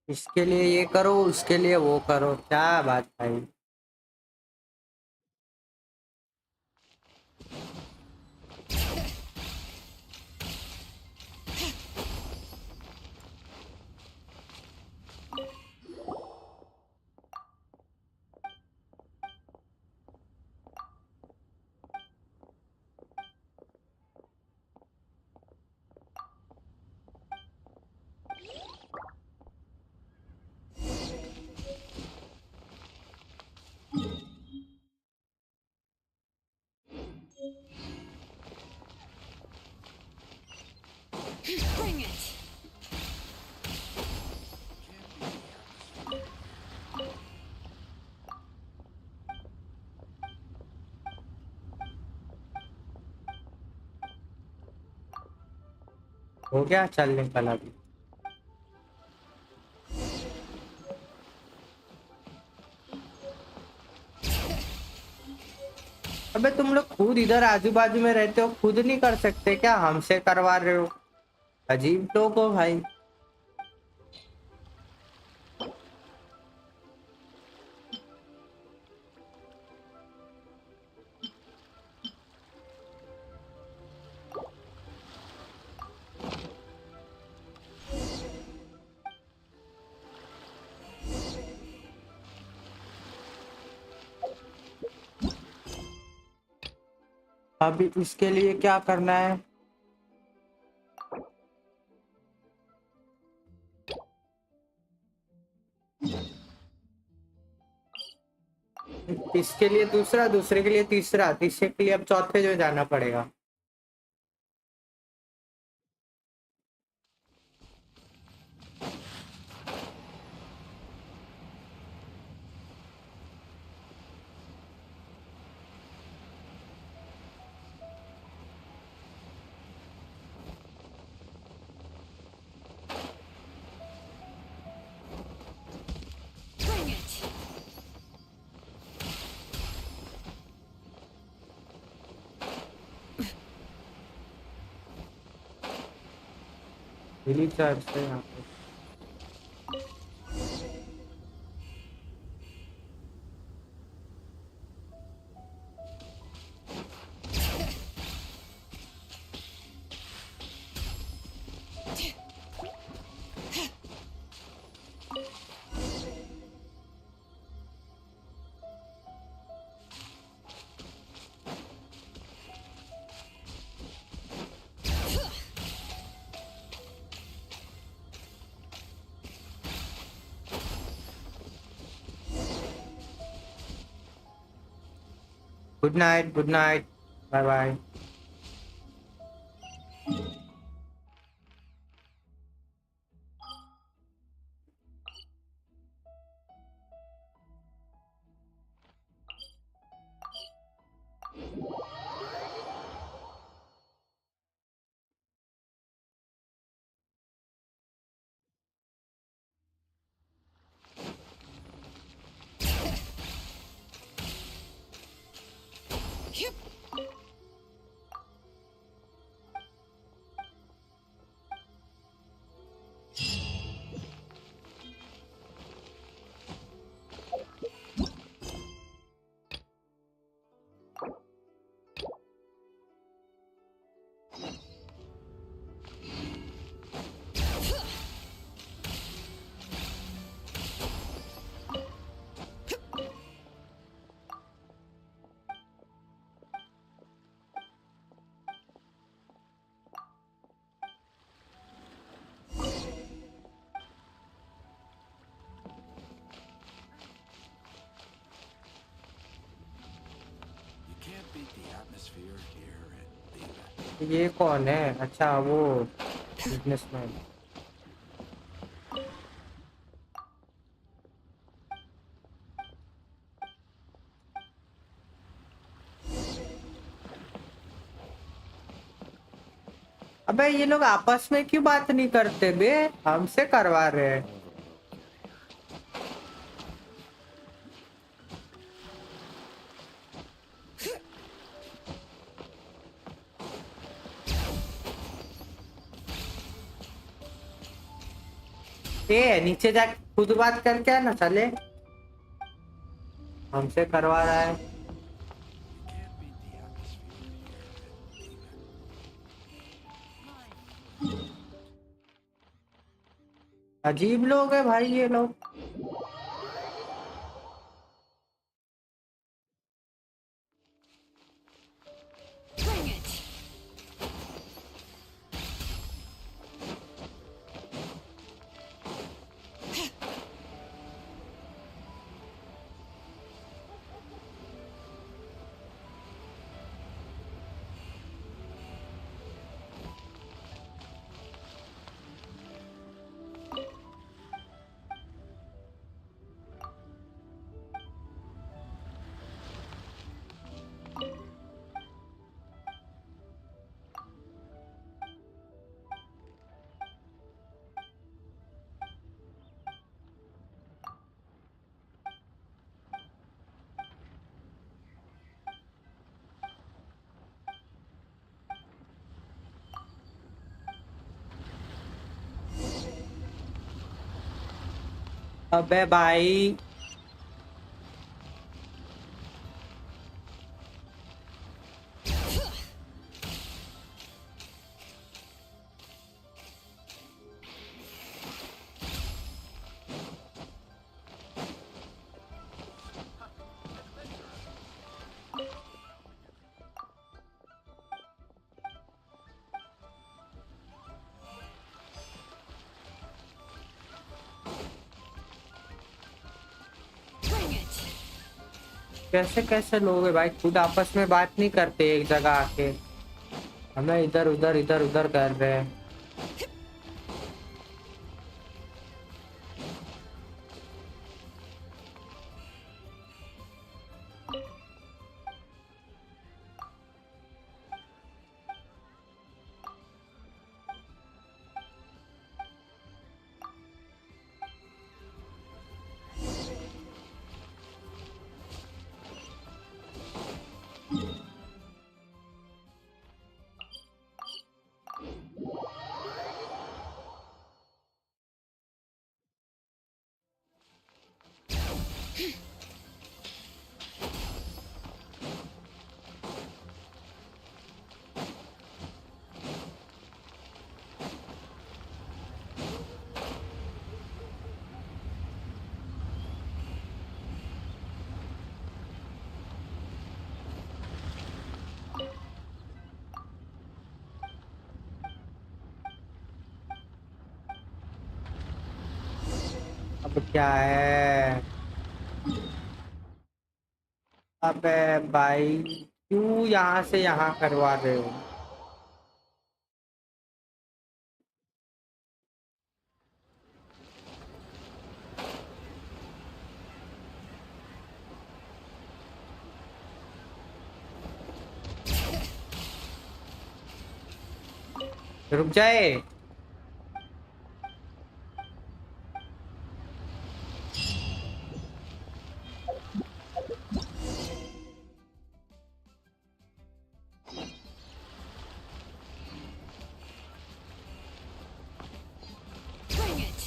S2: इसके लिए ये करो, उसके लिए वो करो, क्या बात भाई।
S1: Bring it.
S2: हो गया, चल निकल अभी। अबे तुम लोग खुद इधर आजू बाजू में रहते हो, खुद नहीं कर सकते क्या? हमसे करवा रहे हो। अजीब लोग हो भाई। अभी इसके लिए क्या करना है? इसके लिए दूसरा, दूसरे के लिए तीसरा, तीसरे के लिए अब चौथे जो जाना पड़ेगा।
S1: Bring it.
S2: हिली चार्ज से यहाँ पे good night, good night, bye bye. ये कौन है? अच्छा वो बिजनेसमैन। अबे ये लोग आपस में क्यों बात नहीं करते बे? हमसे करवा रहे हैं। नीचे जा खुद बात करके है ना साले, हमसे करवा रहा है। अजीब लोग है भाई ये लोग। अबे भाई कैसे कैसे लोग हैं भाई, खुद आपस में बात नहीं करते एक जगह आके, हमें इधर उधर इधर उधर कर रहे हैं। अब क्या है? अबे भाई क्यों यहाँ से यहाँ करवा रहे हो? रुक जाए।
S1: Bring it.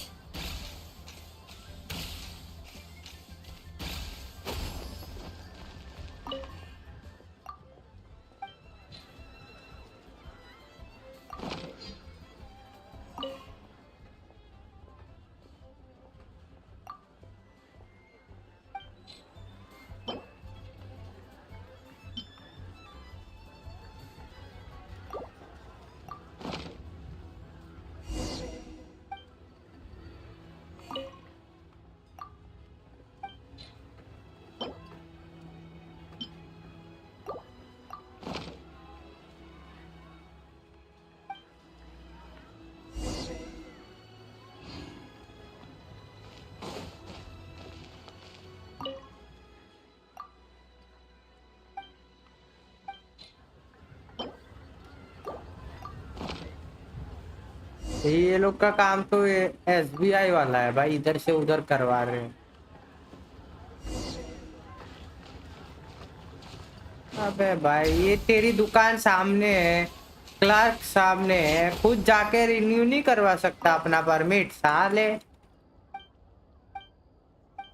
S2: ये लोग का काम तो एसबीआई वाला है भाई, इधर से उधर करवा रहे हैं। अबे भाई ये तेरी दुकान सामने है, क्लर्क सामने है, खुद जाके रिन्यू नहीं करवा सकता अपना परमिट? साले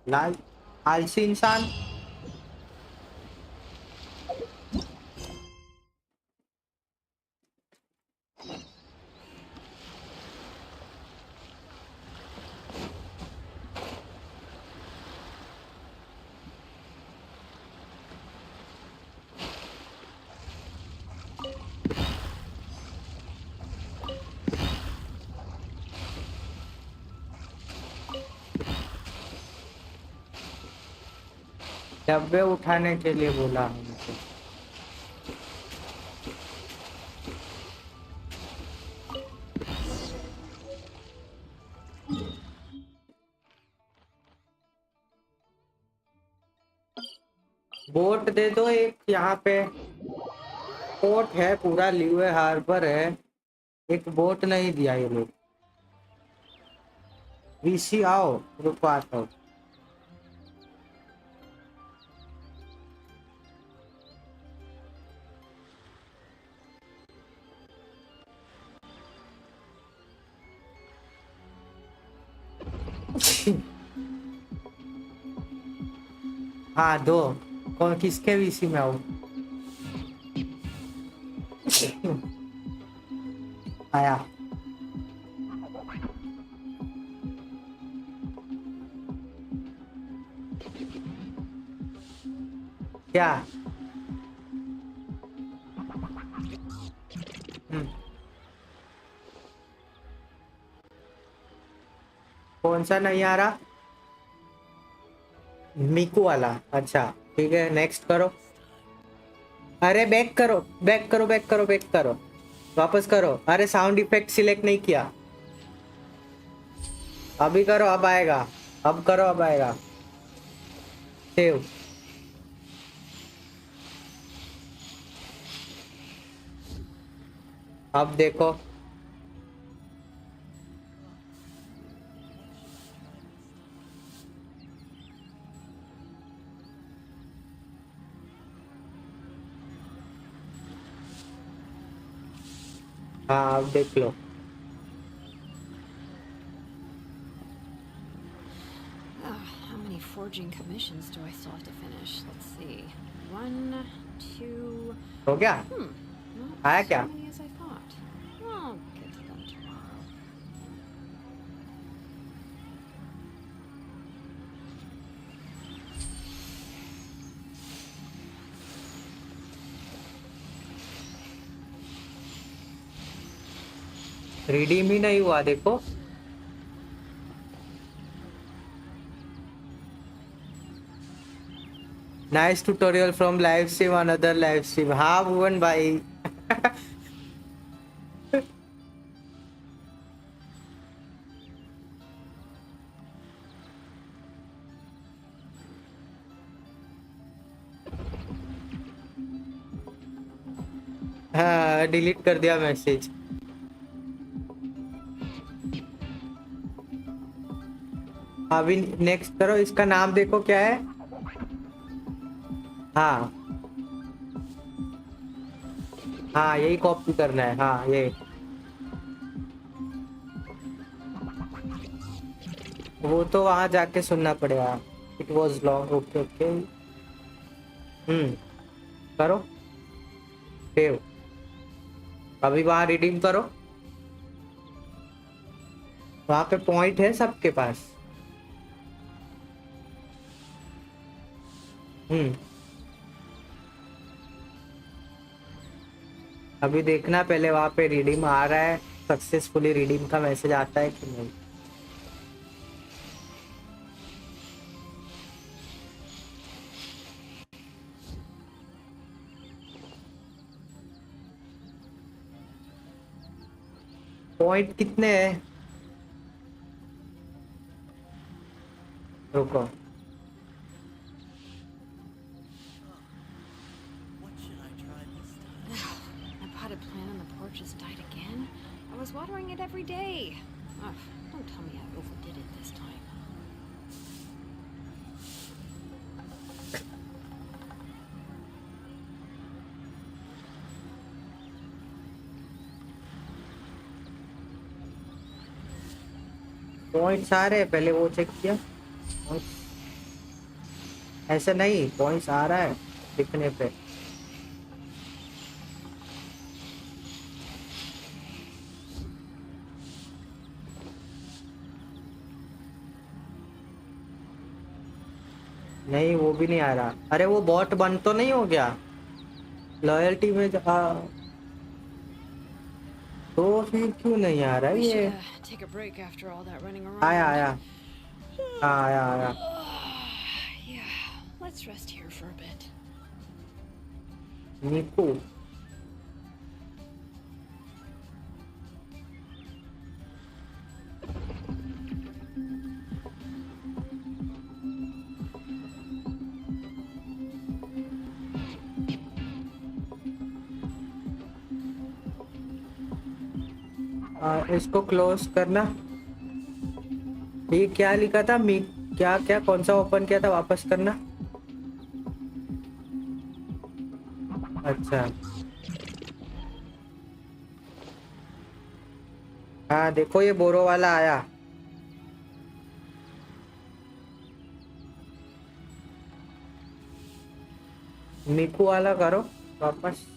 S2: लाल आलसी इंसान। डब्बे उठाने के लिए बोला हमको। बोट दे दो एक, यहाँ पे पोर्ट है पूरा, ल्यूए हार्बर है, एक बोट नहीं दिया ये लोग। वीसी आओ, रुको आता हूँ। हाँ दो, कौन किसके वीसी में आऊँ? आया। क्या? कौन सा नहीं आ रहा? मीकू वाला, अच्छा ठीक है, नेक्स्ट करो। अरे बैक करो, बैक करो, बैक करो, बैक करो, वापस करो। अरे साउंड इफेक्ट सिलेक्ट नहीं किया, अभी करो, अब आएगा, अब करो, अब आएगा। सेव। अब देखो, हाँ अब देख लो।
S1: How many forging commissions do I still have to finish? Let's see. 1, 2.
S2: हो गया?
S1: Not
S2: आया
S1: so
S2: क्या?
S1: many as I thought. I'll get to them tomorrow.
S2: Redeem ही नहीं हुआ, देखो। Nice tutorial from live stream another live stream. हाँ भुवन भाई। हाँ डिलीट कर दिया मैसेज। अभी नेक्स्ट करो, इसका नाम देखो क्या है। हाँ हाँ यही कॉपी करना है। हाँ ये वो तो वहां जाके सुनना पड़ेगा। It was long. Okay okay. करो सेव। अभी वहां रिडीम करो। वहां पे पॉइंट है सबके पास। अभी देखना पहले वहां पे रिडीम आ रहा है, सक्सेसफुली रिडीम का मैसेज आता है कि नहीं। पॉइंट कितने हैं? रुको।
S1: My potted plant on the porch has died again. I was watering it every day. Ugh, don't tell me I overdid it this time.
S2: Points आ रहे हैं, पहले वो चेक किया। ऐसा नहीं, पॉइंट्स आ रहा है दिखने पे। नहीं वो भी नहीं आ रहा। अरे वो बॉट बंद तो नहीं हो गया लॉयल्टी में तो फिर क्यों नहीं आ रहा है ये?
S1: Take a break after all that running around.
S2: आया आया। हाँ आया आया।
S1: Yeah, let's rest here for a bit.
S2: निकू इसको क्लोज करना। ये क्या लिखा था? मी क्या क्या कौन सा ओपन किया था? वापस करना। अच्छा हाँ देखो ये बोरो वाला आया। मिकू वाला करो वापस।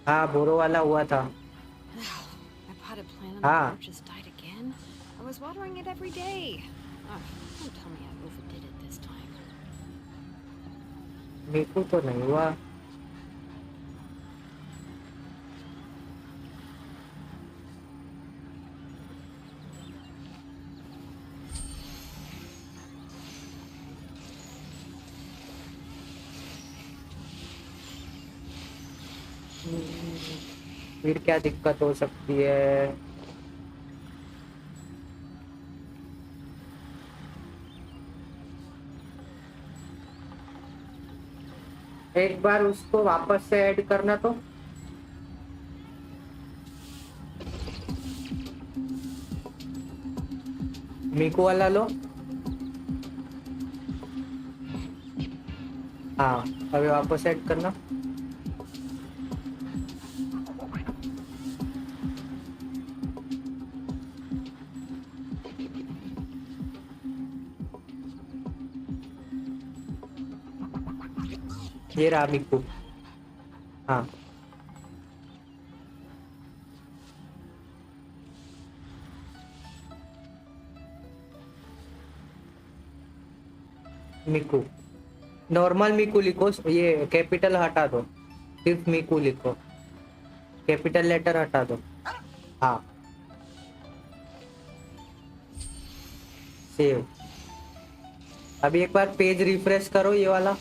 S2: हाँ बोरो वाला हुआ था।
S1: My potted plant on the
S2: हाँ
S1: porch has died again. I was watering it every day. Ugh, don't tell me I overdid it this time.
S2: मिकू तो नहीं हुआ। फिर क्या दिक्कत हो सकती है? एक बार उसको वापस से ऐड करना तो। मिकू वाला लो। हाँ अभी वापस ऐड करना। ये रहा मिकू। हाँ मिकू नॉर्मल मिकू लिखो, ये कैपिटल हटा दो, सिर्फ मिकू लिखो, कैपिटल लेटर हटा दो। हाँ सेव। अभी एक बार पेज रिफ्रेश करो ये वाला।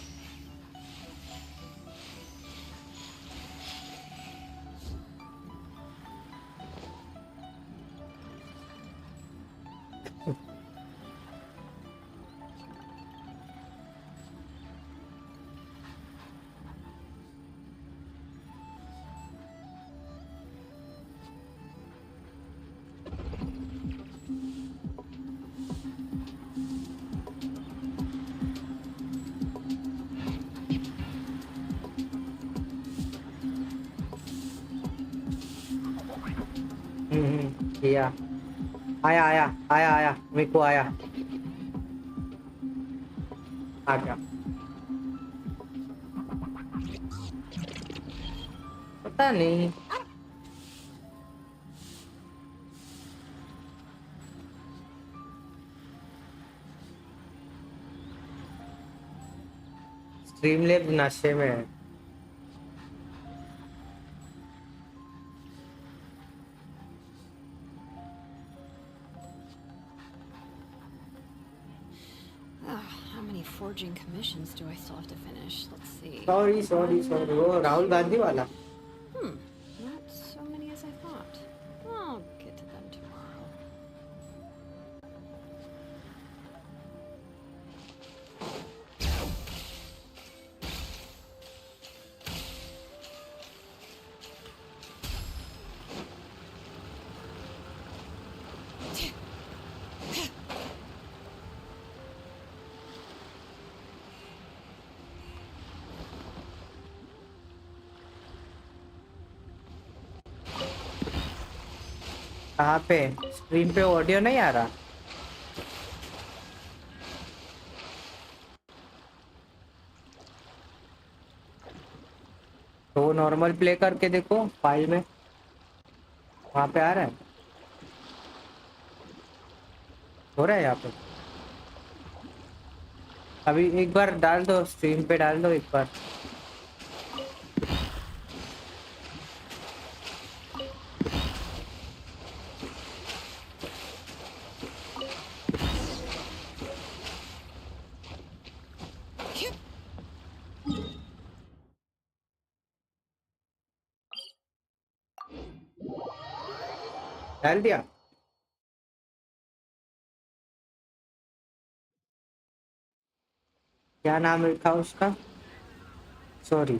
S2: किया। आया आया आया आया मेरे को आया। आ गया। पता नहीं। स्ट्रीमलैब नशे में है।
S1: How many forging commissions do I still have to finish? Let's see.
S2: Sorry वो राहुल गांधी वाला।
S1: Not so many as I thought. I'll get to them tomorrow.
S2: कहाँ पे? स्क्रीन पे ऑडियो नहीं आ रहा। तो नॉर्मल प्ले करके देखो फाइल में, वहाँ पे आ रहा है। हो रहा है यहाँ पे। अभी एक बार डाल दो, स्क्रीन पे डाल दो एक बार। डाल दिया। क्या नाम लिखा उसका? सॉरी।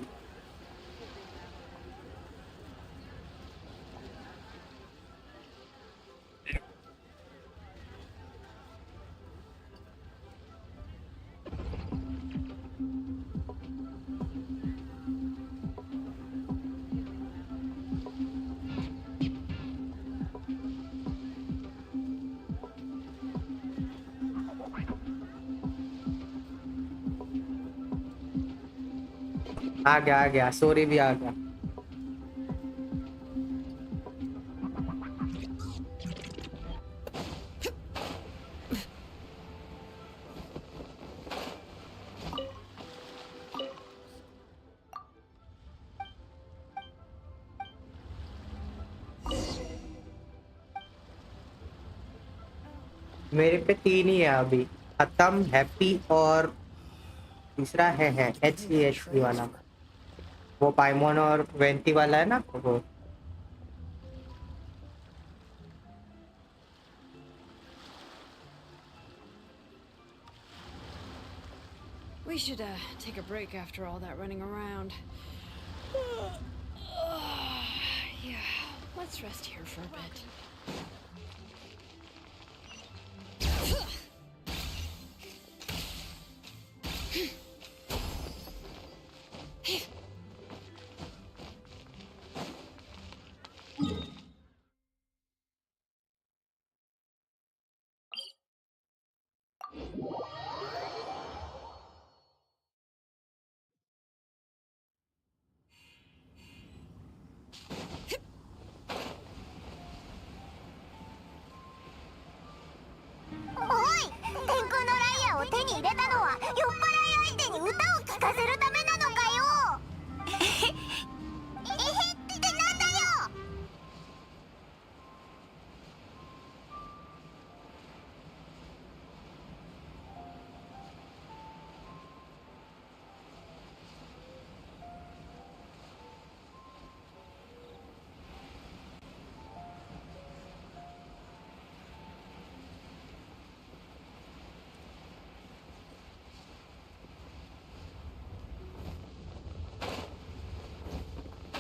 S2: आ गया सॉरी भी आ गया। मेरे पे 3 ही है अभी। खत्म, हैप्पी और तीसरा है HEHP वाला। वो पाइमोन और वेंटी वाला है ना वो।
S1: We should take a break after all that running around. Yeah, let's rest here for a bit.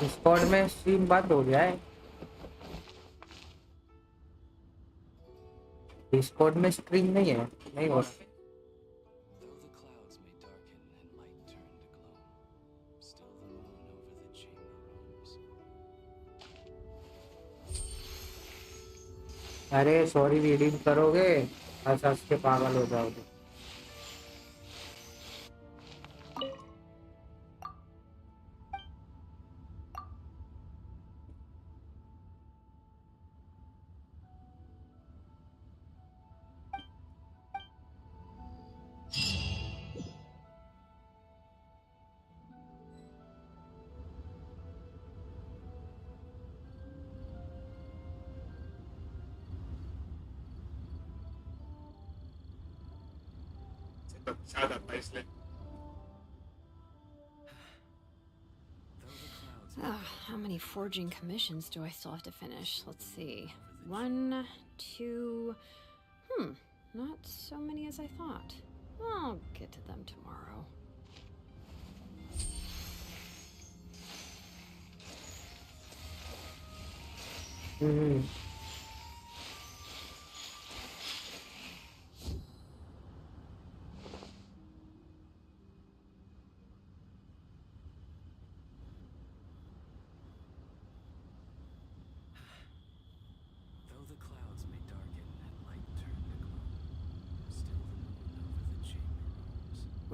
S2: Discord में स्ट्रीम बंद हो गया है। डिस्कॉर्ड में स्ट्रीम नहीं है, नहीं हो रहा। अरे सॉरी, रीडिंग करोगे हंस हंस के पागल हो जाओगे।
S1: How many forging commissions do I still have to finish? Let's see. 1, 2... not so many as I thought. I'll get to them tomorrow.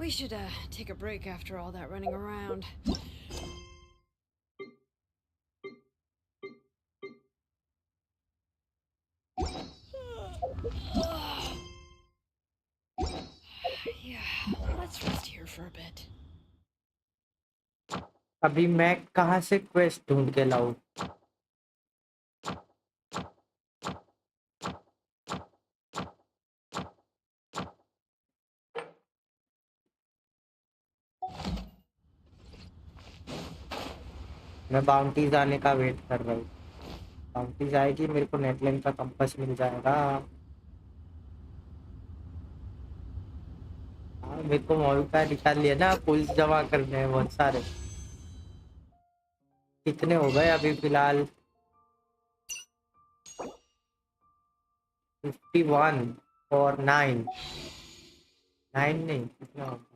S1: We should take a break after all that running around. Yeah, let's rest here for a bit.
S2: अभी मैं कहाँ से quest ढूंढ के लाऊं? मैं bounties आने का वेट कर रहा हूँ। बाउंटीज आएगी, मेरे को नेटलाइन का कंपास मिल जाएगा। हाँ, मेरे को मॉल का निकाल लिया ना, पुल्स जमा करने हैं बहुत सारे। कितने हो गए अभी फिलहाल? 51 और 9 नहीं, कितना हो गया?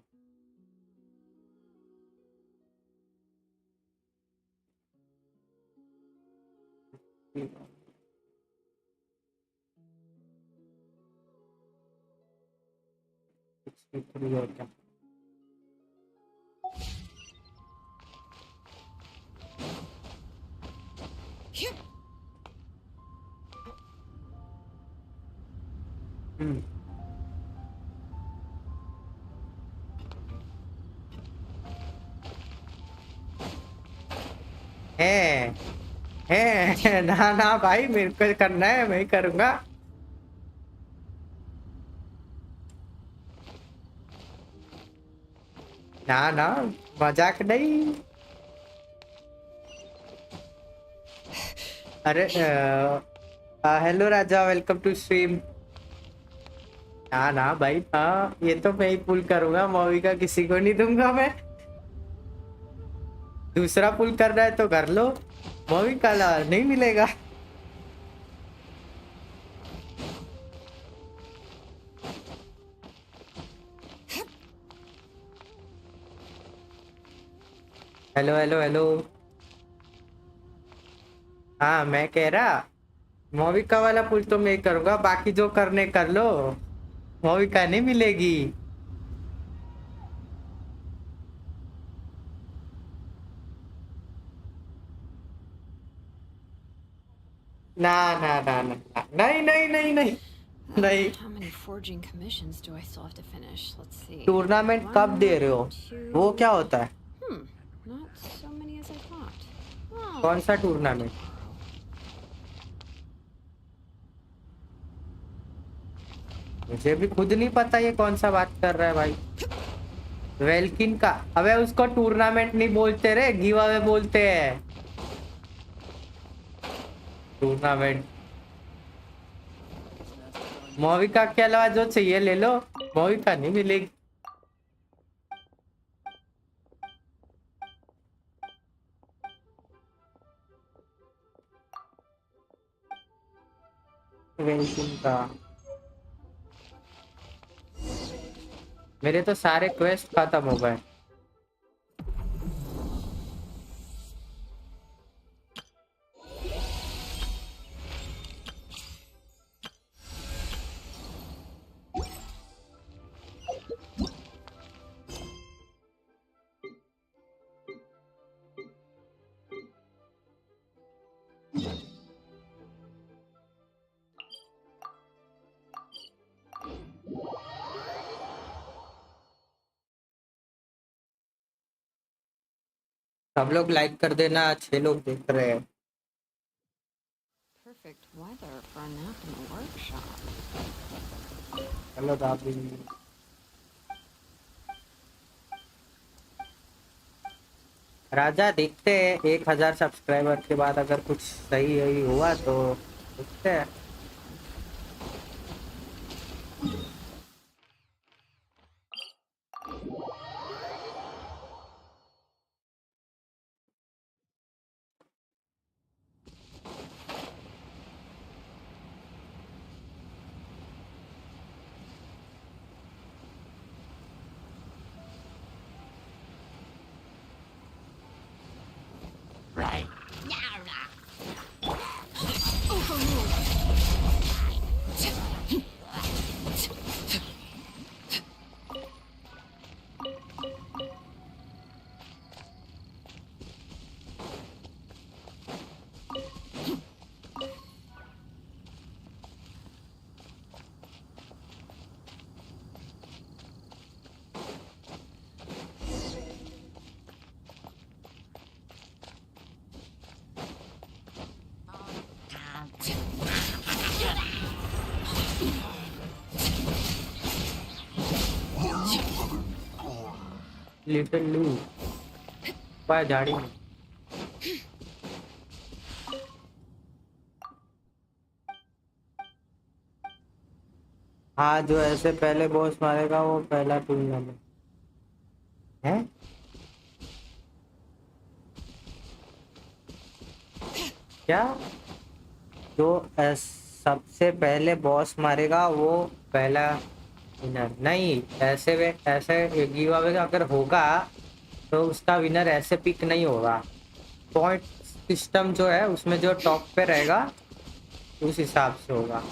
S2: हो गया। है ना ना भाई, मेरे को करना है, मैं ही करूंगा। ना ना, मजाक नहीं। अरे hello Raja, welcome to stream. ना ना भाई, हाँ ये तो मैं ही पुल करूंगा, मूवी का किसी को नहीं दूंगा मैं। दूसरा पुल कर रहा है तो कर लो, मूवी का नहीं मिलेगा। Hello hello hello. हाँ मैं कह रहा, मूवी का वाला पुल तो मैं करूंगा, बाकी जो करने कर लो, मूवी का नहीं मिलेगी। ना ना ना ना ना, नहीं नहीं नहीं नहीं नहीं।
S1: How many forging commissions do I still have to finish? Let's see.
S2: Tournament कब दे रहे हो? वो क्या होता है?
S1: Not so many as I thought. Oh.
S2: कौन सा टूर्नामेंट? मुझे भी खुद नहीं पता ये कौन सा बात कर रहा है भाई। वेल्किन का? अबे उसको टूर्नामेंट नहीं बोलते रे, गिव अवे बोलते हैं। टूर्नामेंट मूवी का के अलावा जो चाहिए ले लो, मूवी का नहीं मिलेगी। गेंशिन का मेरे तो सारे क्वेस्ट खत्म हो गए। सब लोग लाइक कर देना, 6 लोग देख रहे हैं।
S1: Perfect weather for a nap in the workshop.
S2: Hello दादी। राजा देखते हैं 1000 सब्सक्राइबर के बाद अगर कुछ सही सही हुआ तो देखते हैं।
S17: Right.
S2: लिटिल लू पाया झाड़ी में। हाँ, जो ऐसे पहले बॉस मारेगा वो पहला टूर्नामेंट है। क्या जो सबसे पहले बॉस मारेगा वो पहला विनर? नहीं, ऐसे गिव अवे अगर होगा तो उसका विनर ऐसे पिक नहीं होगा। पॉइंट सिस्टम जो है उसमें जो टॉप पे रहेगा उस हिसाब से होगा।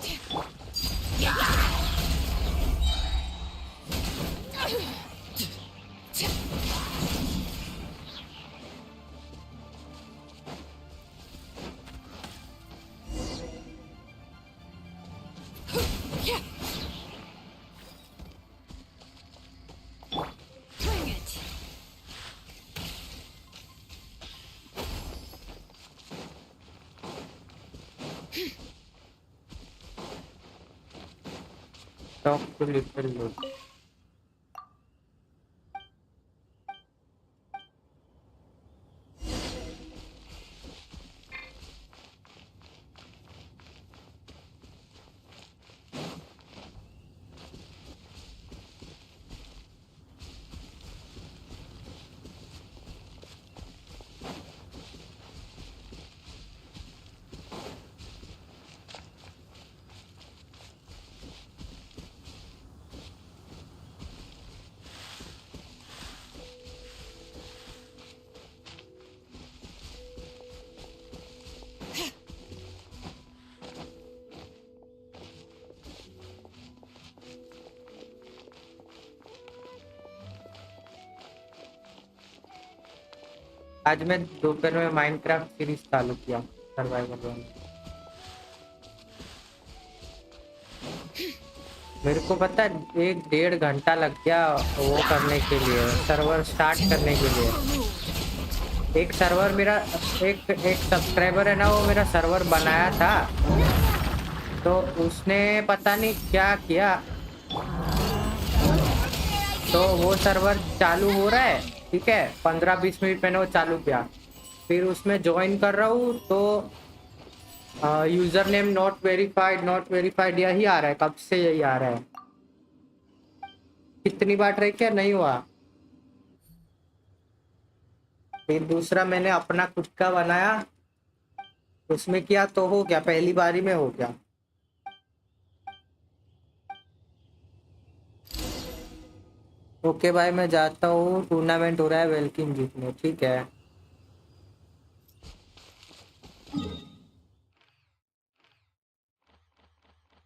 S2: टॉप टू लिटिल लू। आज मैं दोपहर में माइनक्राफ्ट सीरीज चालू किया, सर्वाइवल वाला। मेरे को पता है 1-1.5 घंटा लग गया वो करने के लिए, सर्वर स्टार्ट करने के लिए। एक सर्वर मेरा एक सब्सक्राइबर है ना, वो मेरा सर्वर बनाया था तो उसने पता नहीं क्या किया, तो वो सर्वर चालू हो रहा है, ठीक है। 15-20 मिनट मैंने वो चालू किया, फिर उसमें ज्वाइन कर रहा हूँ तो यूजर नेम नॉट वेरीफाइड यही आ रहा है, कब से यही आ रहा है। कितनी बार ट्राई किया, नहीं हुआ। फिर दूसरा मैंने अपना खुद का बनाया, उसमें किया तो हो गया, पहली बारी में हो गया। ओके भाई मैं जाता हूँ, टूर्नामेंट हो रहा है वेल्किन जीतने, ठीक है।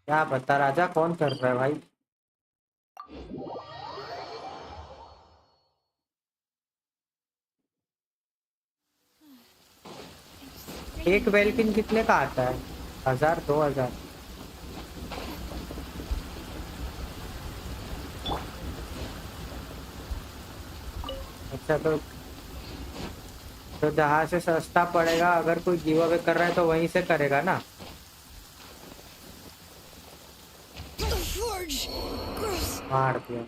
S2: क्या पता राजा कौन कर रहा है भाई। एक वेल्किन कितने का आता है? 1000 2000? अच्छा तो जहाँ से सस्ता पड़ेगा अगर कोई गिव अवे कर रहा है तो वहीं से करेगा ना। मार दिया।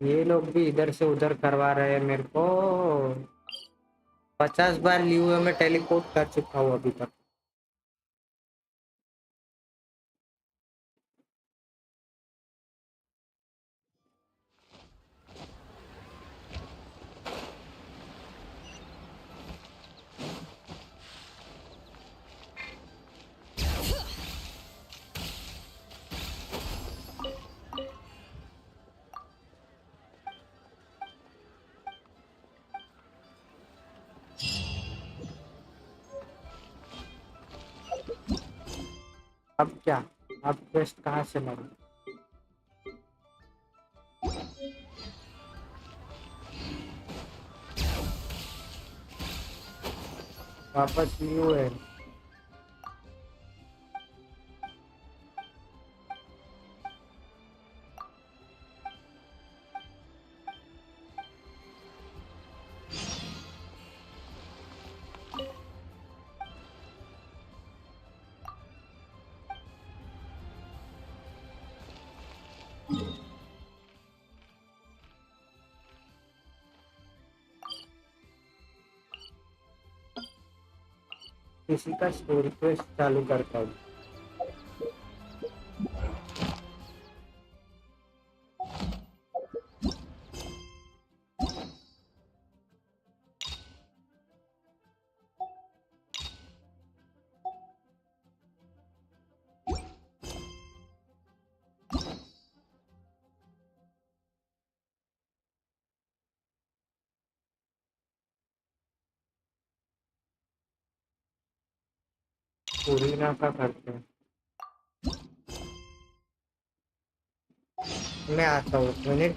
S2: ये लोग भी इधर से उधर करवा रहे हैं मेरे को। 50 बार लियूए में टेलीपोर्ट कर चुका हूँ अभी तक। अब क्या? अब क्वेस्ट कहाँ से लगा? वापस लियूए। किसी का स्टोरी क्वेस्ट चालू करता हूँ। पूरीना का करते हैं। मैं आता हूँ minute.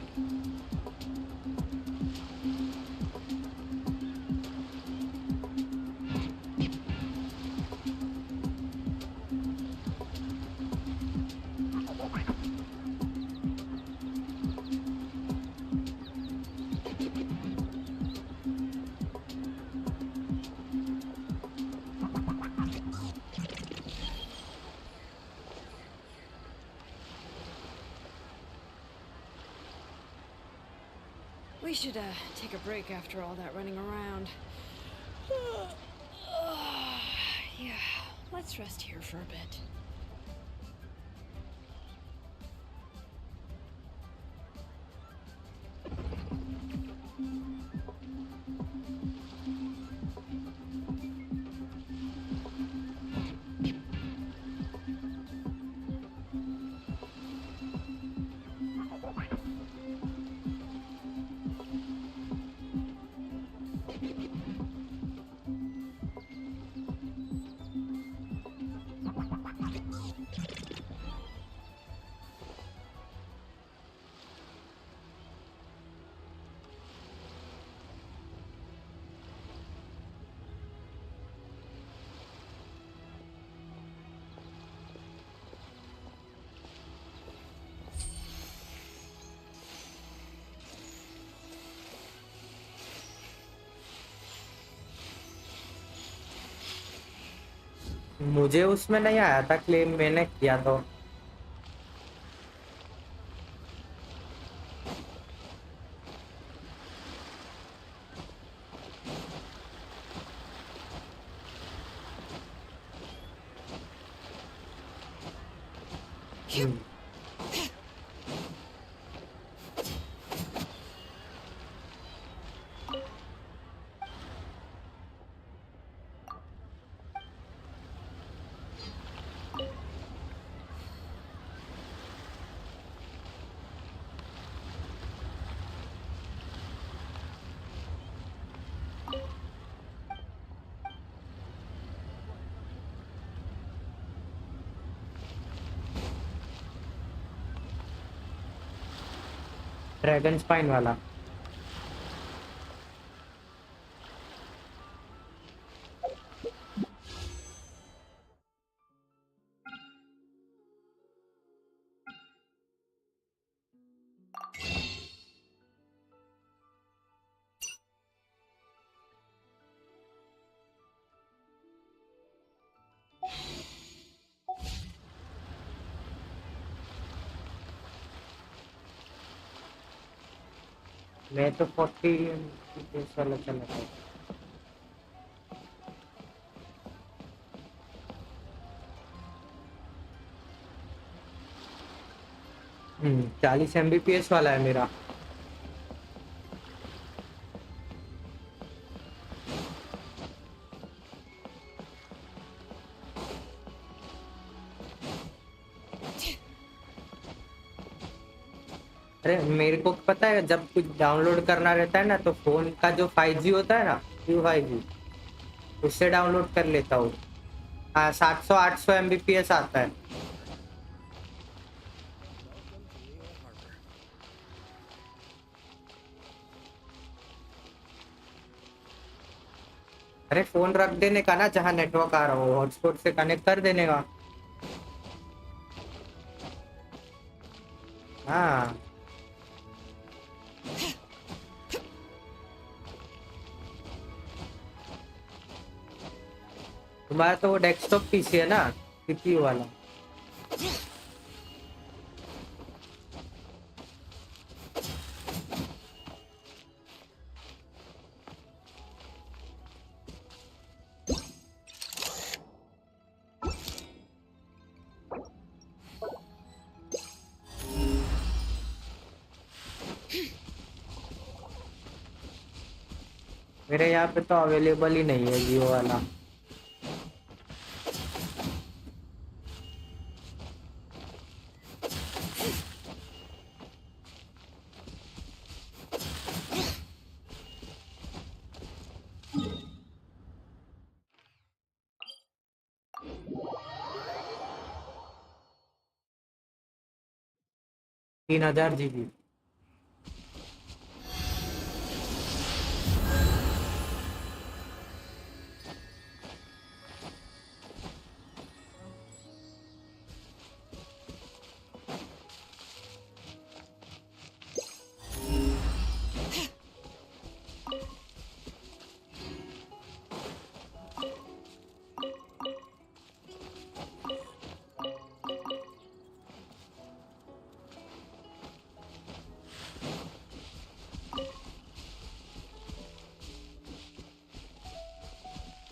S1: We should take a break after all that running around. Yeah, let's rest here for a bit. मुझे उसमें नहीं आया था क्लेम, मैंने किया तो।
S2: ड्रैगन स्पाइन वाला। मैं तो 40 वाला चला था। हम्म, 40 mbps वाला है मेरा। अरे मेरे को पता है, जब कुछ डाउनलोड करना रहता है ना तो फोन का जो 5G होता है ना, 5G, उससे डाउनलोड कर लेता हूँ। हाँ, 700-800 mbps आता है। अरे फोन रख देने का ना जहाँ नेटवर्क आ रहा हो, हॉटस्पॉट से कनेक्ट कर देने का। हाँ, तुम्हारा तो वो डेस्कटॉप पीसी है ना, सीपीयू वाला। मेरे यहाँ पे तो अवेलेबल ही नहीं है जियो वाला। तीन 3000 GB।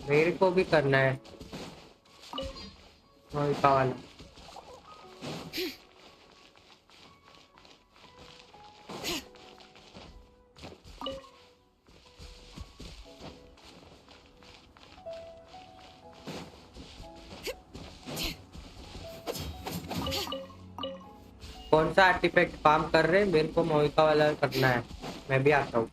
S2: मेरे को भी करना है मोहिका वाला। कौन सा आर्टिफैक्ट काम कर रहे हैं? मेरे को मोहिका वाला करना है, मैं भी आता हूँ।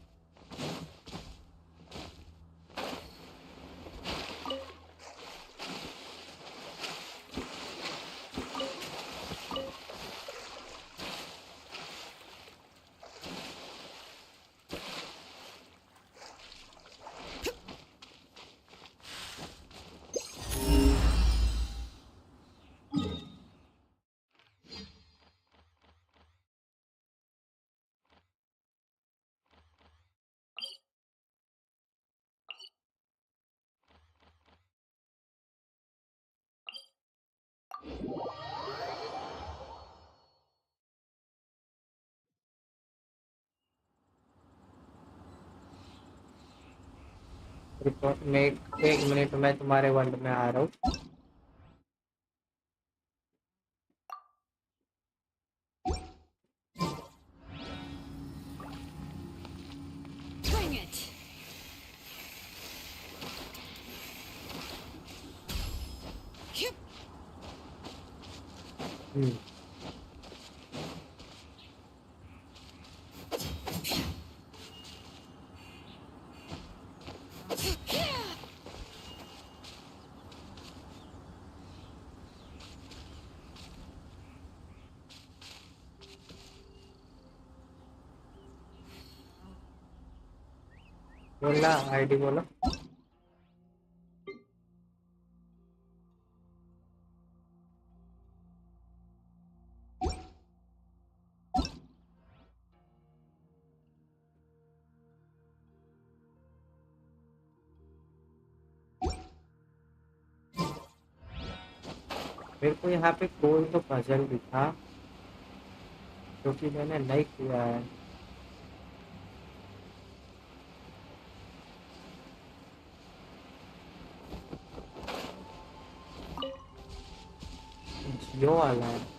S2: मैं एक मिनट में तुम्हारे वर्ल्ड में आ रहा हूँ।
S1: it.
S2: बोला आईडी बोलो. मेरे को यहाँ पे कोई तो पजल दिखा जो कि मैंने नहीं किया है. जियो वाला है.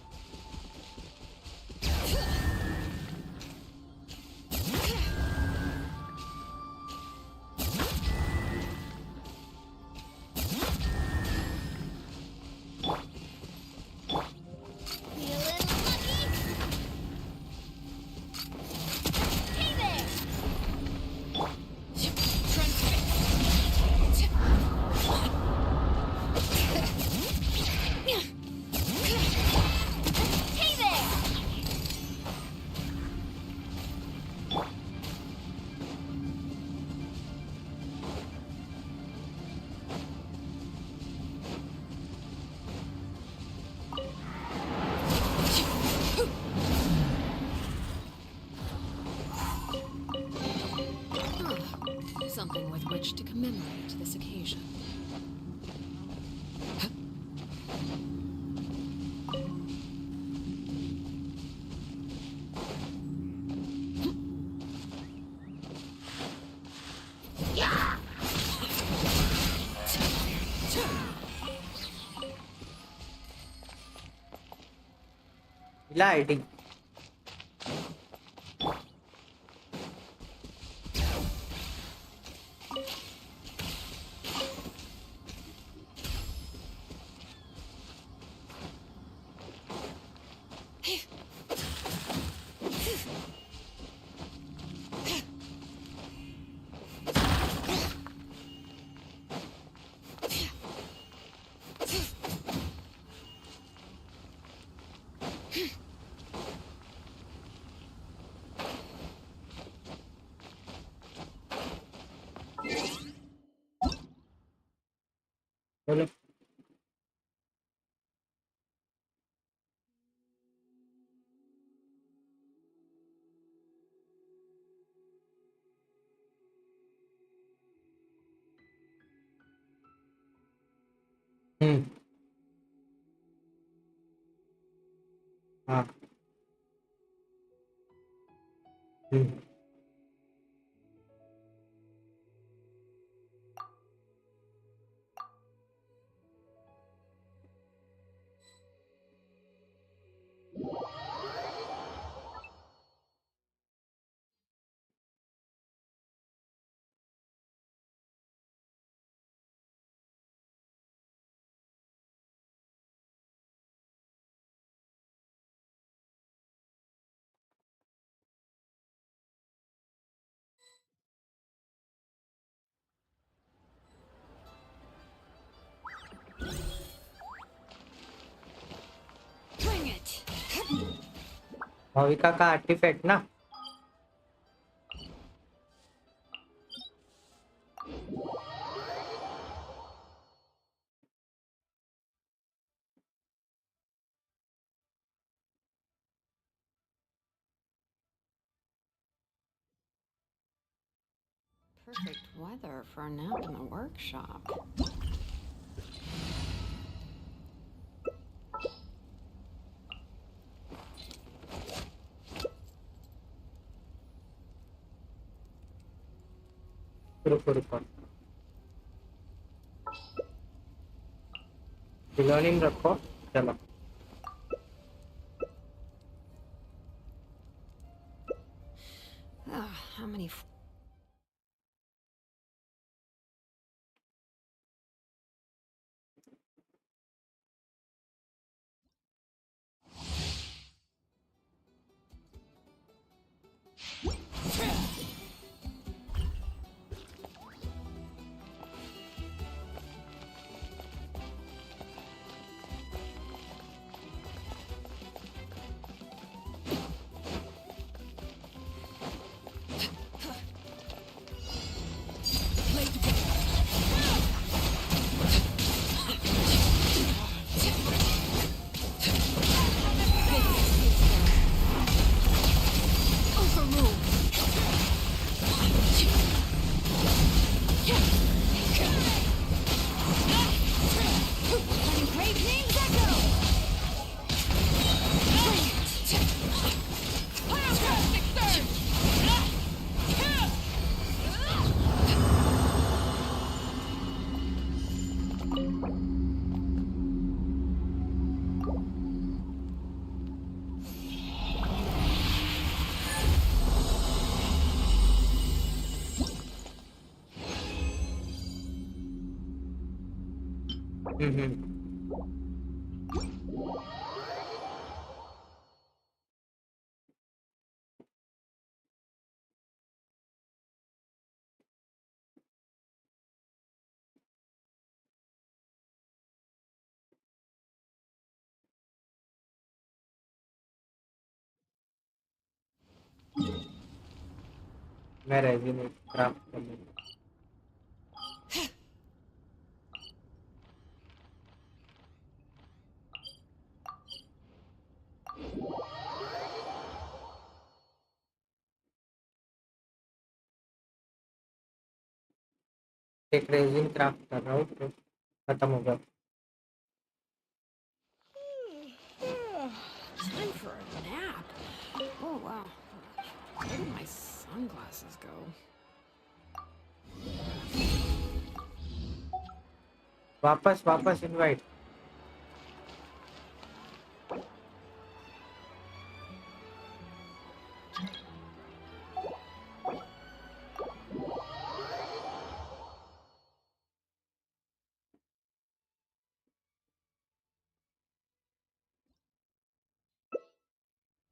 S1: Something with which to commemorate this occasion.
S2: मिला आईडी. बोलो. हाँ.
S1: Bring it.
S2: भाविका का आर्टिफैक्ट ना.
S1: Perfect weather for a nap in the workshop.
S2: रुको रुको. बिलोनिंग रखो. चलो.
S1: How many
S2: मैं रेजिन क्राफ्ट कर लूंगा। एक रेजिन क्राफ्ट कर रहा हूँ तो खत्म होगा।
S1: Time for a nap. Oh wow. Where did my sunglasses go?
S2: वापस invite.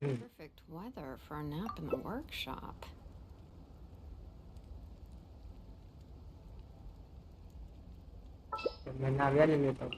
S1: Perfect weather for a nap in the workshop.
S2: मैं नाविया ले लेता हूँ।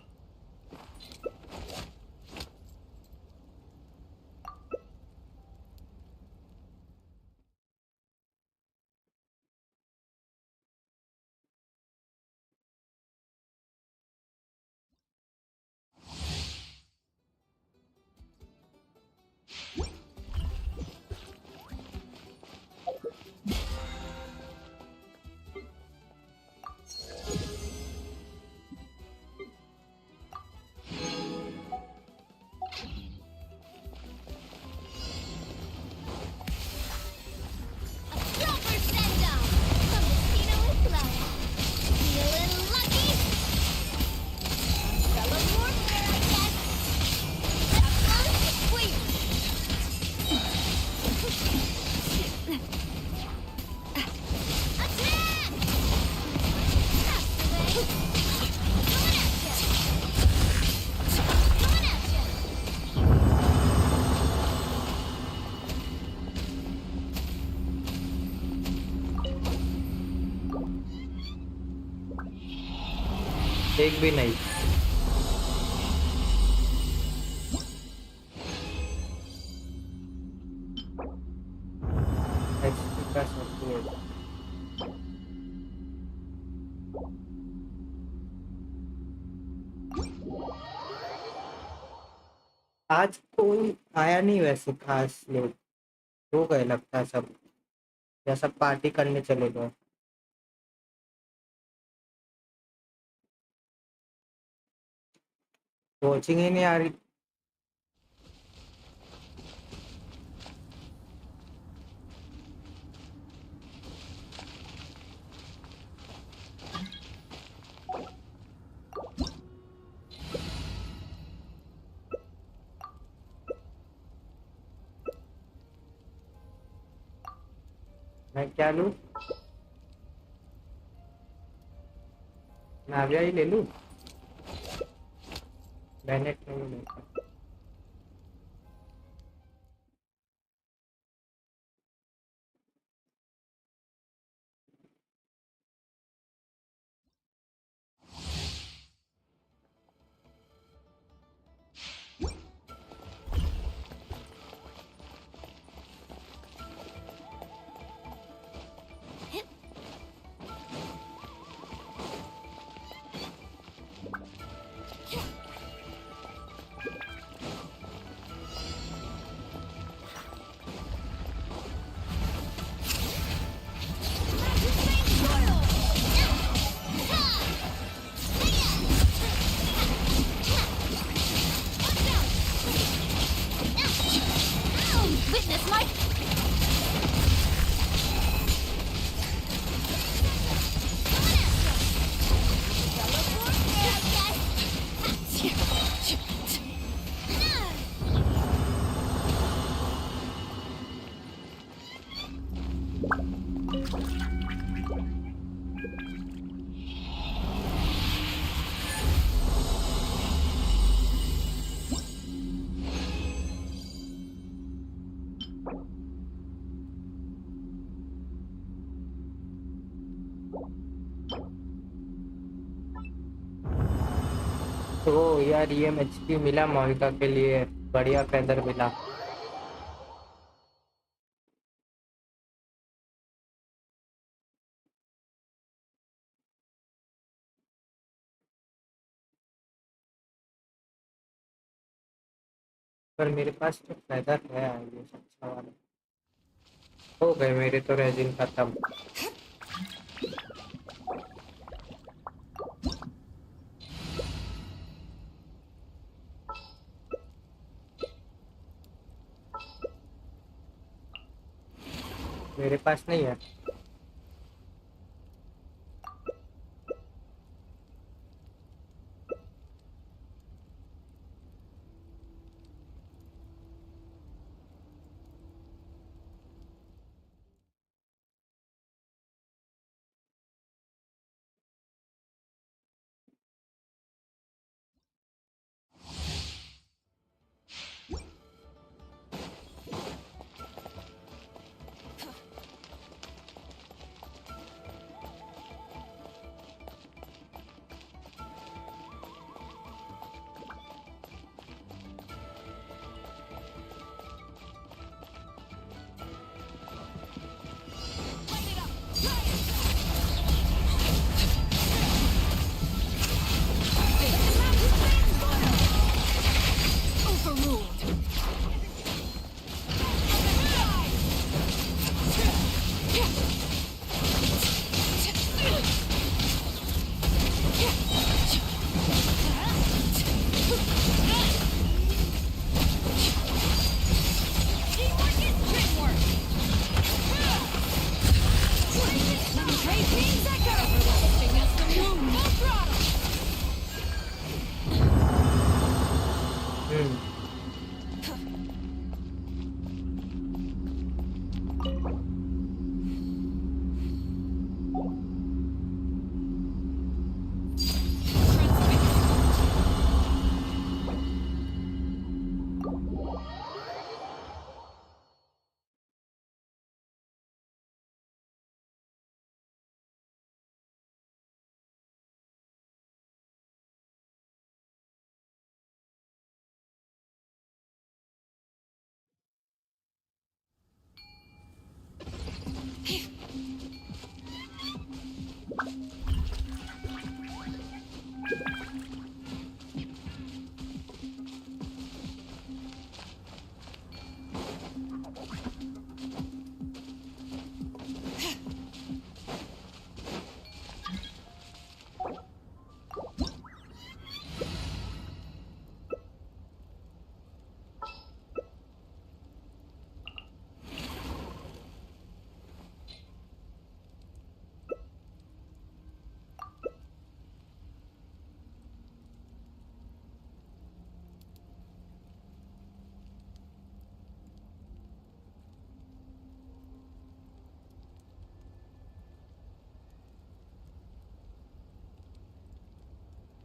S2: एक भी नहीं। HP का सपोर्ट। आज कोई आया नहीं वैसे खास लोग, हो गए लगता है सब, या सब पार्टी करने चले गए। कोचिंग ही नहीं आ रही। मैं क्या लूं? नाविया ही ले लूं? बेनेट नहीं लेता। तो यार ये एचपी मिला मोनिका के लिए, बढ़िया फेदर मिला। पर मेरे पास तो फेदर है, ये अच्छा वाला। हो गए मेरे तो रेजिन खत्म। मेरे पास नहीं है।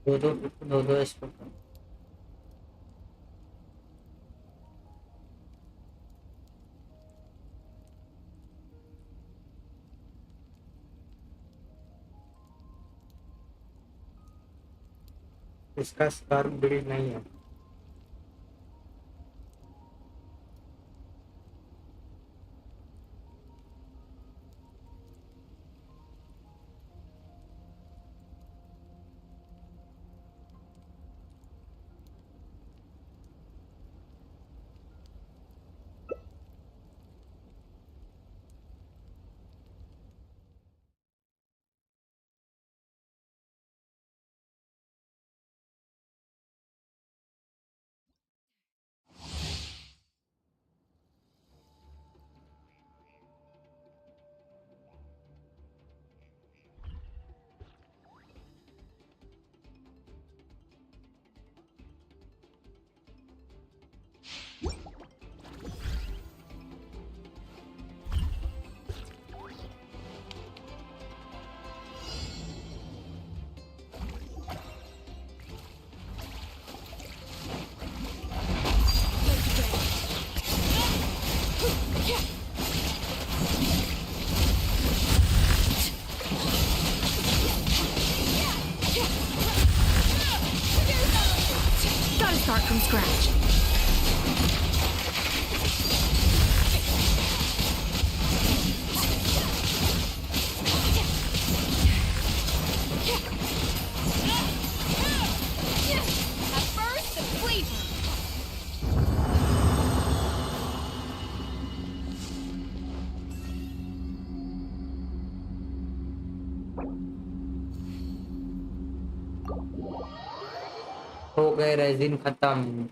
S2: दो दो दो दो इसको। इसका स्पर्म बिल्ड नहीं है।
S18: start from scratch.
S11: A burst of flavor.
S2: हो गए रेजिन खत्म।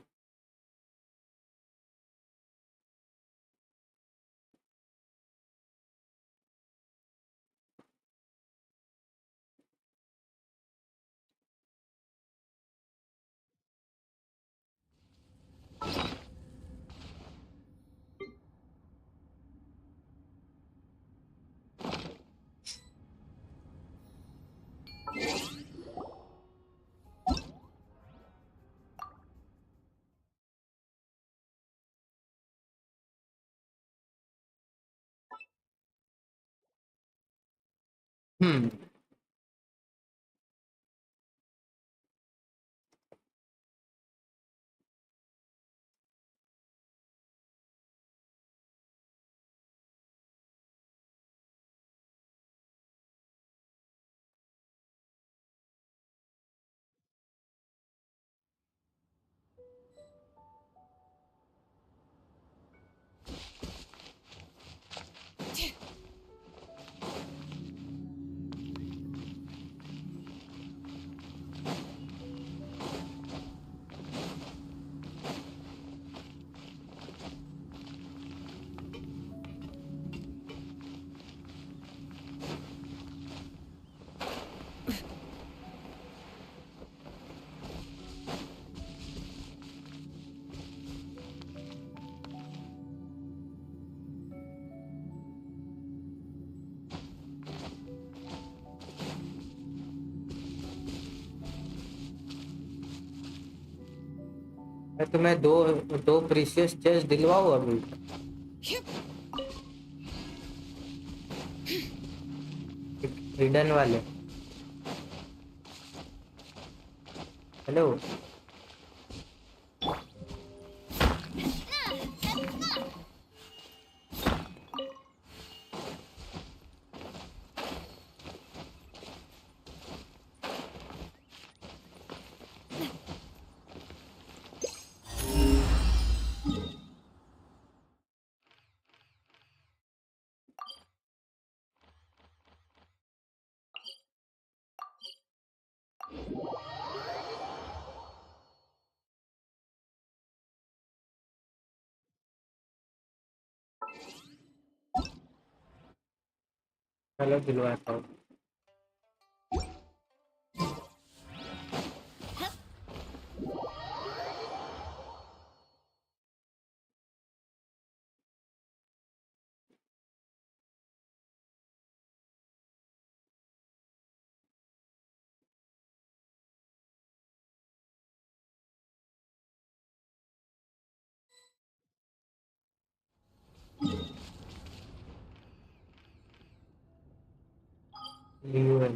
S2: हम्म। मैं तुम्हें दो प्रीशियस चेस्ट दिलवाऊं अभी। हिडन वाले। हेलो। चलो दिलवाता हूँ। लियो है।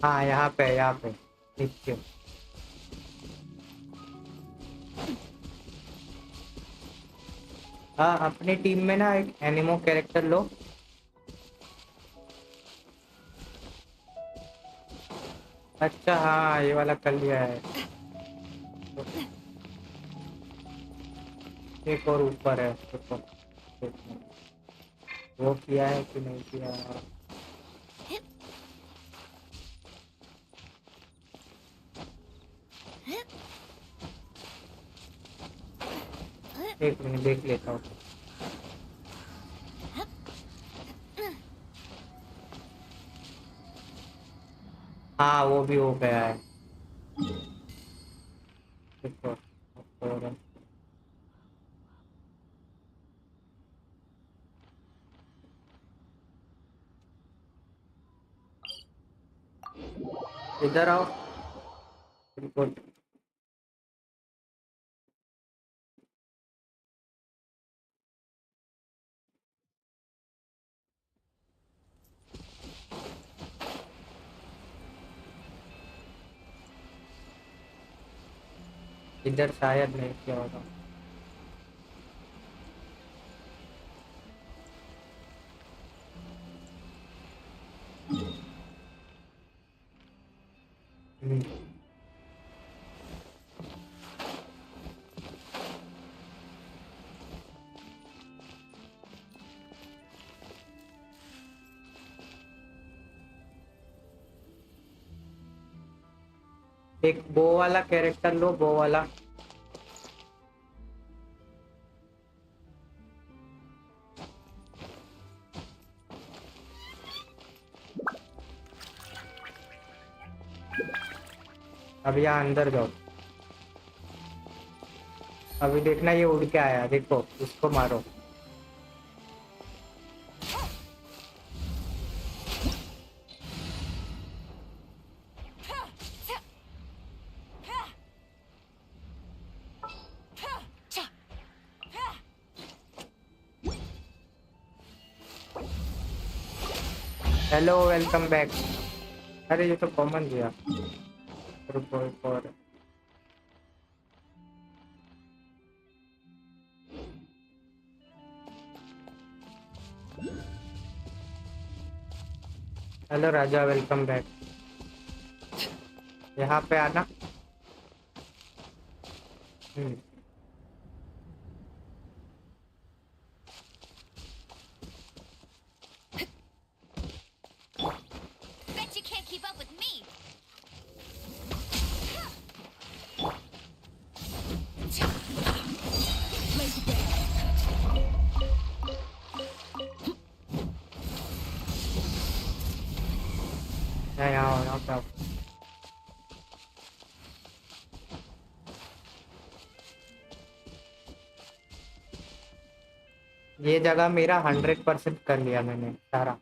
S2: हाँ यहाँ पे नीचे। हाँ अपनी टीम में ना एक एनिमो कैरेक्टर लो। अच्छा हाँ ये वाला कर लिया है। एक और ऊपर है। वो किया है कि नहीं किया? एक मिनट देख लेता हूँ। हाँ वो भी हो गया है। देखो और इधर आओ। रिपोर्ट। इधर शायद नहीं किया होगा। एक बो वाला कैरेक्टर लो, बो वाला। अब यहाँ अंदर जाओ। अभी देखना ये उड़ के आया, देखो उसको मारो। Hello welcome back. अरे ये तो कॉमन दिया। रुको एक और। Hello Raja welcome back. यहाँ पे आना।
S3: Bet you can't keep up with me.
S2: यहाँ पे आओ। ये जगह मेरा 100% कर लिया मैंने सारा।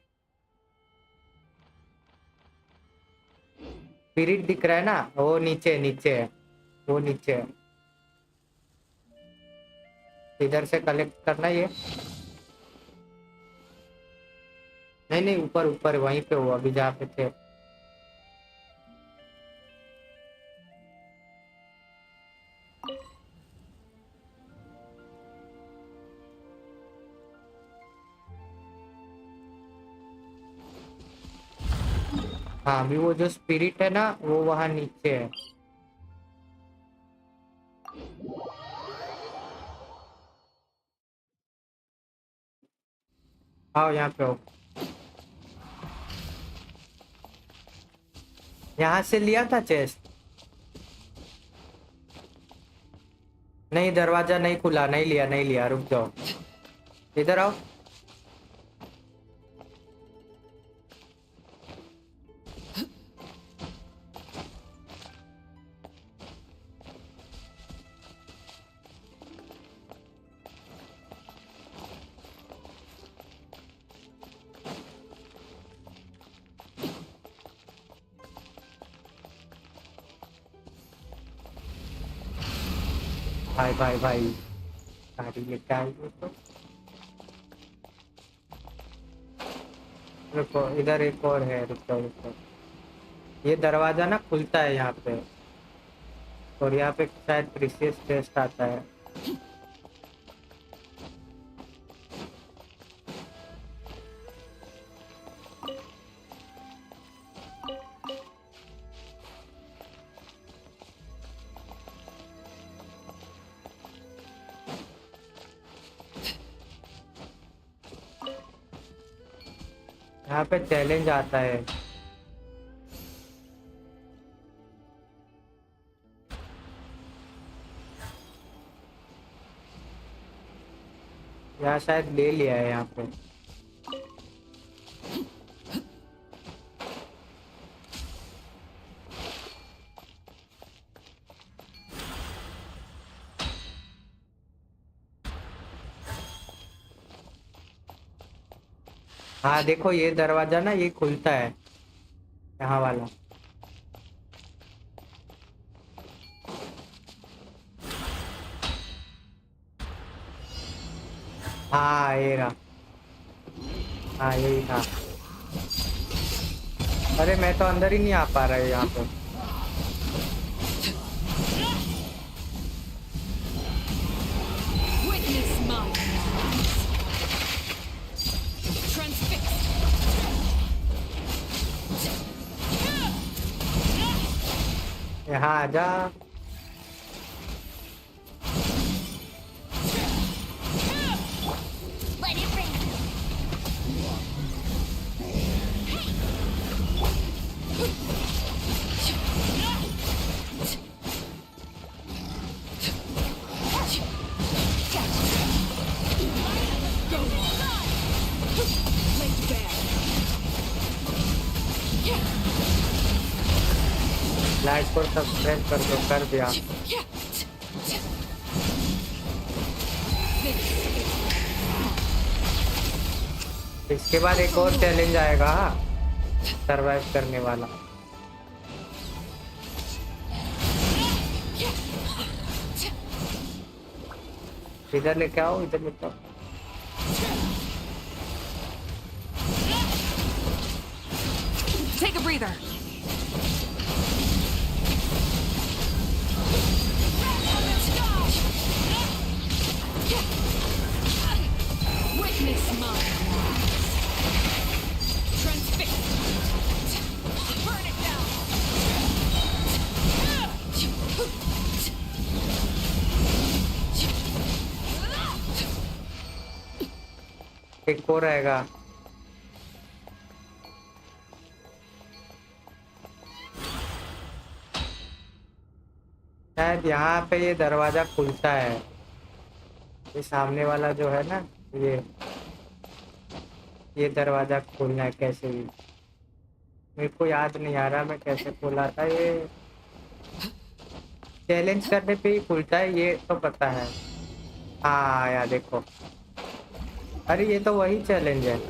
S2: स्पिरिट दिख रहा है ना, वो नीचे नीचे है, वो नीचे है। इधर से कलेक्ट करना ये। नहीं नहीं ऊपर ऊपर वहीं पे हो अभी जहाँ पे थे। हाँ अभी वो जो स्पिरिट है ना वो वहाँ नीचे है। आओ यहाँ पे हो। यहाँ से लिया था चेस्ट। नहीं दरवाजा नहीं खुला, नहीं लिया नहीं लिया, रुक जाओ। इधर आओ। भाई भाई भाई गाड़ी लेके आई हो तो। रुको इधर एक और है, रुको रुको। ये दरवाजा ना खुलता है यहाँ पे, और यहाँ पे शायद प्रीशियस टेस्ट आता है। यहाँ पे चैलेंज आता है। यहाँ शायद ले लिया है यहाँ पे। हाँ देखो ये दरवाजा ना ये खुलता है, यहाँ वाला। हाँ ये रहा, हाँ यही था। अरे मैं तो अंदर ही नहीं आ पा रहा है यहाँ पे। यहाँ आजा। लाइक को सब्सक्राइब कर दो, कर दिया। इसके बाद एक और चैलेंज आएगा सरवाइव करने वाला। इधर लेके आओ, इधर लेके आओ।
S11: Take a breather. Witness my transfixed. Burn it down.
S2: एक और रहेगा। शायद यहाँ पे ये दरवाजा खुलता है, ये सामने वाला जो है ना, ये दरवाजा खोलना है कैसे भी। मेरे को याद नहीं आ रहा मैं कैसे खोला था। ये चैलेंज करने पे ही खुलता है, ये तो पता है। हाँ यार देखो, अरे ये तो वही चैलेंज है।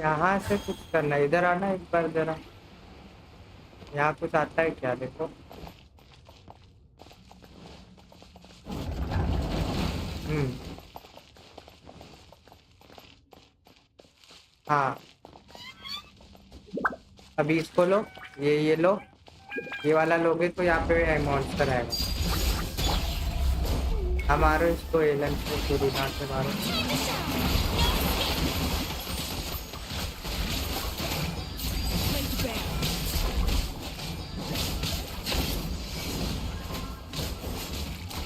S2: यहाँ से कुछ करना, इधर आना एक बार जरा। यहाँ कुछ आता है क्या? देखो हाँ, अभी इसको लो, ये लो, ये वाला लोगे तो यहाँ पे मॉन्स्टर आएगा। हम मारो इसको, एलन को पूरी नाक से मारो।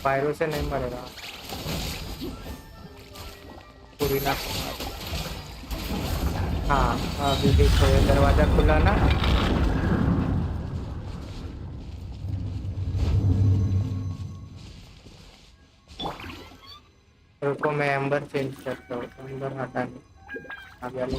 S2: पायरो से नहीं मरेगा। पूरी ना। हाँ अभी देखो ये दरवाजा खुला ना। रुको मैं एम्बर चेंज करता हूँ। एम्बर हटा नहीं। आ गया ले।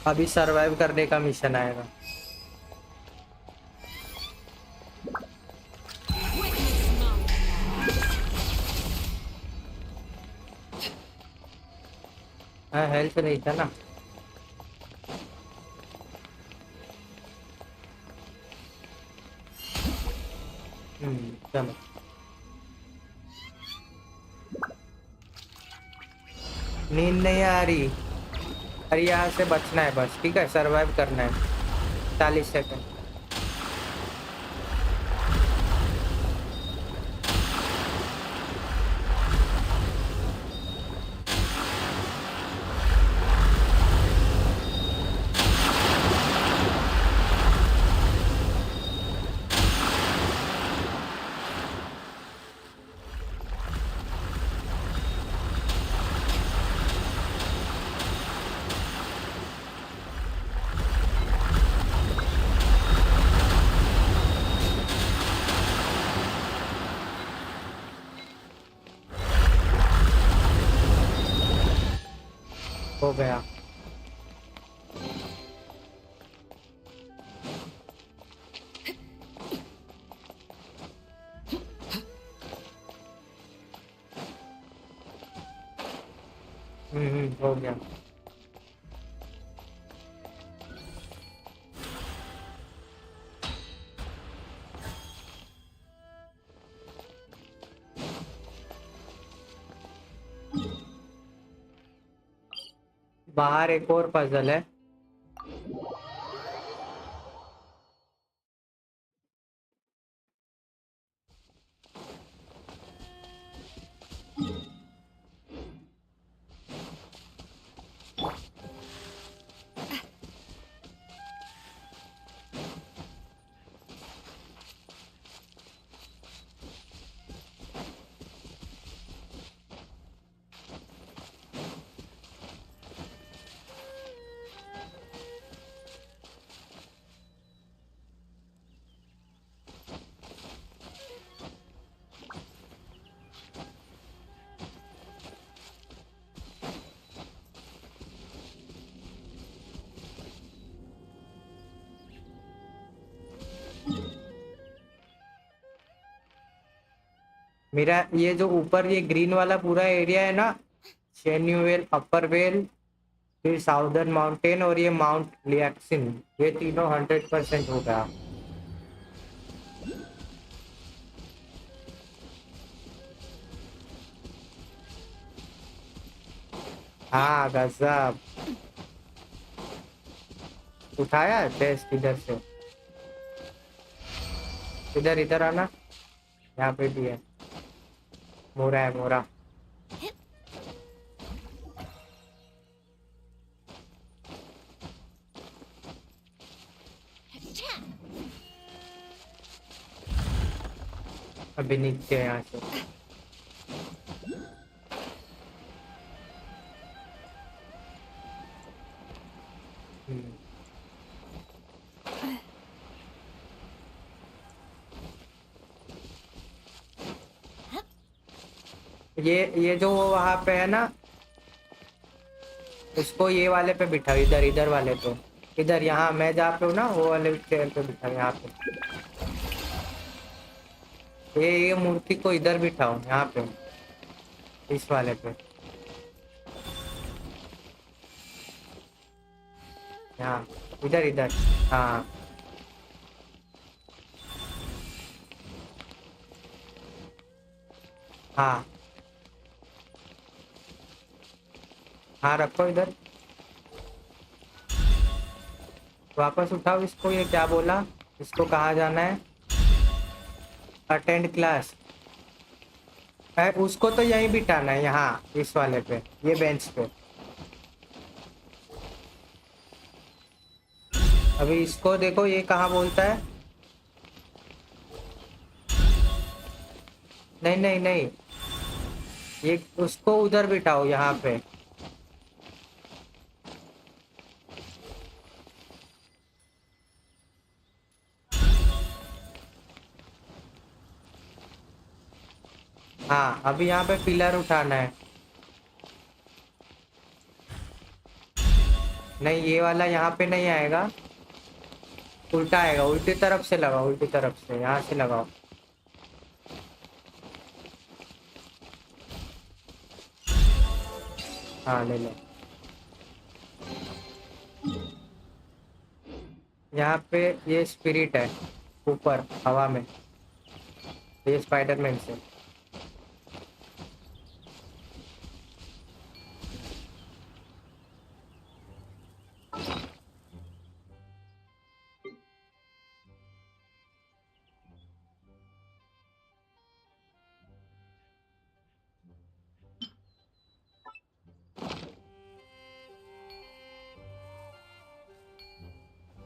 S2: अभी सरवाइव करने का मिशन आएगा। हाँ हेल्थ नहीं था ना। चलो नींद नहीं आ रही। अरे यहाँ से बचना है बस। ठीक है सरवाइव करना है 40 सेकंड। हो गया। हो गया। बाहर एक और पजल है। मेरा ये जो ऊपर ये ग्रीन वाला पूरा एरिया है ना, शेन्यूवेल, अपर वेल, फिर साउदर्न माउंटेन और ये माउंट लियाक्सिन, ये तीनों 100% हो गया। हाँ गजब। उठाया चेस्ट इधर से। इधर इधर आना। यहाँ पे भी है। मोरा है मोरा। अभी नीचे है यहाँ से। ये जो वहां पे है ना, उसको ये वाले पे बिठाओ। इधर इधर वाले पे। इधर यहाँ मैं जहाँ पे हूँ ना, वो वाले चेयर पे बिठाओ। यहाँ पे ये मूर्ति को इधर बिठाओ। यहाँ पे इस वाले पे। यहाँ इधर इधर। हाँ हाँ हाँ रखो इधर। वापस उठाओ इसको। ये क्या बोला? इसको कहाँ जाना है? Attend class. उसको तो यहीं बिठाना है, यहाँ इस वाले पे, ये बेंच पे। अभी इसको देखो, ये कहाँ बोलता है? नहीं नहीं नहीं, ये उसको उधर बिठाओ यहाँ पे। हाँ, अभी यहाँ पे पिलर उठाना है। नहीं, ये वाला यहाँ पे नहीं आएगा, उल्टा आएगा। उल्टी तरफ से लगाओ, उल्टी तरफ से, यहाँ से लगाओ। हाँ, ले लो। यहाँ पे ये स्पिरिट है ऊपर हवा में, ये स्पाइडरमैन से।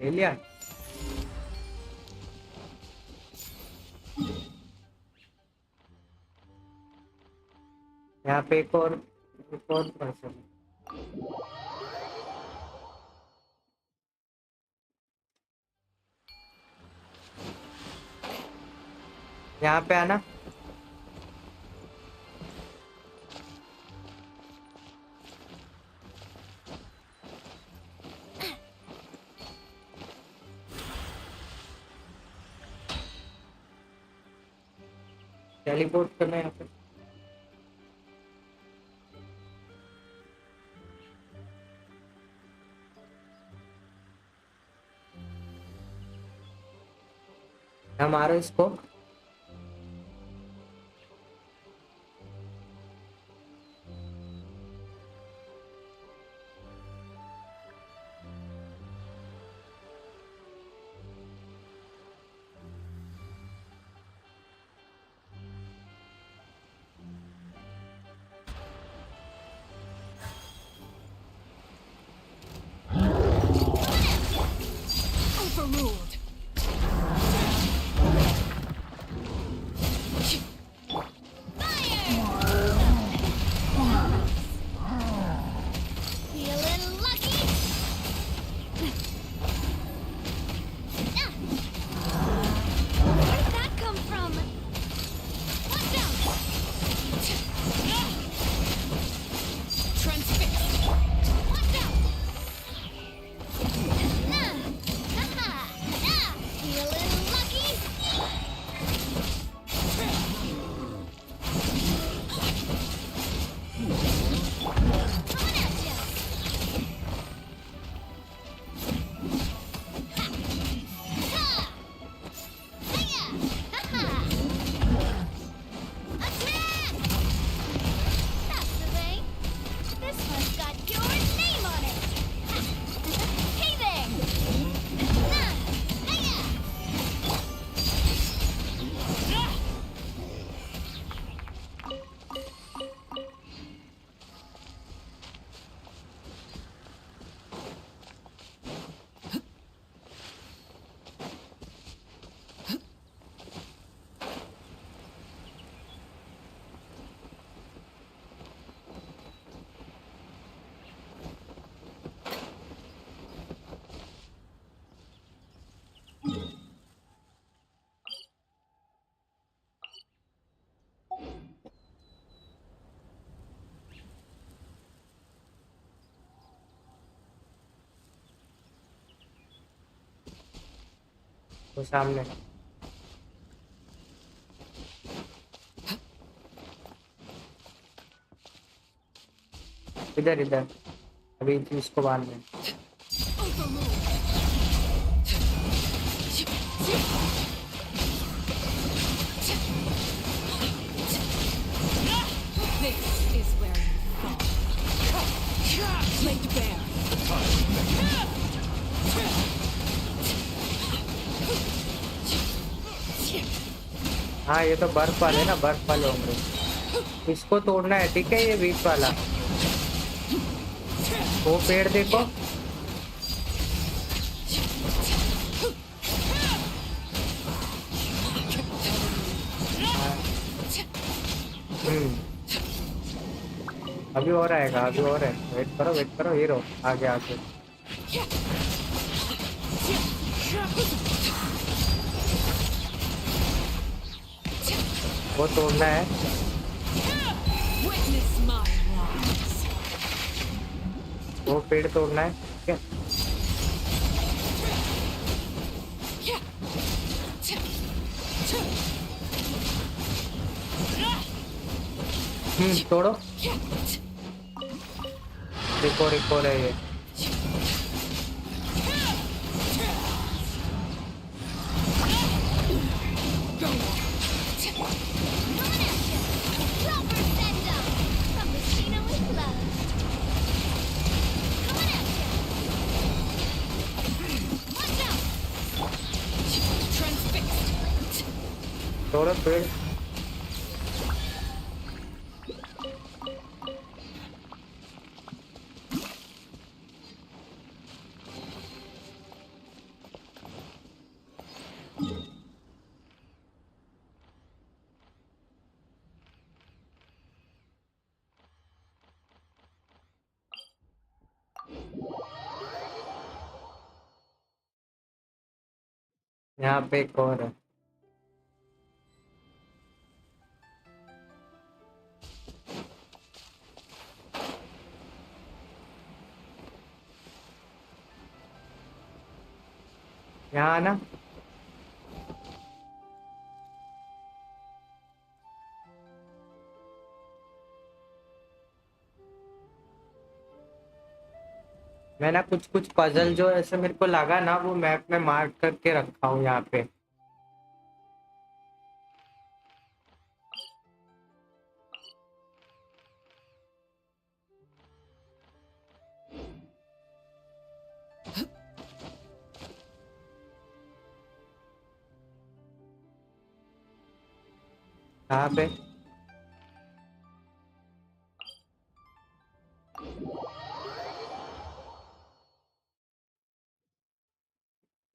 S2: ले लिया? यहाँ पे एक और पर्सन। यहाँ पे आना। टेलीपोर्ट करना है यहाँ पे। मारो इसको।
S18: Overruled.
S3: Feeling lucky? Where did that come from? Watch out! Transfixed. Watch out! Feeling lucky? Coming at ya! Ha! Hiya! Ha-ha! Attack! That's the way. This one's got your name on it. Hey there! Hiya!
S2: वो सामने। इधर इधर, अभी इसको बांधना है।
S18: This is where you fall. Laid bare.
S2: हाँ, ये तो बर्फ वाले ना, बर्फ वाले होंगे। इसको तोड़ना है, ठीक है? ये वीक वाला, वो पेड़ देखो। अभी और आएगा, अभी और है, वेट करो, हीरो आगे आगे। वो तोड़ना है। वो पेड़ तोड़ना है, ठीक है। तोड़ो। रिको है ये। तोड़ो पेड़। यहाँ पे एक और है। यहाँ आना। मैं ना कुछ कुछ पजल जो ऐसे मेरे को लगा ना, वो मैप में मार्क करके रखा हूँ यहाँ पे। कहाँ पे?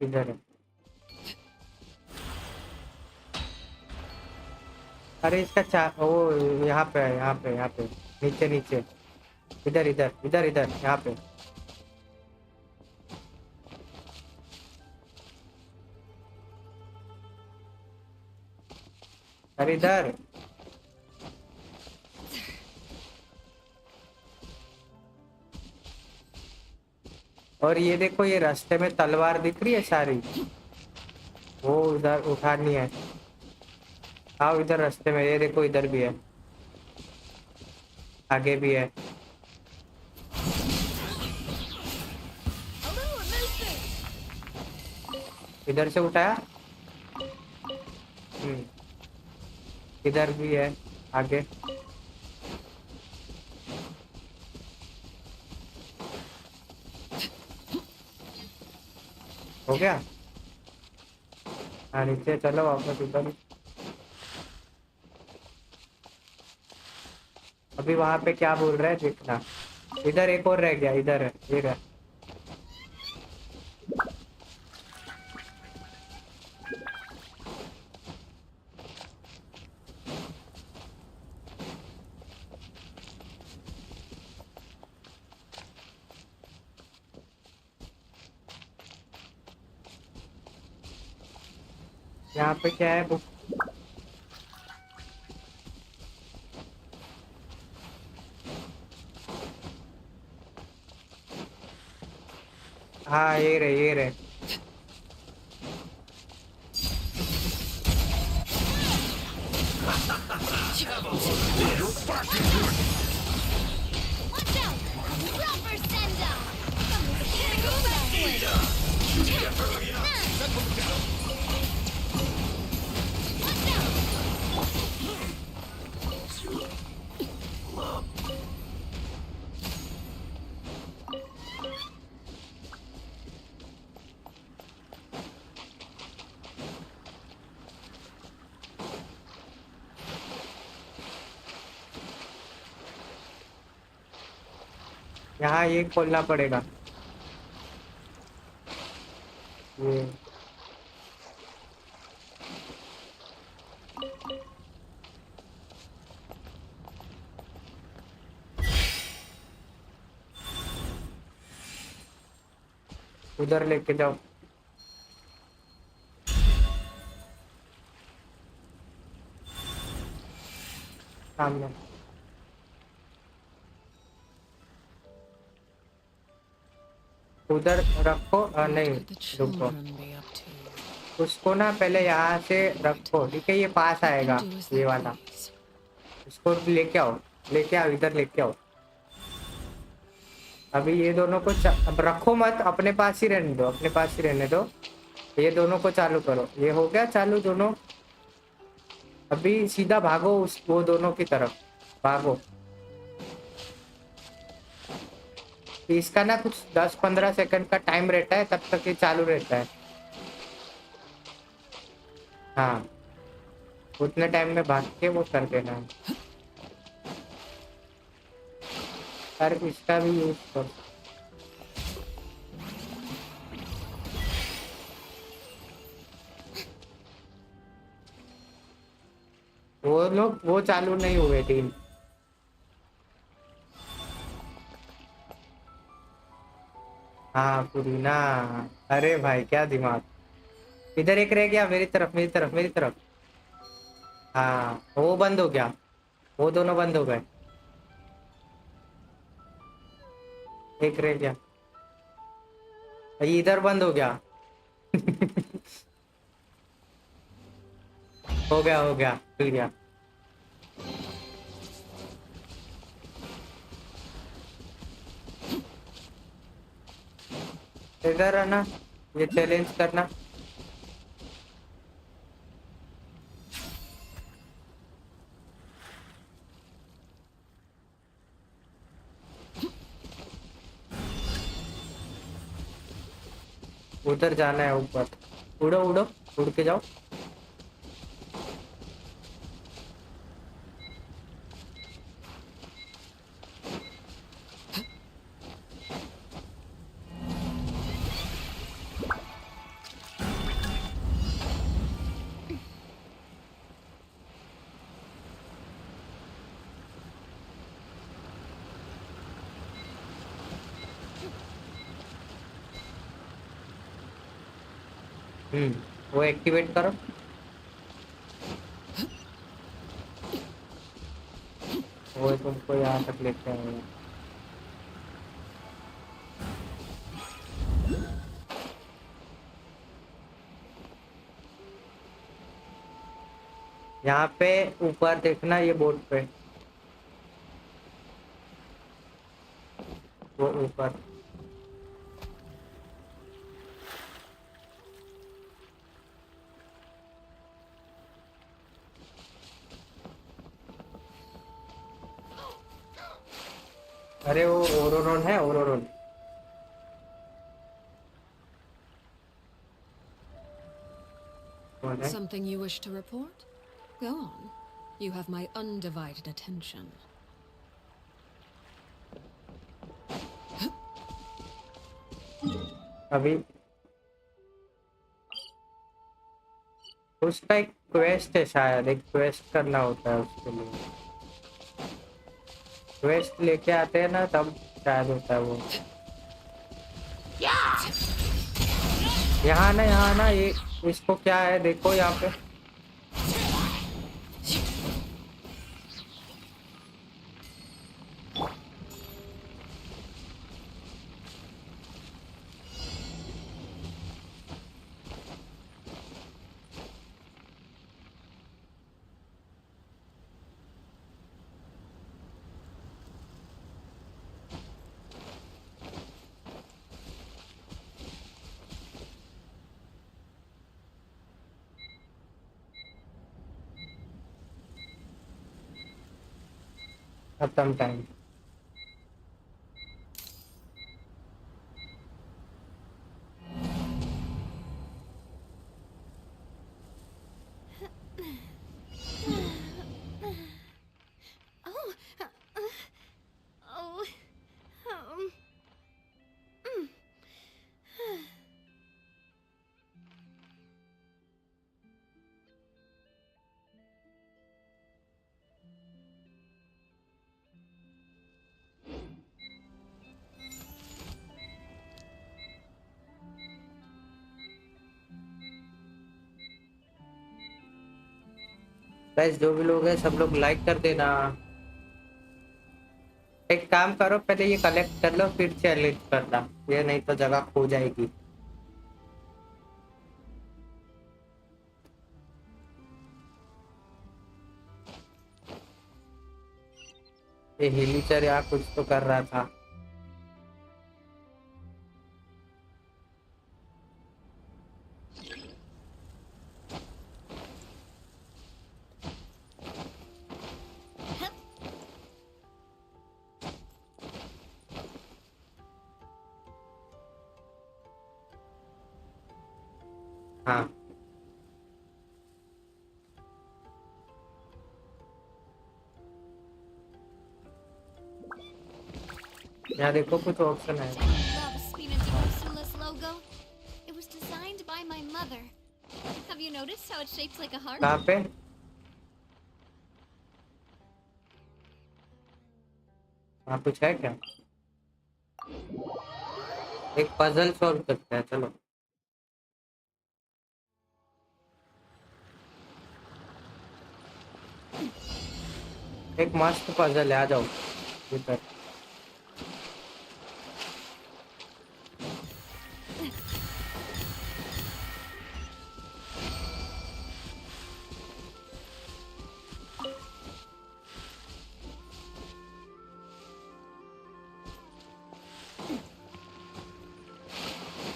S2: इधर है। अरे इसका वो यहाँ पे है, यहाँ पे नीचे नीचे। इधर इधर इधर इधर यहाँ पे। अरे इधर। और ये देखो, ये रास्ते में तलवार दिख रही है सारी, वो उधर उठानी है। आओ इधर रास्ते में, ये देखो इधर भी है, आगे भी है। इधर से उठाया। इधर भी है आगे। हो गया। हाँ नीचे चलो वापस ऊपर। अभी वहां पे क्या बोल रहा है देखना। इधर एक और रह गया, इधर है, ये रहा। यहाँ पे क्या है बुक? हाँ ये रहे, ये रहे। यहाँ ये खोलना पड़ेगा, ये। उधर लेके जाओ। सामने उधर रखो। नहीं रुको, उसको ना पहले यहाँ से रखो, ठीक है? ये पास आएगा, ये वाला। इसको लेके आओ, लेके आओ, इधर लेके आओ। अभी ये दोनों को अब रखो मत, अपने पास ही रहने दो, अपने पास ही रहने दो। ये दोनों को चालू करो। ये हो गया चालू दोनों। अभी सीधा भागो उस वो दोनों की तरफ भागो। इसका ना कुछ 10-15 सेकंड का टाइम रहता है, तब तक ये चालू रहता है। हाँ, उतने टाइम में भाग के वो कर देना है। सर इसका भी यूज कर। वो लोग वो चालू नहीं हुए टीम। हाँ पुरीना, अरे भाई क्या दिमाग। इधर एक रह गया, मेरी तरफ मेरी तरफ मेरी तरफ। हाँ वो बंद हो गया, वो दोनों बंद हो गए। एक रह गया, इधर बंद हो गया। हो गया खुल गया। इधर आना, ये चैलेंज करना। उधर जाना है ऊपर। उड़ो उड़ो, उड़ के जाओ। वो एक्टिवेट करो। वो तुमको यहाँ तक लेके आएगा। यहाँ पे ऊपर देखना, ये बोर्ड पे वो ऊपर। अरे वो ओरोरोन है, ओरोरोन।
S1: Something you wish to report? Go on. You have my undivided attention.
S2: अभी उसका एक क्वेस्ट है शायद, एक क्वेस्ट करना होता है उसके लिए। क्वेस्ट लेके आते हैं ना तब शायद होता है वो। यहाँ ना ये इसको क्या है देखो यहाँ पे। खत्म टाइम। गाइस जो भी लोग हैं सब लोग लाइक कर देना। एक काम करो, पहले ये कलेक्ट कर लो फिर चैलेंज करना, ये नहीं तो जगह खो जाएगी। ये हिलीचर यहाँ कुछ तो कर रहा था। हाँ यहाँ देखो कुछ ऑप्शन है।
S14: Love Spina di Ursula's logo. It was designed by my mother. Have you noticed how it's shaped like a heart?
S2: कहाँ पे? हाँ कुछ है क्या? एक पजल सॉल्व करते हैं, चलो। एक मस्त पजल है, आ जाओ इधर।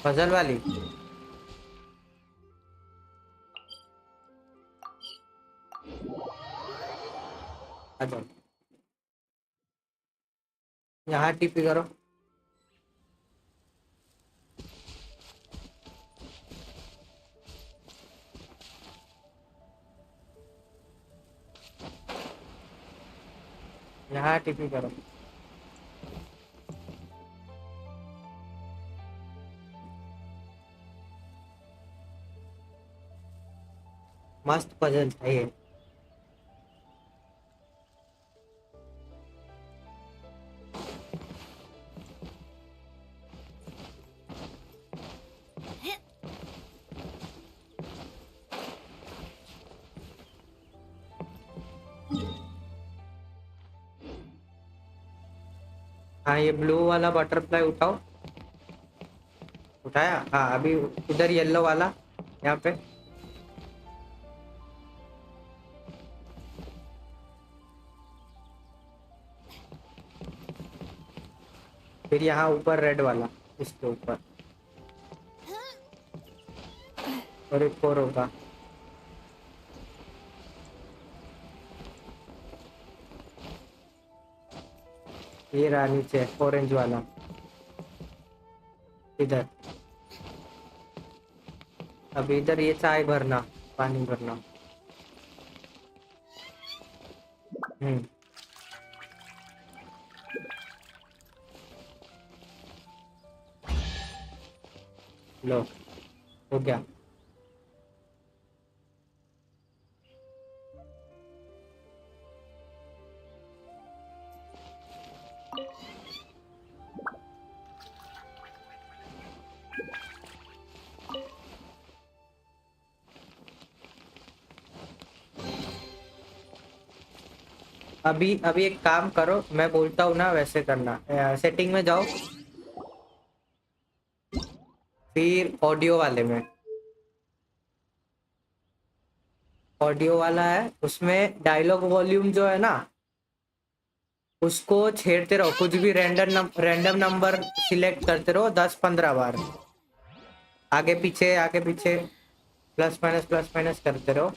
S2: पजल वाली आ जाओ, यहाँ टीपी करो। यहाँ टीपी करो। मस्त पजल था ये। हाँ ये ब्लू वाला बटरफ्लाई उठाओ। उठाया? हाँ अभी उधर येलो वाला यहाँ पे। फिर यहाँ ऊपर रेड वाला, इसके ऊपर। और एक और होगा। ये रहा नीचे ऑरेंज वाला, इधर। अब इधर ये चाय भरना, पानी भरना। लो हो गया। अभी अभी एक काम करो, मैं बोलता हूँ ना वैसे करना। सेटिंग में जाओ, फिर ऑडियो वाले में। ऑडियो वाला है, उसमें डायलॉग वॉल्यूम जो है ना, उसको छेड़ते रहो। कुछ भी रैंडम नंबर सिलेक्ट करते रहो 10-15 बार। आगे पीछे प्लस माइनस करते रहो।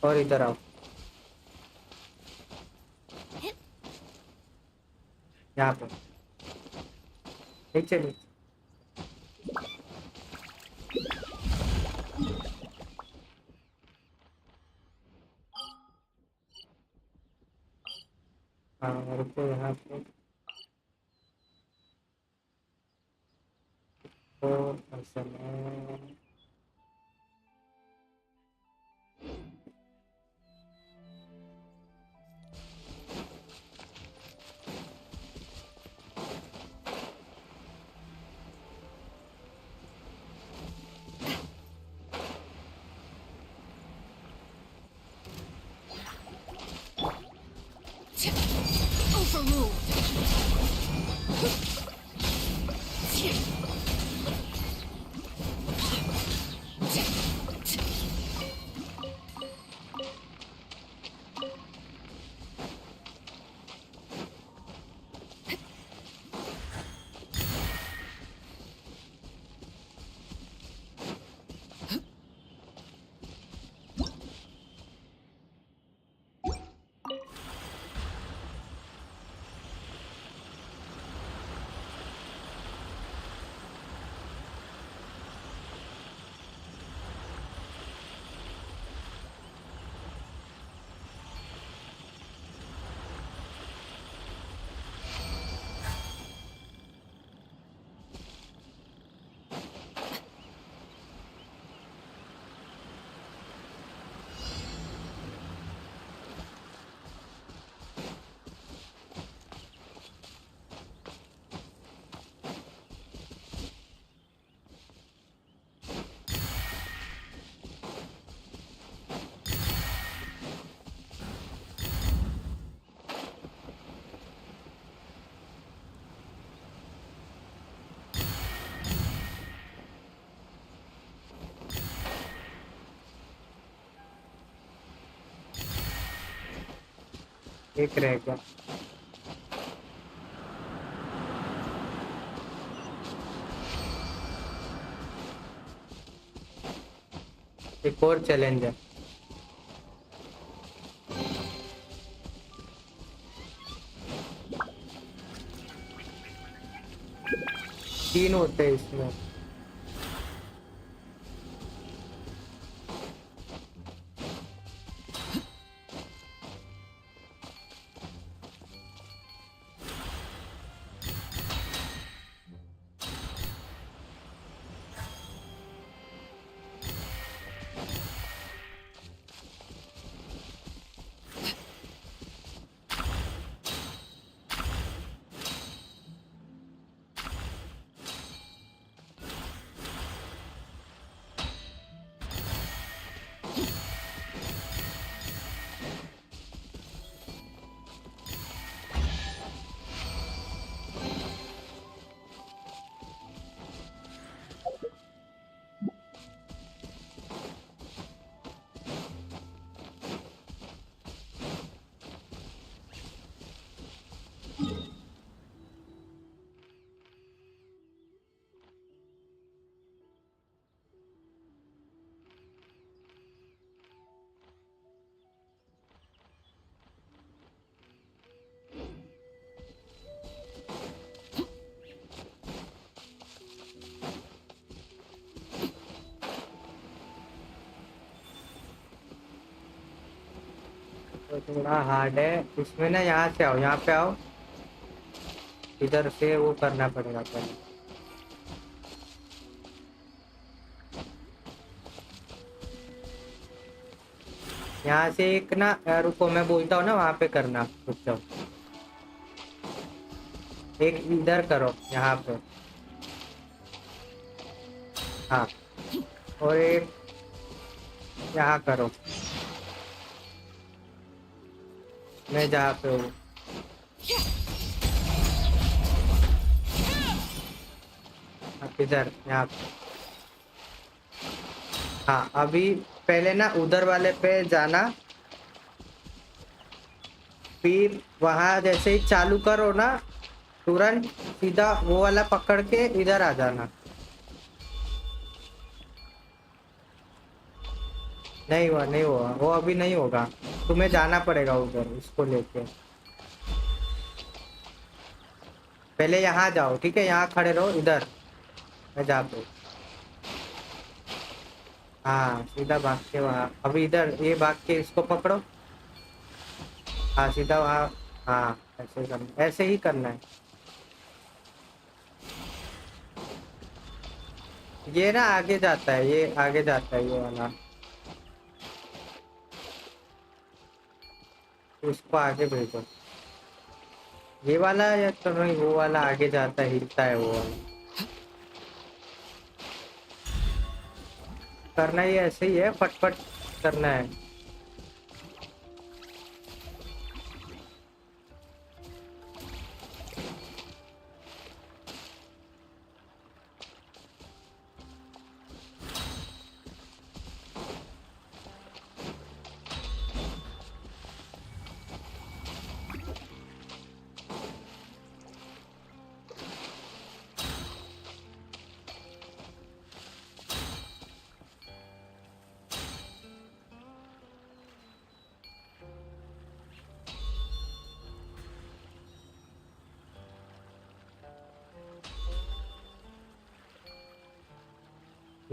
S2: और इधर आओ, यहाँ पे नीचे नीचे। हाँ रुको यहाँ पे। तो ऐसा है। एक रह गया। एक और चैलेंज है। तीन होते हैं इसमें। तो थोड़ा हार्ड है इसमें ना। यहाँ से आओ, यहाँ पे आओ। इधर से वो करना पड़ेगा पहले। यहाँ से एक ना, रुको मैं बोलता हूँ ना, वहाँ पे करना। रुक जाओ, एक इधर करो, यहाँ पे। हाँ, और एक यहाँ करो, मैं जहाँ पे हूँ। इधर, यहाँ पे। हाँ, अभी पहले ना उधर वाले पे जाना, फिर वहाँ जैसे ही चालू करो ना, तुरंत सीधा वो वाला पकड़ के इधर आ जाना। नहीं हुआ, नहीं हुआ, वो अभी नहीं होगा। तुम्हें जाना पड़ेगा उधर इसको लेके। पहले यहाँ जाओ, ठीक है? यहाँ खड़े रहो, इधर मैं जा पे। हाँ, सीधा भाग के वहाँ। अभी इधर ये भाग के इसको पकड़ो। हाँ, सीधा वहाँ। हाँ, ऐसे करना, ऐसे ही करना है। ये ना आगे जाता है, ये आगे जाता है, ये वाला। उसको आगे भेजो। ये वाला या तो नहीं, वो वाला आगे जाता है, हिलता है वो वाला। करना ही ऐसे ही है, फटफट करना है।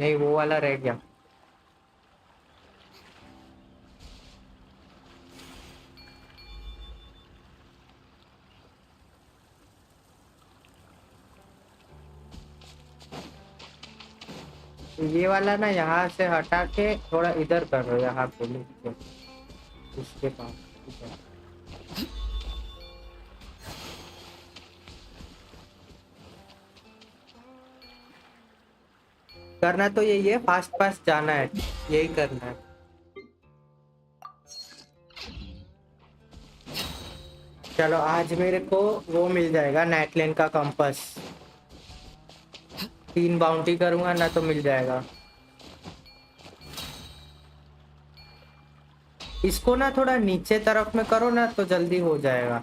S2: नहीं, वो वाला रह गया। ये वाला ना यहाँ से हटा के थोड़ा इधर करो, यहाँ पे नीचे इसके पास। ठीक है। करना तो यही है, फास्ट फास्ट जाना है, यही करना है। चलो आज मेरे को वो मिल जाएगा, नेटलेन का कंपास। 3 बाउंटी करूंगा ना तो मिल जाएगा। इसको ना थोड़ा नीचे तरफ में करो ना तो जल्दी हो जाएगा।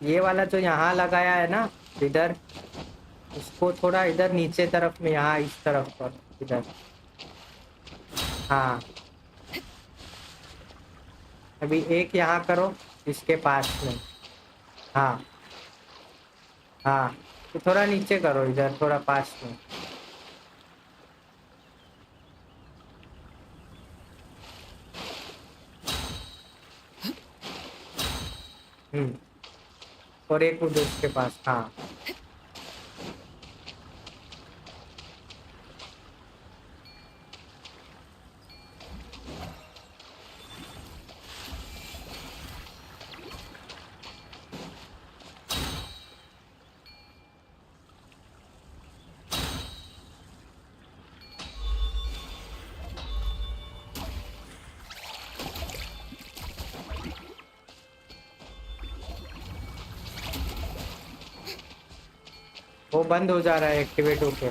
S2: ये वाला जो यहाँ लगाया है ना इधर, इसको थोड़ा इधर नीचे तरफ में, यहाँ इस तरफ पर इधर। हाँ, अभी एक यहाँ करो इसके पास में। हाँ हाँ, तो थोड़ा नीचे करो इधर, थोड़ा पास में। और एक उधर उसके पास। हाँ, वो बंद हो जा रहा है एक्टिवेट होके।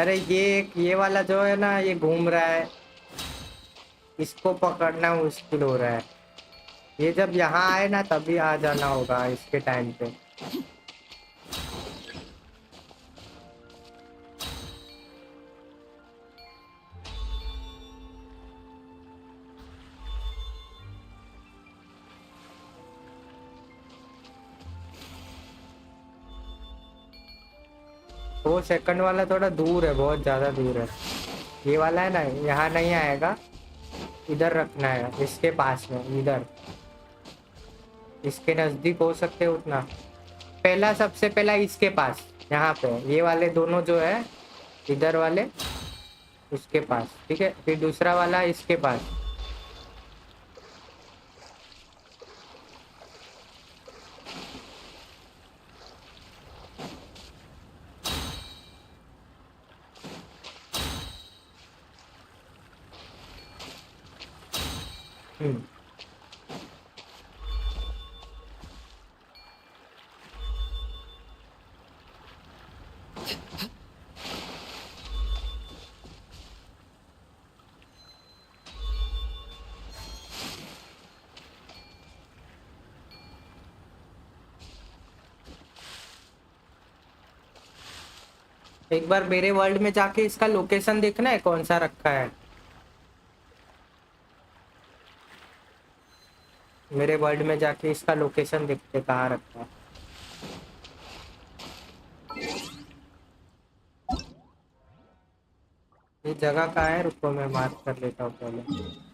S2: अरे ये वाला जो है ना, ये घूम रहा है, इसको पकड़ना मुश्किल हो रहा है। ये जब यहाँ आए ना तभी आ जाना होगा इसके टाइम पे। वो सेकंड वाला थोड़ा दूर है, बहुत ज्यादा दूर है। ये वाला है ना, यहाँ नहीं आएगा, इधर रखना है इसके पास में, इधर इसके नजदीक हो सकते हो उतना। पहला, सबसे पहला इसके पास, यहाँ पे ये वाले दोनों जो है इधर वाले, इसके पास। ठीक है, फिर दूसरा वाला इसके पास। एक बार मेरे वर्ल्ड में जाके इसका लोकेशन देखना है कौन सा रखा है। मेरे वर्ल्ड में जाके इसका लोकेशन देखते कहाँ रखा है। ये जगह कहाँ है, रुको मैं मार्क कर लेता हूँ पहले।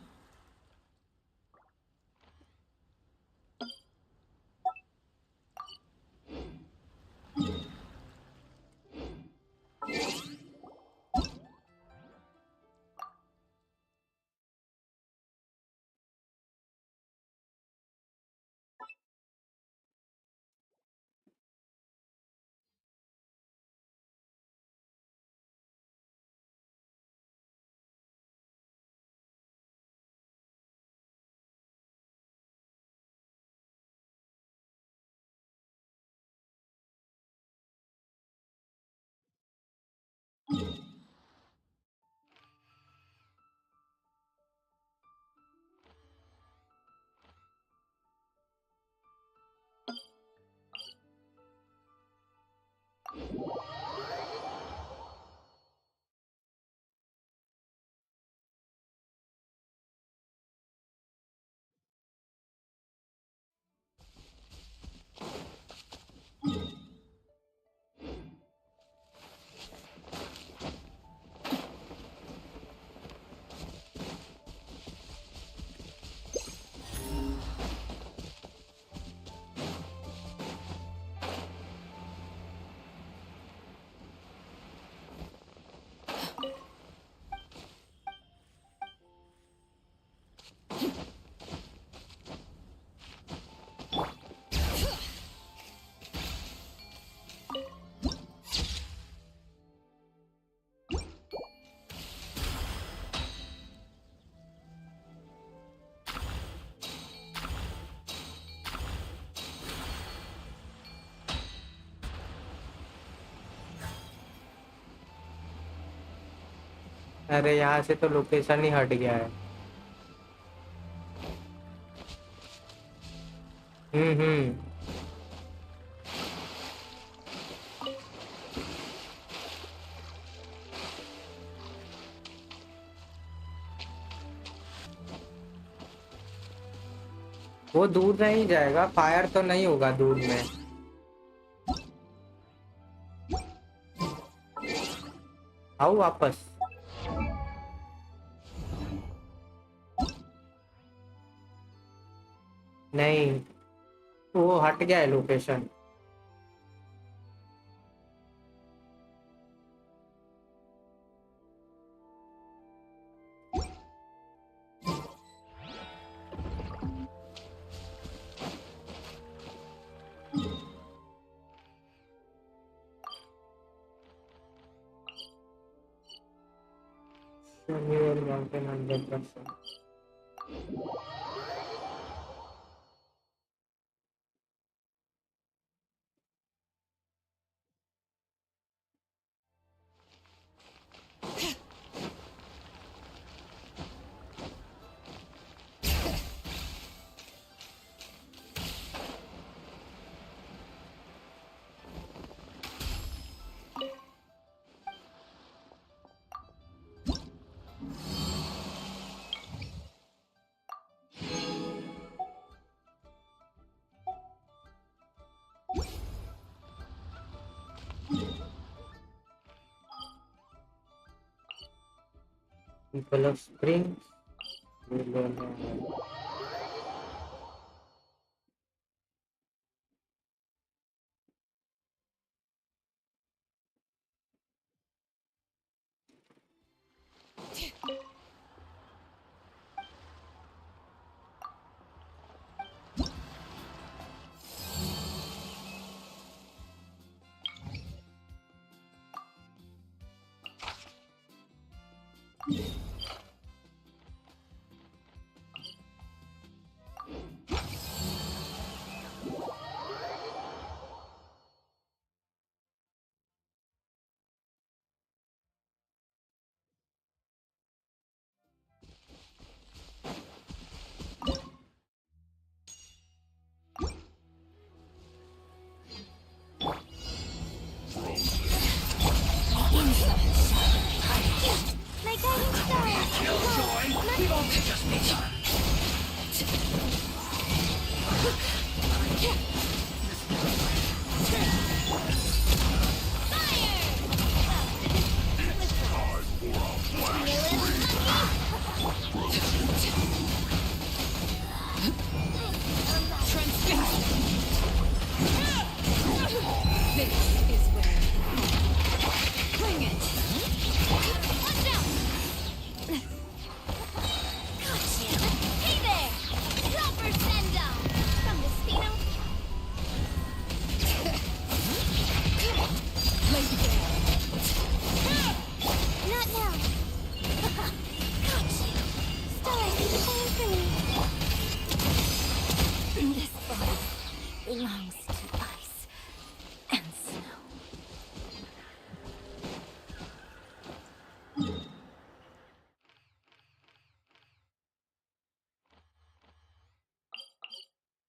S2: अरे यहाँ से तो लोकेशन ही हट गया है। हम्म। वो दूर नहीं जाएगा, फायर तो नहीं होगा दूर में। आओ वापस। नहीं, वो हट गया है location. Mountain 100%। People of Springs.
S3: My guiding star! Nothing! Just me time.
S9: Belongs to ice and snow.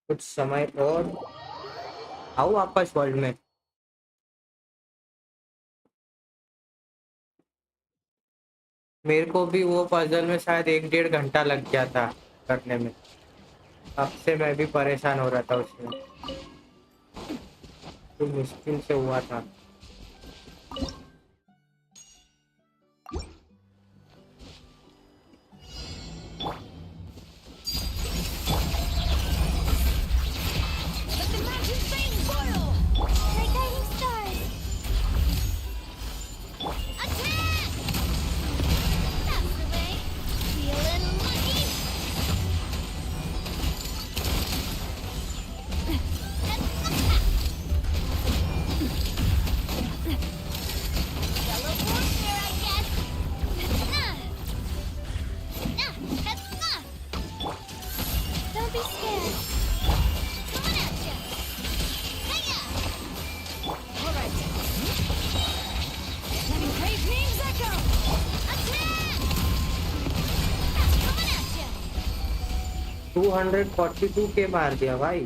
S2: कुछ समय और आओ वापस वर्ल्ड में। मेरे को भी वो पजल में शायद 1-1.5 घंटा लग गया था करने में। अब से मैं भी परेशान हो रहा था उसमें, तो मुश्किल से हुआ था। 242k मार दिया भाई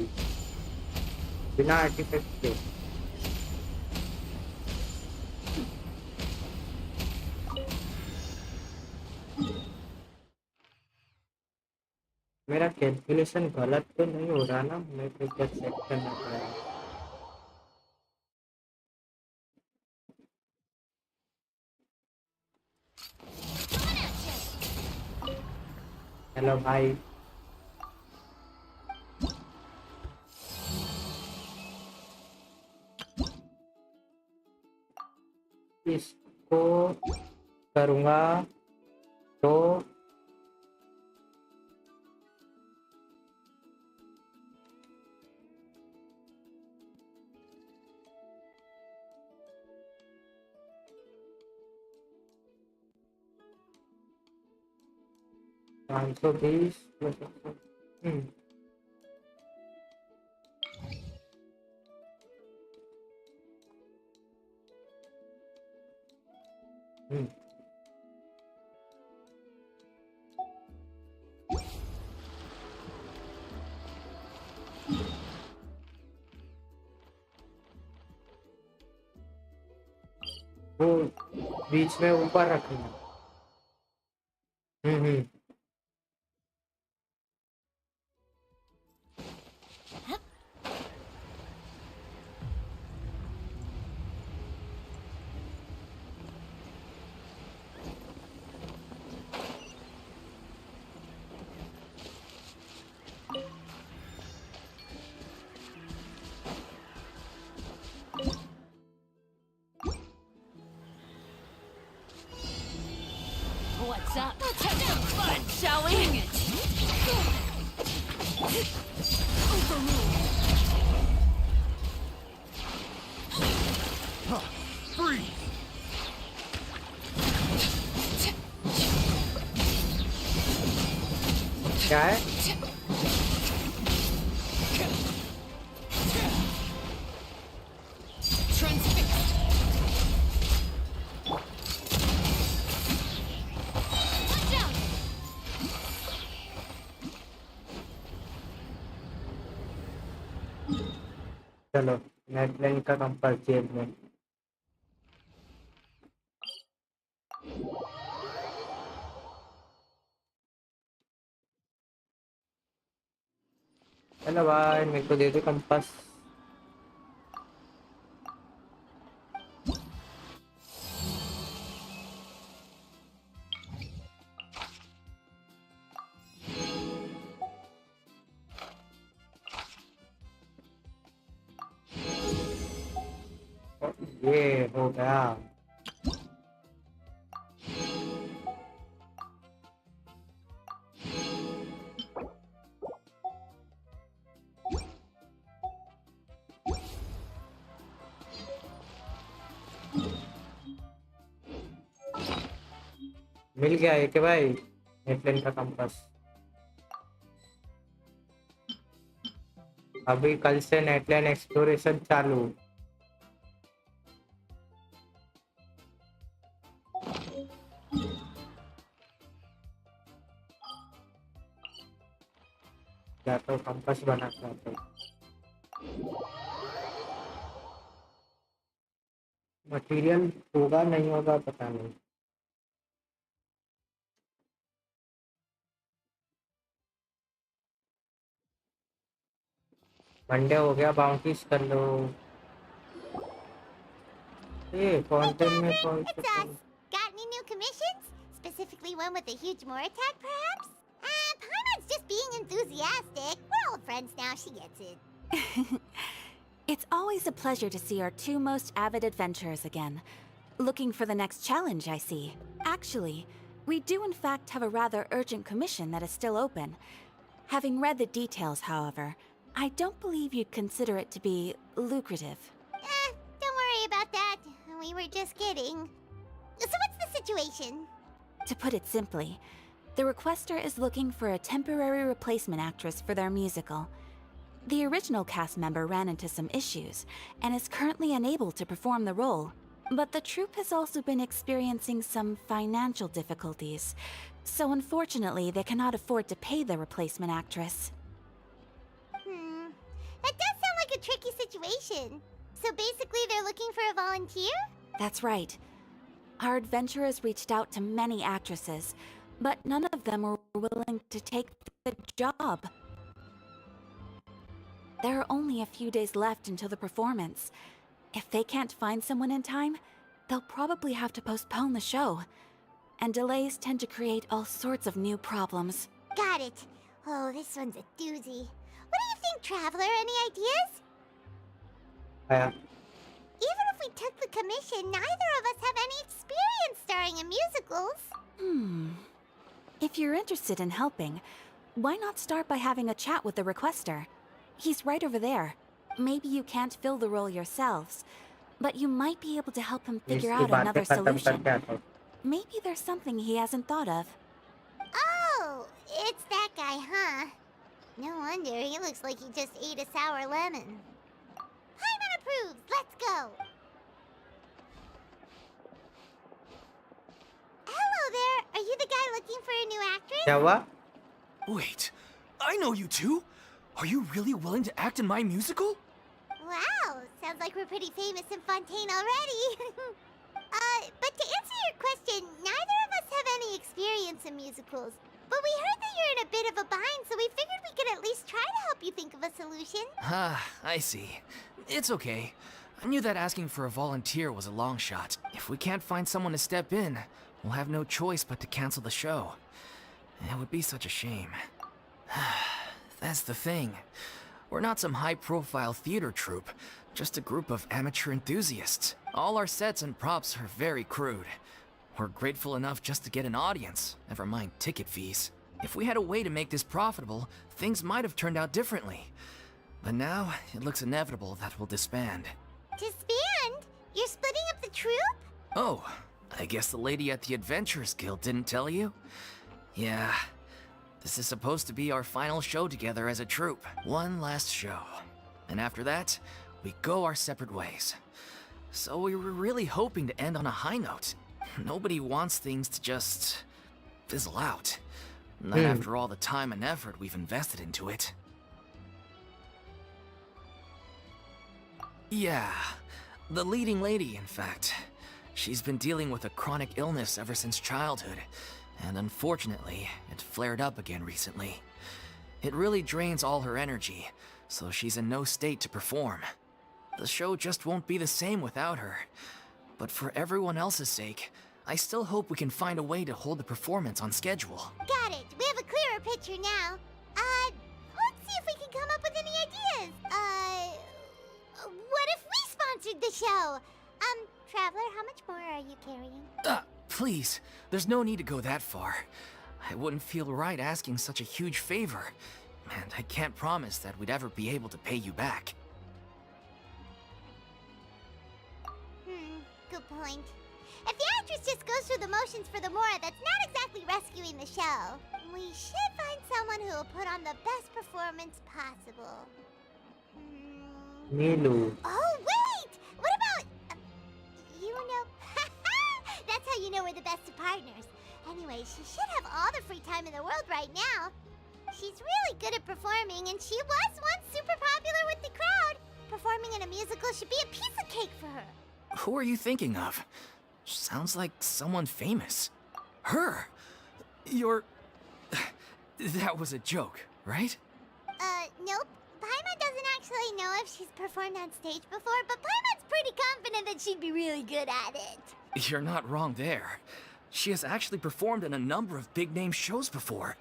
S2: बिना आर्टिफैक्ट के। मेरा कैलकुलेशन गलत तो नहीं हो रहा ना, मेरे को क्या चेक करना पड़ेगा। हेलो भाई, इसको करूँगा तो पाँच सौ बीस वो बीच में ऊपर रखना। हम्म।
S18: What's up? Let's have some fun, shall we? Bring it.
S17: Freeze!
S2: क्या है? चलो नेट लाइन का कंपास जेल में। चलो भाई मेरे को दे दो कंपास। ये हो गया। मिल गया है कि भाई नेटलाइन का कंपास। अभी कल से नेटलाइन एक्सप्लोरेशन चालू। या तो कंपास बनाता है मटेरियल होगा नहीं होगा पता नहीं। मंडे हो गया, बाउंटीज कर लो। ये फाउंटेन में कौन
S3: It's us. Got any new commissions? Specifically one with a huge Moor attack, perhaps? Paimon's just being enthusiastic. We're old friends now, she gets it.
S19: It's always a pleasure to see our two most avid adventurers again. Looking for the next challenge, I see. Actually, we do in fact have a rather urgent commission that is still open. Having read the details, however, I don't believe you'd consider it to be lucrative.
S3: Don't worry about that. We were just kidding. So what's the situation?
S19: To put it simply, the requester is looking for a temporary replacement actress for their musical. The original cast member ran into some issues, and is currently unable to perform the role. But the troupe has also been experiencing some financial difficulties, So unfortunately, they cannot afford to pay the replacement actress.
S3: That does sound like a tricky situation. So basically, they're looking for a volunteer?
S19: That's right. Our adventurers reached out to many actresses, but none of them were willing to take the job. There are only a few days left until the performance. If they can't find someone in time, they'll probably have to postpone the show. And delays tend to create all sorts of new problems.
S3: Got it. Oh, this one's a doozy. What do you think, Traveler? Any ideas? Even if we took the commission, neither of us have any experience starring in musicals.
S19: If you're interested in helping, why not start by having a chat with the requester? He's right over there. Maybe you can't fill the role yourselves, but you might be able to help him figure out another solution. Maybe there's something he hasn't thought of.
S3: Oh, it's that guy, huh? No wonder, he looks like he just ate a sour lemon. Paimon approves, let's go! Hello there, are you the guy looking for a new actress?
S2: क्या हुआ?
S6: Wait, I know you two! Are you really willing to act in my musical?
S3: Wow, sounds like we're pretty famous in Fontaine already. But to answer your question, neither of us have any experience in musicals. But we heard that you're in a bit of a bind, so we figured we could at least try to help you think of a solution.
S6: Ah, I see. It's okay. I knew that asking for a volunteer was a long shot. If we can't find someone to step in, we'll have no choice but to cancel the show. It would be such a shame. That's the thing. We're not some high-profile theater troupe, just a group of amateur enthusiasts. All our sets and props are very crude. We're grateful enough just to get an audience, never mind ticket fees. If we had a way to make this profitable, things might have turned out differently. But now, it looks inevitable that we'll disband.
S3: Disband? You're splitting up the troupe?
S6: Oh, I guess the lady at the Adventurers Guild didn't tell you? Yeah. This is supposed to be our final show together as a troupe. One last show. And after that, we go our separate ways. So we were really hoping to end on a high note. Nobody wants things to just fizzle out. Not after all the time and effort we've invested into it. Yeah, the leading lady, in fact. She's been dealing with a chronic illness ever since childhood, and unfortunately, it flared up again recently. It really drains all her energy, so she's in no state to perform. The show just won't be the same without her. But for everyone else's sake, I still hope we can find a way to hold the performance on schedule.
S3: Got it. We have a clearer picture now. Let's see if we can come up with any ideas. What if we sponsored the show? Traveler, how much more are you carrying?
S6: Please, there's no need to go that far. I wouldn't feel right asking such a huge favor, and I can't promise that we'd ever be able to pay you back.
S3: Good point. If the actress just goes through the motions for the Mora, that's not exactly rescuing the show. We should find someone who will put on the best performance possible.
S2: Nilu.
S3: Oh, wait! What about... you know... That's how you know we're the best of partners. Anyway, she should have all the free time in the world right now. She's really good at performing, and she was once super popular with the crowd. Performing in a musical should be a piece of cake for her.
S6: Who are you thinking of? Sounds like someone famous. Her! You're... That was a joke, right?
S3: Nope. Paimon doesn't actually know if she's performed on stage before, but Paimon's pretty confident that she'd be really good at it.
S6: You're not wrong there. She has actually performed in a number of big-name shows before.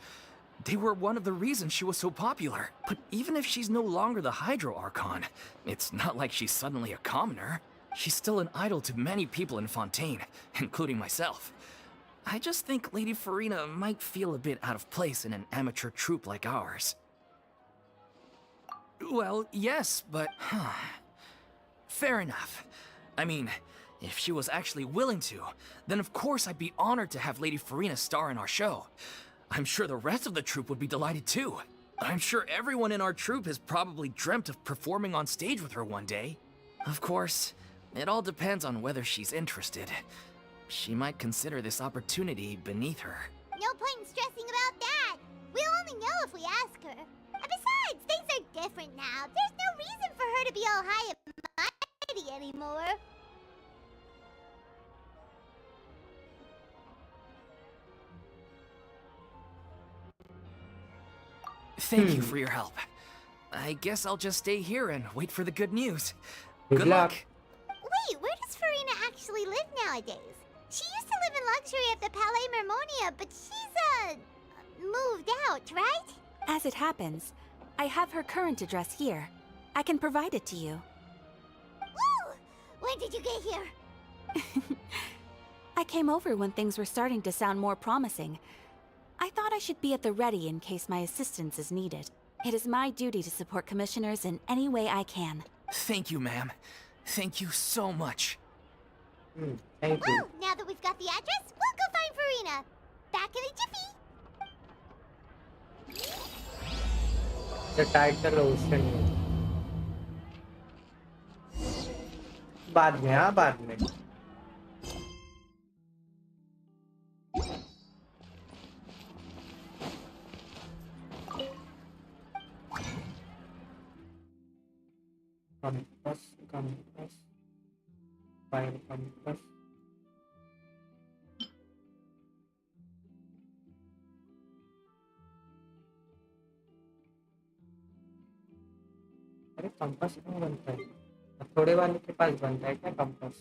S6: They were one of the reasons she was so popular. But even if she's no longer the Hydro Archon, it's not like she's suddenly a commoner. She's still an idol to many people in Fontaine, including myself. I just think Lady Farina might feel a bit out of place in an amateur troupe like ours. Well, yes, but... Fair enough. I mean, if she was actually willing to, then of course I'd be honored to have Lady Farina star in our show. I'm sure the rest of the troupe would be delighted too. I'm sure everyone in our troupe has probably dreamt of performing on stage with her one day. Of course, it all depends on whether she's interested. She might consider this opportunity beneath her.
S3: No point in stressing about that. We'll only know if we ask her. And besides, things are different now. There's no reason for her to be all high and mighty anymore.
S6: Thank you for your help. I guess I'll just stay here and wait for the good news.
S2: Good luck.
S3: Wait, where does Farina actually live nowadays? She used to live in luxury at the Palais Mermonia, but she's, moved out, right?
S19: As it happens, I have her current address here. I can provide it to you.
S3: Woo! When did you get here?
S19: I came over when things were starting to sound more promising. I thought I should be at the ready in case my assistance is needed. It is my duty to support commissioners in any way I can.
S6: Thank you, ma'am. Thank you so much.
S2: Thank you.
S3: Well, now that we've got the address, we'll go find Farina. Back in a jiffy.
S2: The title ocean. बाद में हाँ बाद में. Compass. Fire compass. अरे compass कहाँ बनता है? थोड़े वाले के पास बनता है क्या कंपास?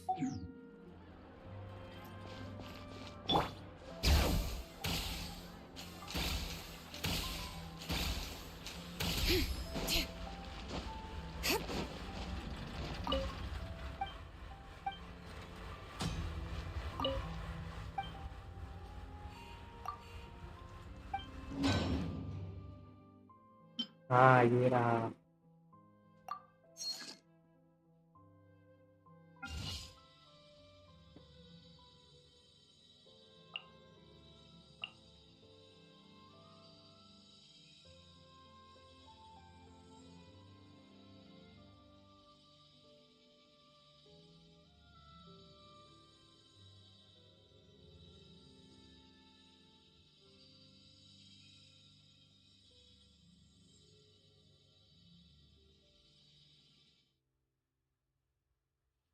S2: हाँ ये रहा.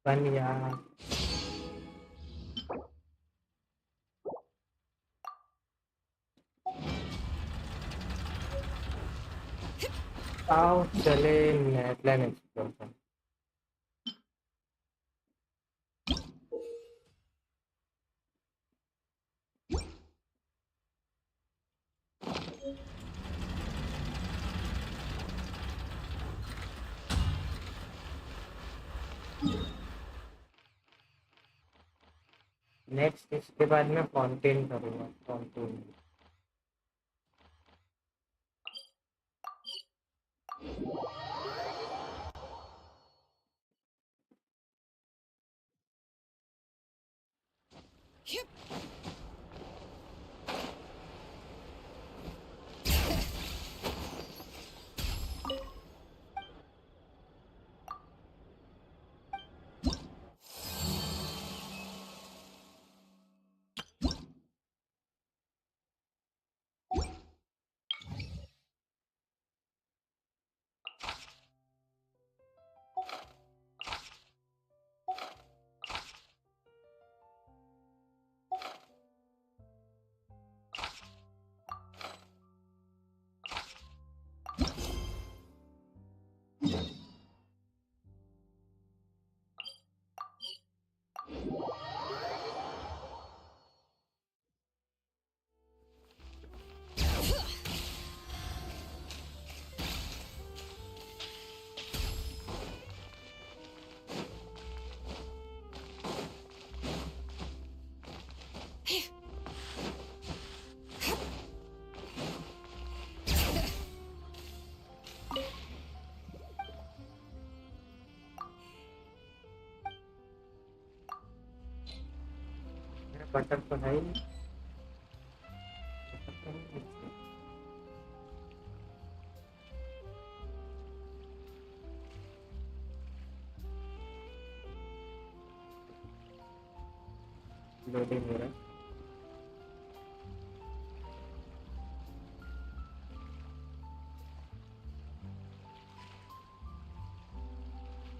S2: बन यार. आओ चले प्लान एक्सप्लोर करें. नेक्स्ट इसके बाद मैं फाउंटेन करूँगा. फाउंटेन बटन तो है ही. लोडिंग हो रहा है.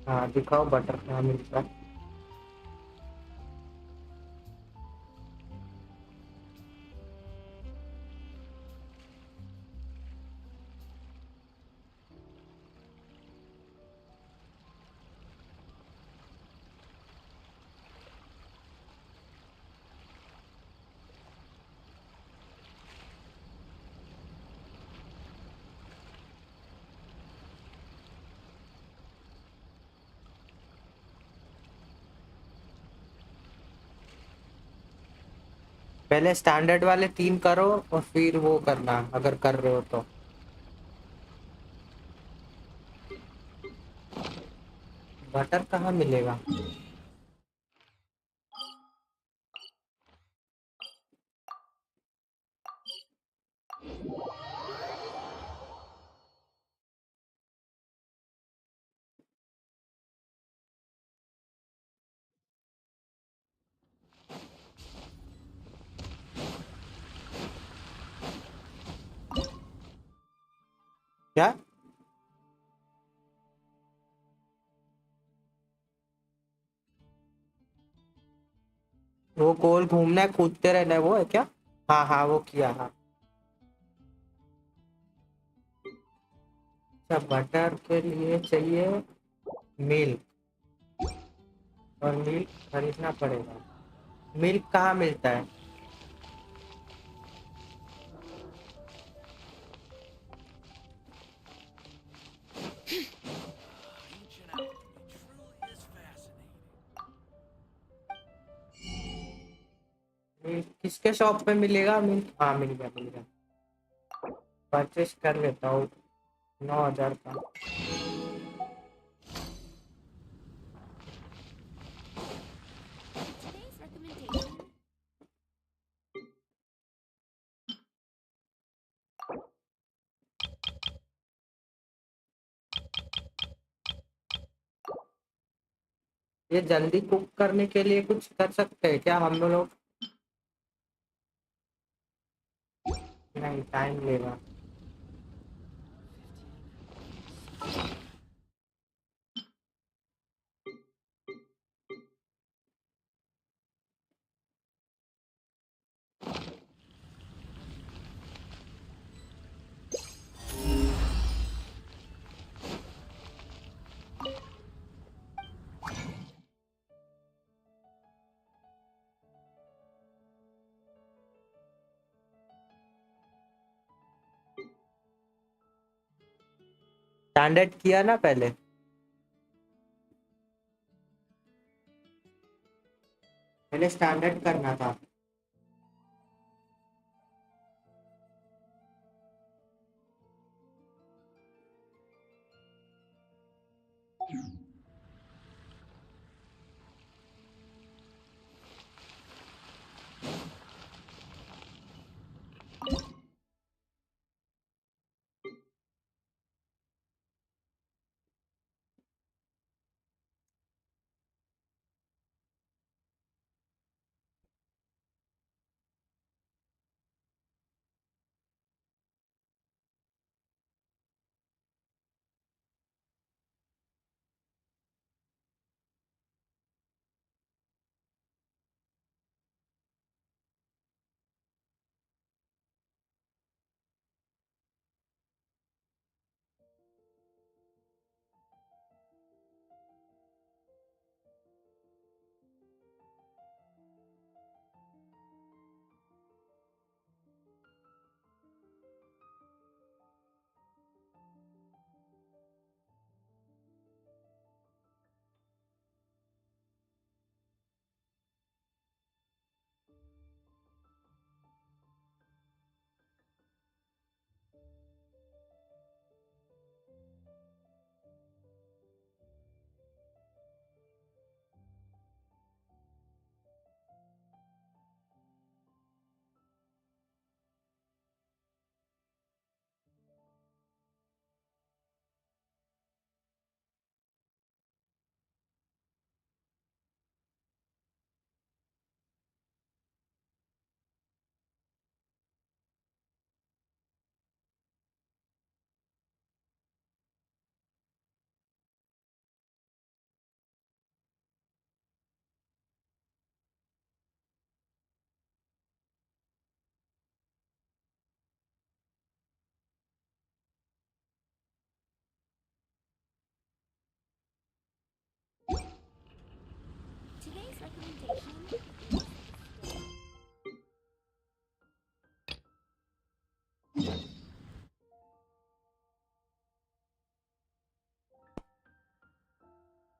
S2: हाँ दिखाओ बटर कहाँ मिलता है। पहले स्टैंडर्ड वाले 3 करो और फिर वो करना अगर कर रहे हो तो। बटर कहाँ मिलेगा? क्या? वो गोल घूमना है, कूदते रहना है, वो है क्या? हाँ हाँ वो किया हाँ। अच्छा बटर के लिए चाहिए मिल्क, और मिल्क खरीदना पड़ेगा। मिल्क कहाँ मिलता है? मिल्क किसके शॉप पे मिलेगा मिल्क? हाँ मिल गया मिल गया। परचेस कर लेता हूँ 9,000 का। ये जल्दी कुक करने के लिए कुछ कर सकते हैं क्या हम लोग? नहीं टाइम लेगा। स्टैंडर्ड किया ना पहले? पहले स्टैंडर्ड करना था।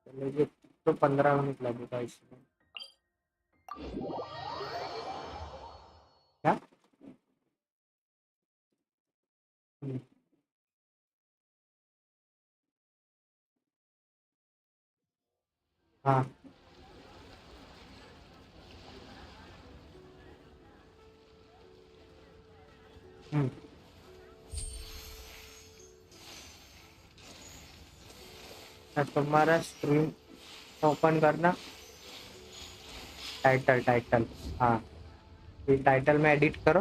S2: चलो ये तो 15 मिनट लगेगा इसमें। क्या? हाँ तुम्हारा स्क्रीन ओपन करना। टाइटल हाँ, ये टाइटल में एडिट करो।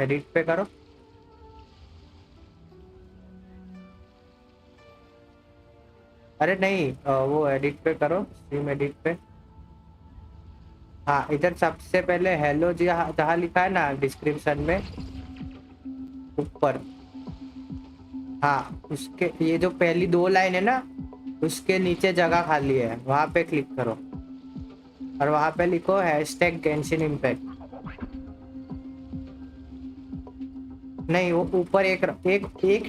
S2: एडिट पे करो। अरे नहीं, वो एडिट पे करो, स्ट्रीम एडिट पे। हाँ, इधर सबसे पहले हेलो जहाँ जहाँ लिखा है ना डिस्क्रिप्शन में ऊपर। हाँ, उसके ये जो पहली 2 लाइन है ना, उसके नीचे जगह खाली है, वहां पे क्लिक करो और वहां पे लिखो #Genshin Impact। नहीं, वो ऊपर एक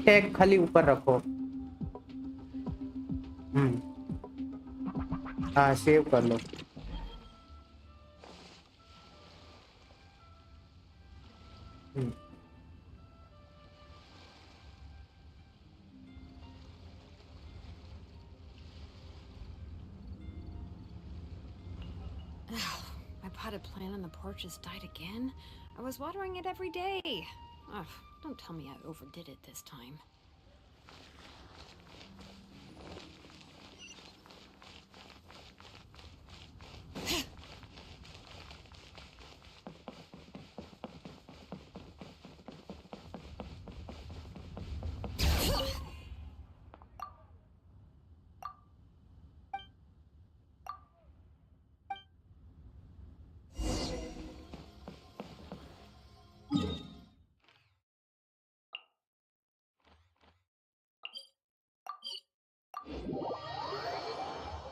S2: टैग खाली ऊपर रखो। हाँ, सेव कर लो।
S1: My potted plant on the porch has died again. I was watering it every day. Ugh, don't tell me I overdid it this time.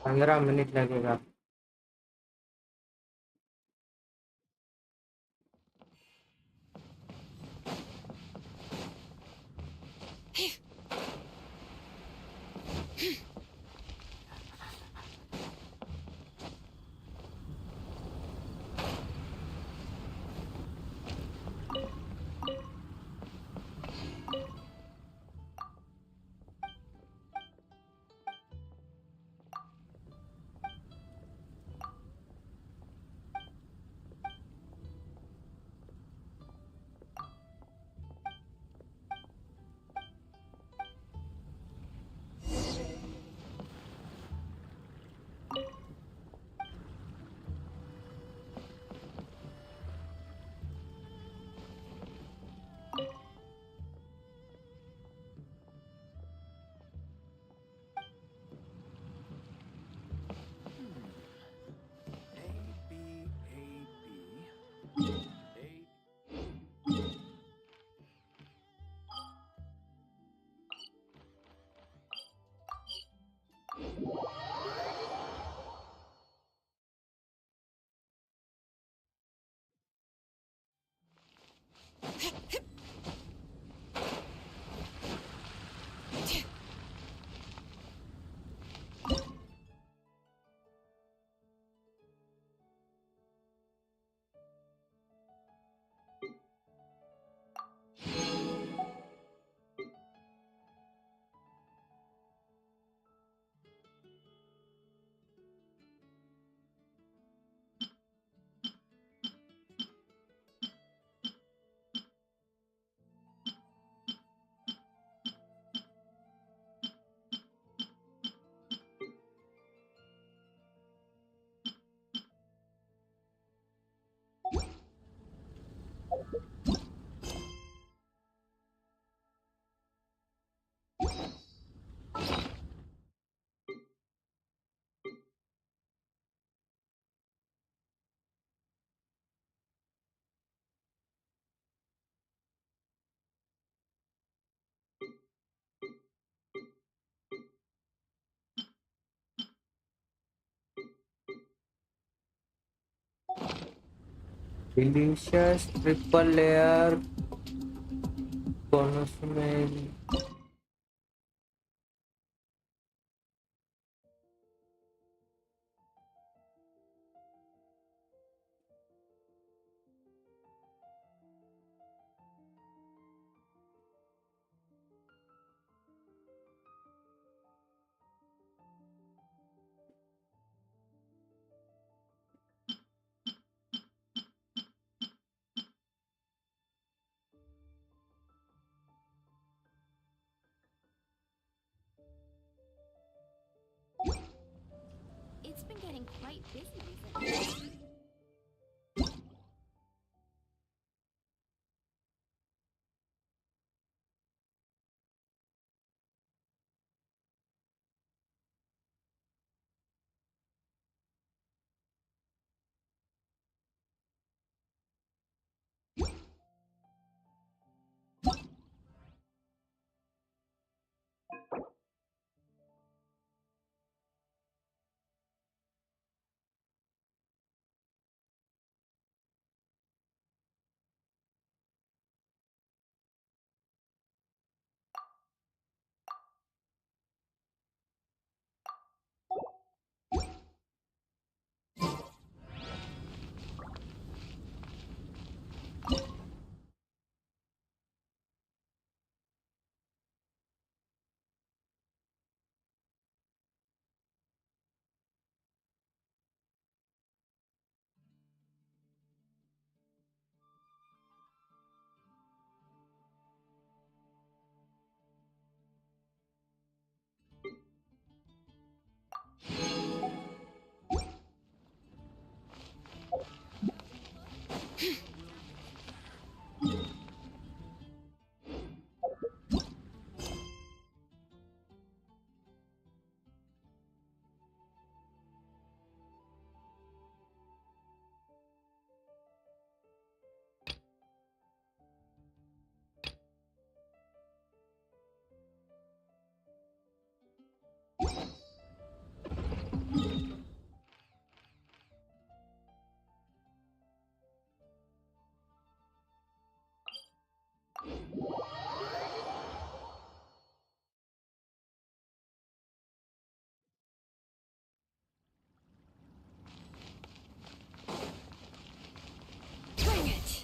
S2: पंद्रह मिनट लगेगा। Delicious triple layer Conocimiento.
S14: It's been getting quite busy recently.
S1: Bring it!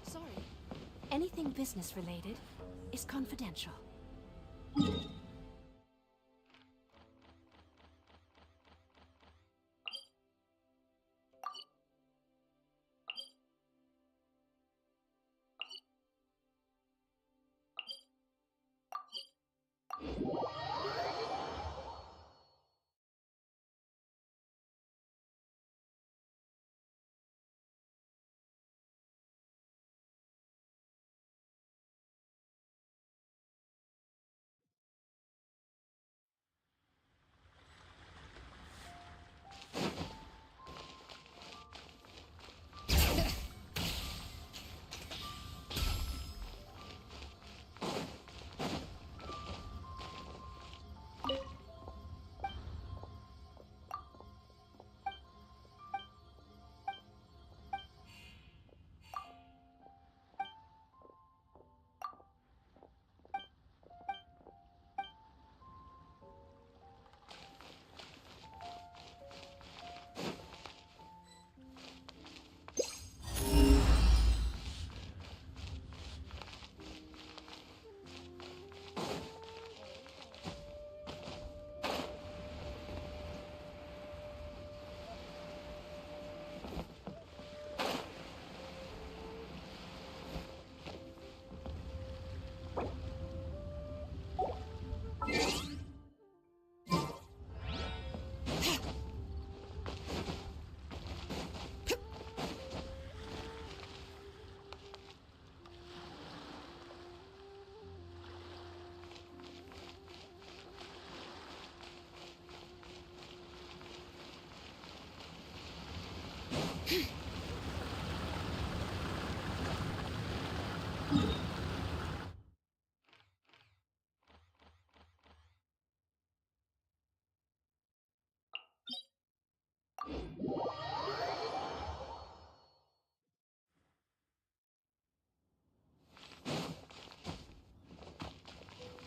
S19: Sorry. Anything business related is confidential.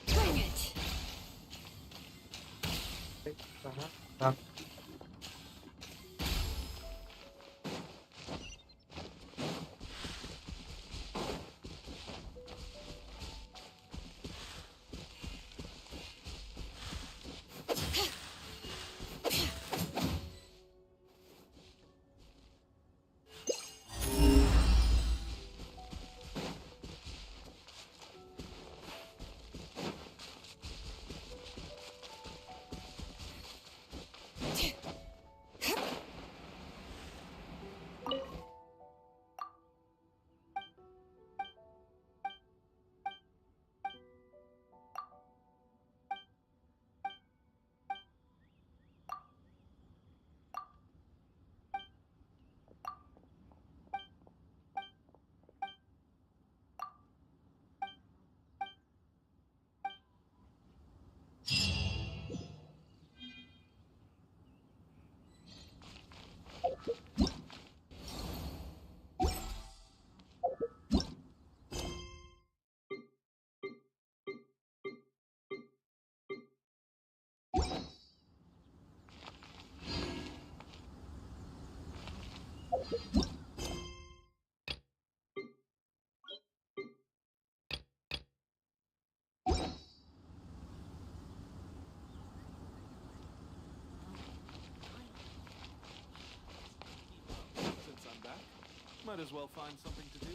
S1: Bring it.
S2: हाँ,
S20: Since I'm back, might as well find something to do.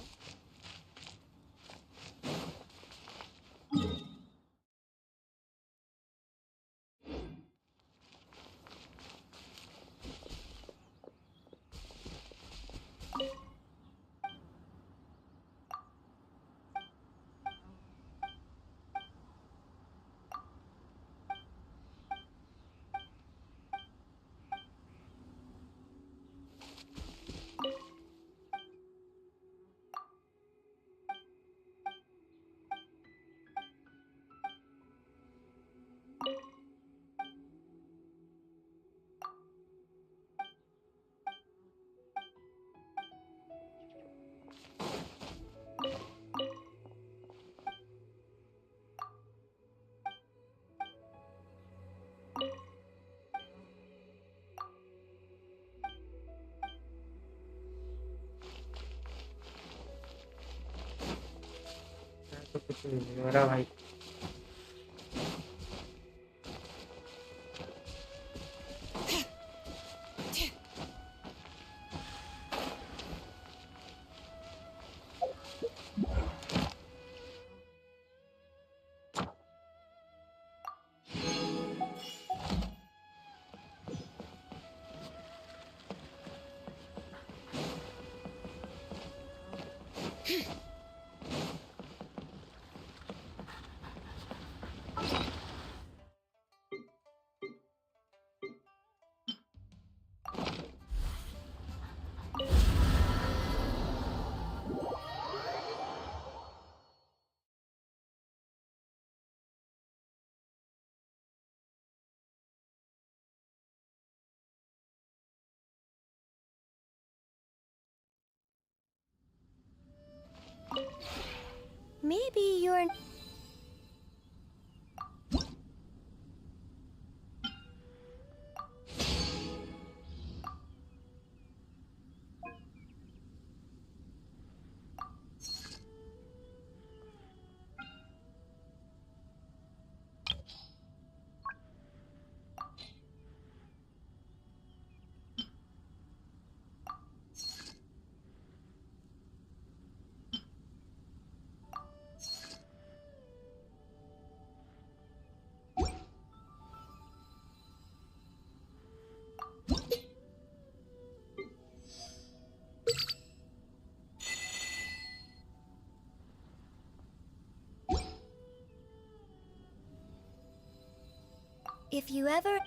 S2: तो कुछ नहीं हो रहा भाई।
S14: Maybe you're... If you ever...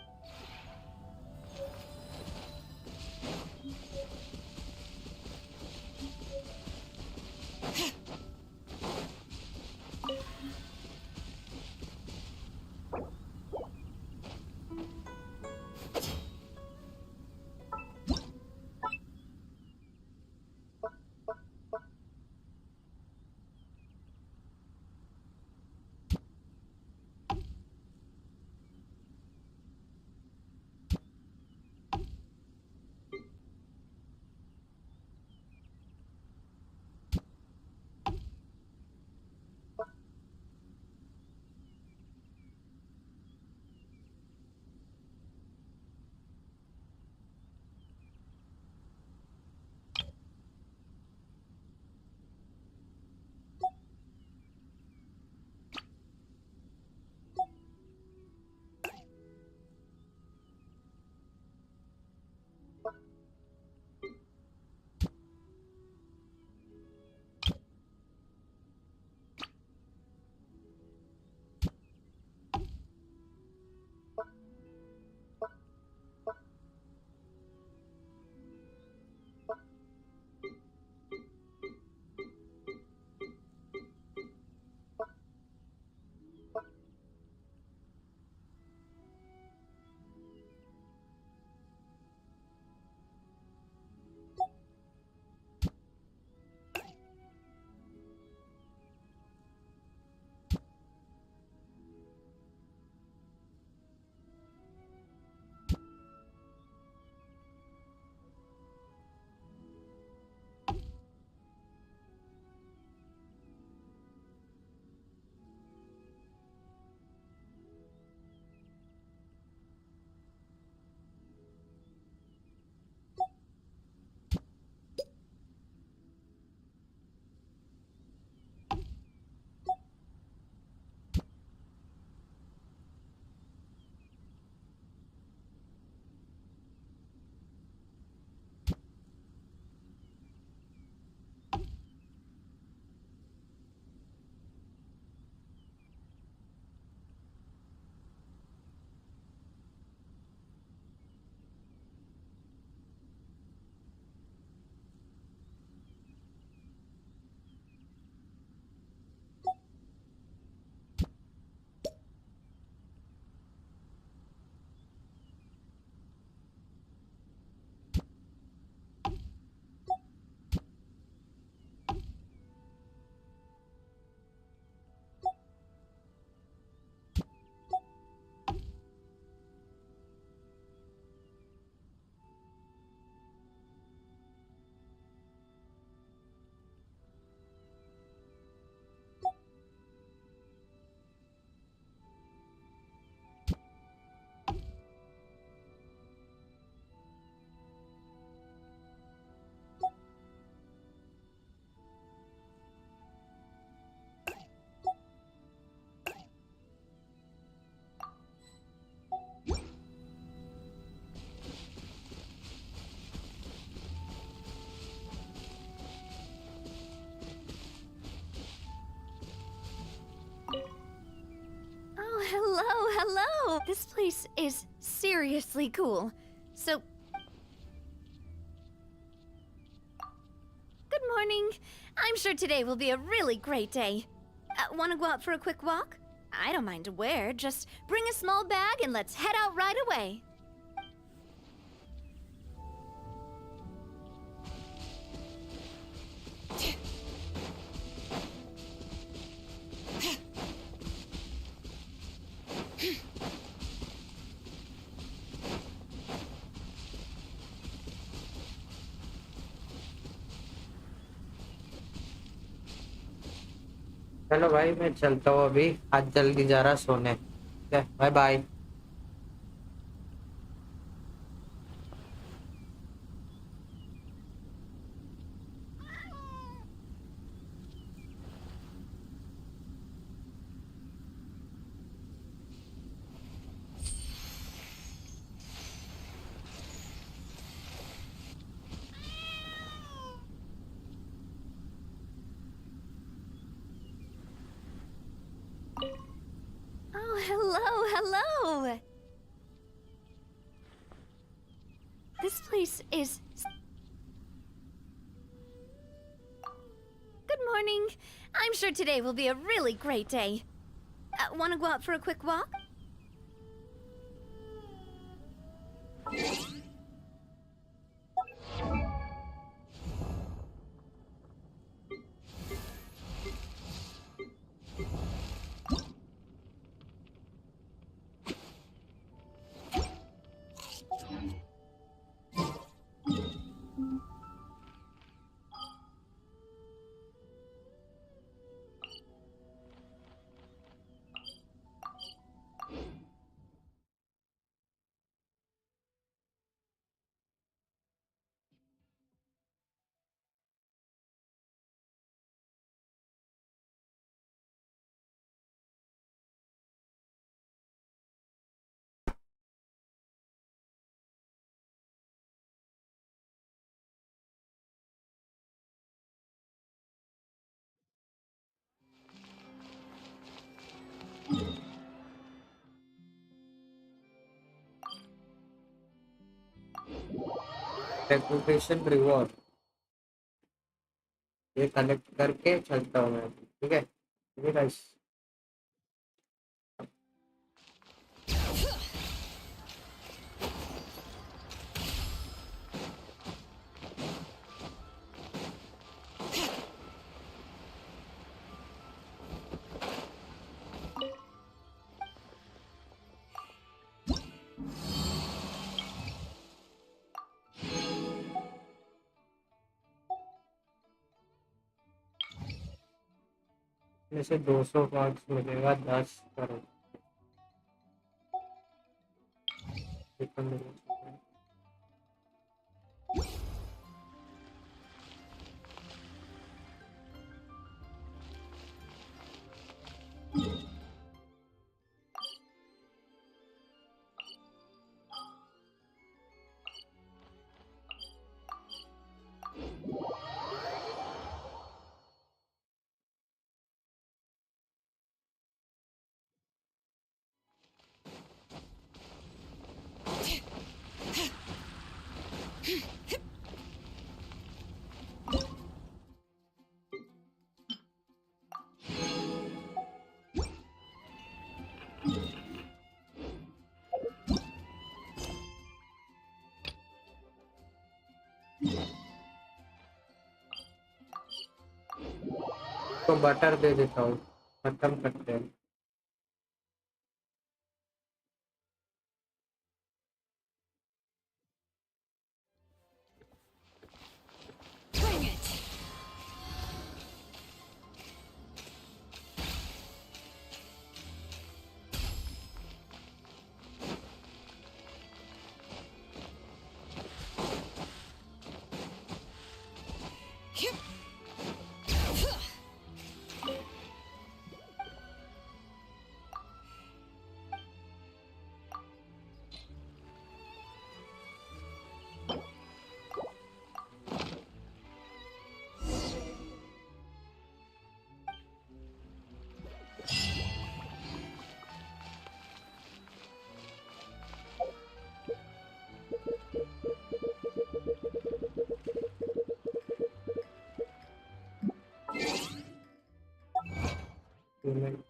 S5: hello! This place is seriously cool. So... Good morning. I'm sure today will be a really great day. Wanna go out for a quick walk? I don't mind where, just bring a small bag and let's head out right away.
S2: चलो भाई मैं चलता हूँ अभी आज जल्दी जा रहा सोने ठीक है bye bye
S5: Oh, hello! This place is... Good morning. I'm sure today will be a really great day. Wanna go out for a quick walk?
S2: Reputation reward ये कलेक्ट करके चलता हूँ मैं ठीक है गाइस में से 200 मार्क्स मिलेगा 10 करोड़ तो बटर दे देता हूँ खत्म करते हैं
S1: Bring it!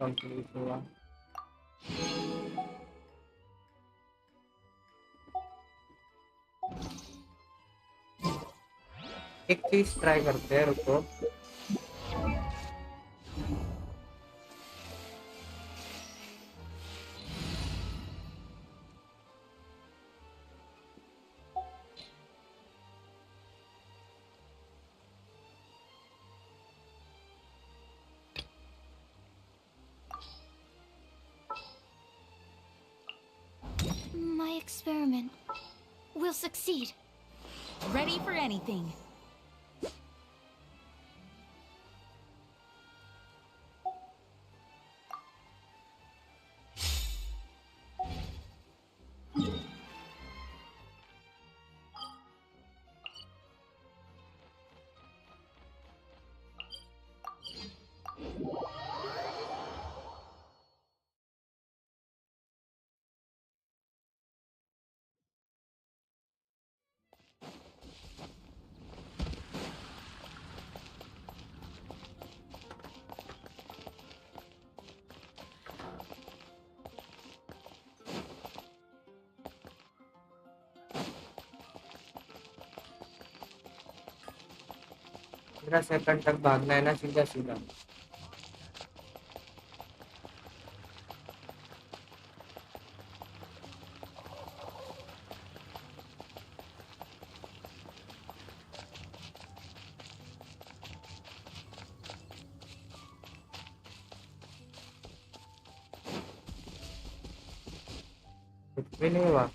S2: कंप्लीट हुआ। एक चीज ट्राई करते हैं, रुको।
S18: My experiment will succeed.
S11: Ready for anything.
S2: मेरा सेकंड तक भागना है ना, सीधा सीधा। कुछ भी नहीं हुआ।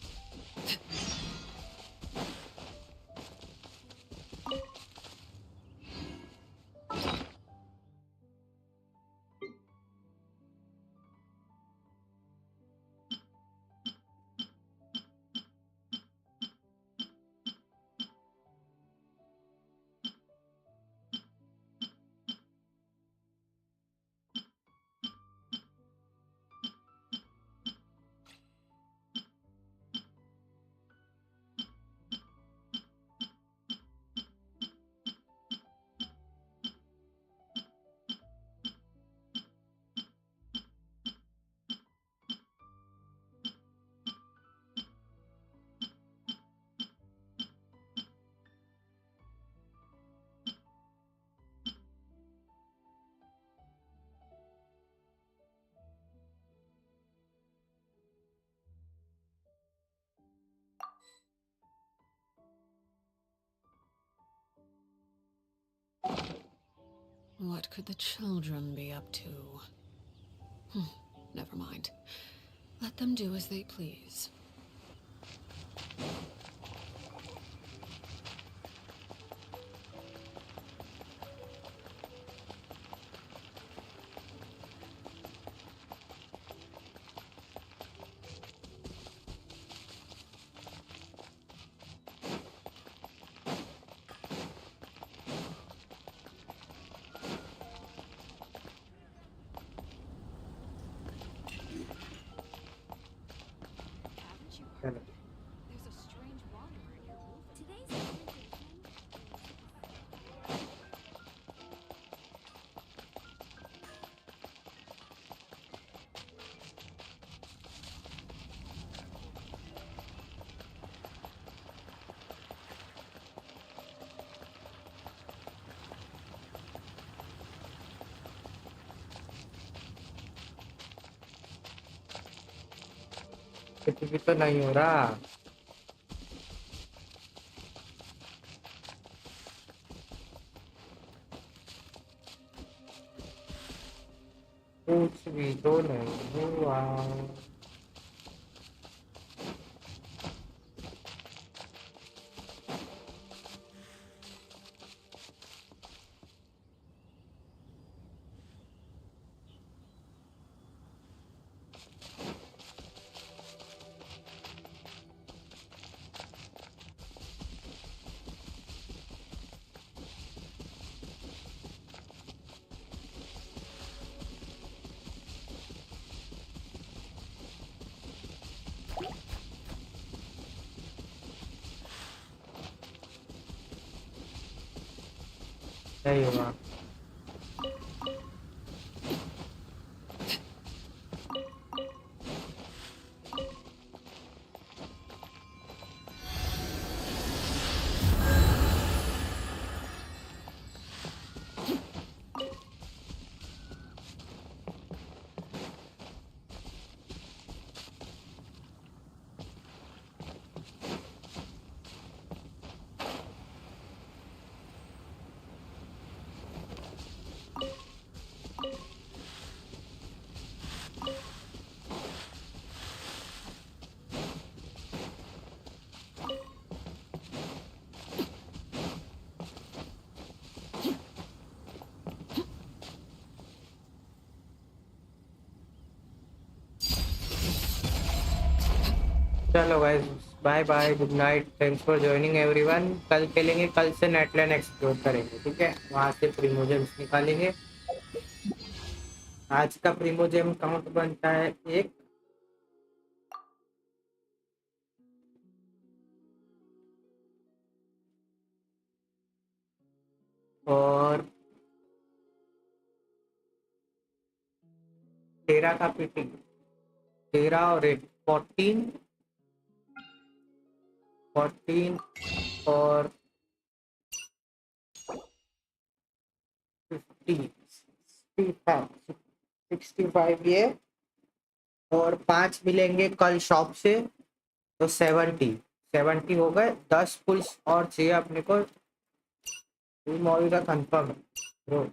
S1: What could the children be up to? Never mind. Let them do as they please.
S2: कुछ भी तो नहीं हो रहा। कुछ भी तो नहीं हुआ। नहीं हुआ। चलो guys, bye bye, good night, thanks for joining everyone. कल खेलेंगे, कल से नेटलैंड एक्सप्लोर करेंगे, ठीक है? वहां से प्रीमोजेम्स निकालेंगे। आज का प्रीमोजेम काउंट बनता है 1। और 13 का पीटी, 13 और 1 14, 14 और 50, 65 ये, और 5 मिलेंगे कल शॉप से, तो 70 हो गए। 10 पुल्स और चाहिए अपने को। मॉल का कंफर्म है ब्रो।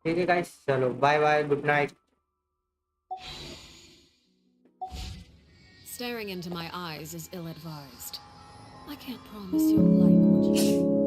S2: ठीक है गाइस, चलो bye bye, good night.
S1: Staring into my eyes is ill-advised. I can't promise you'll like what you do.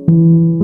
S9: you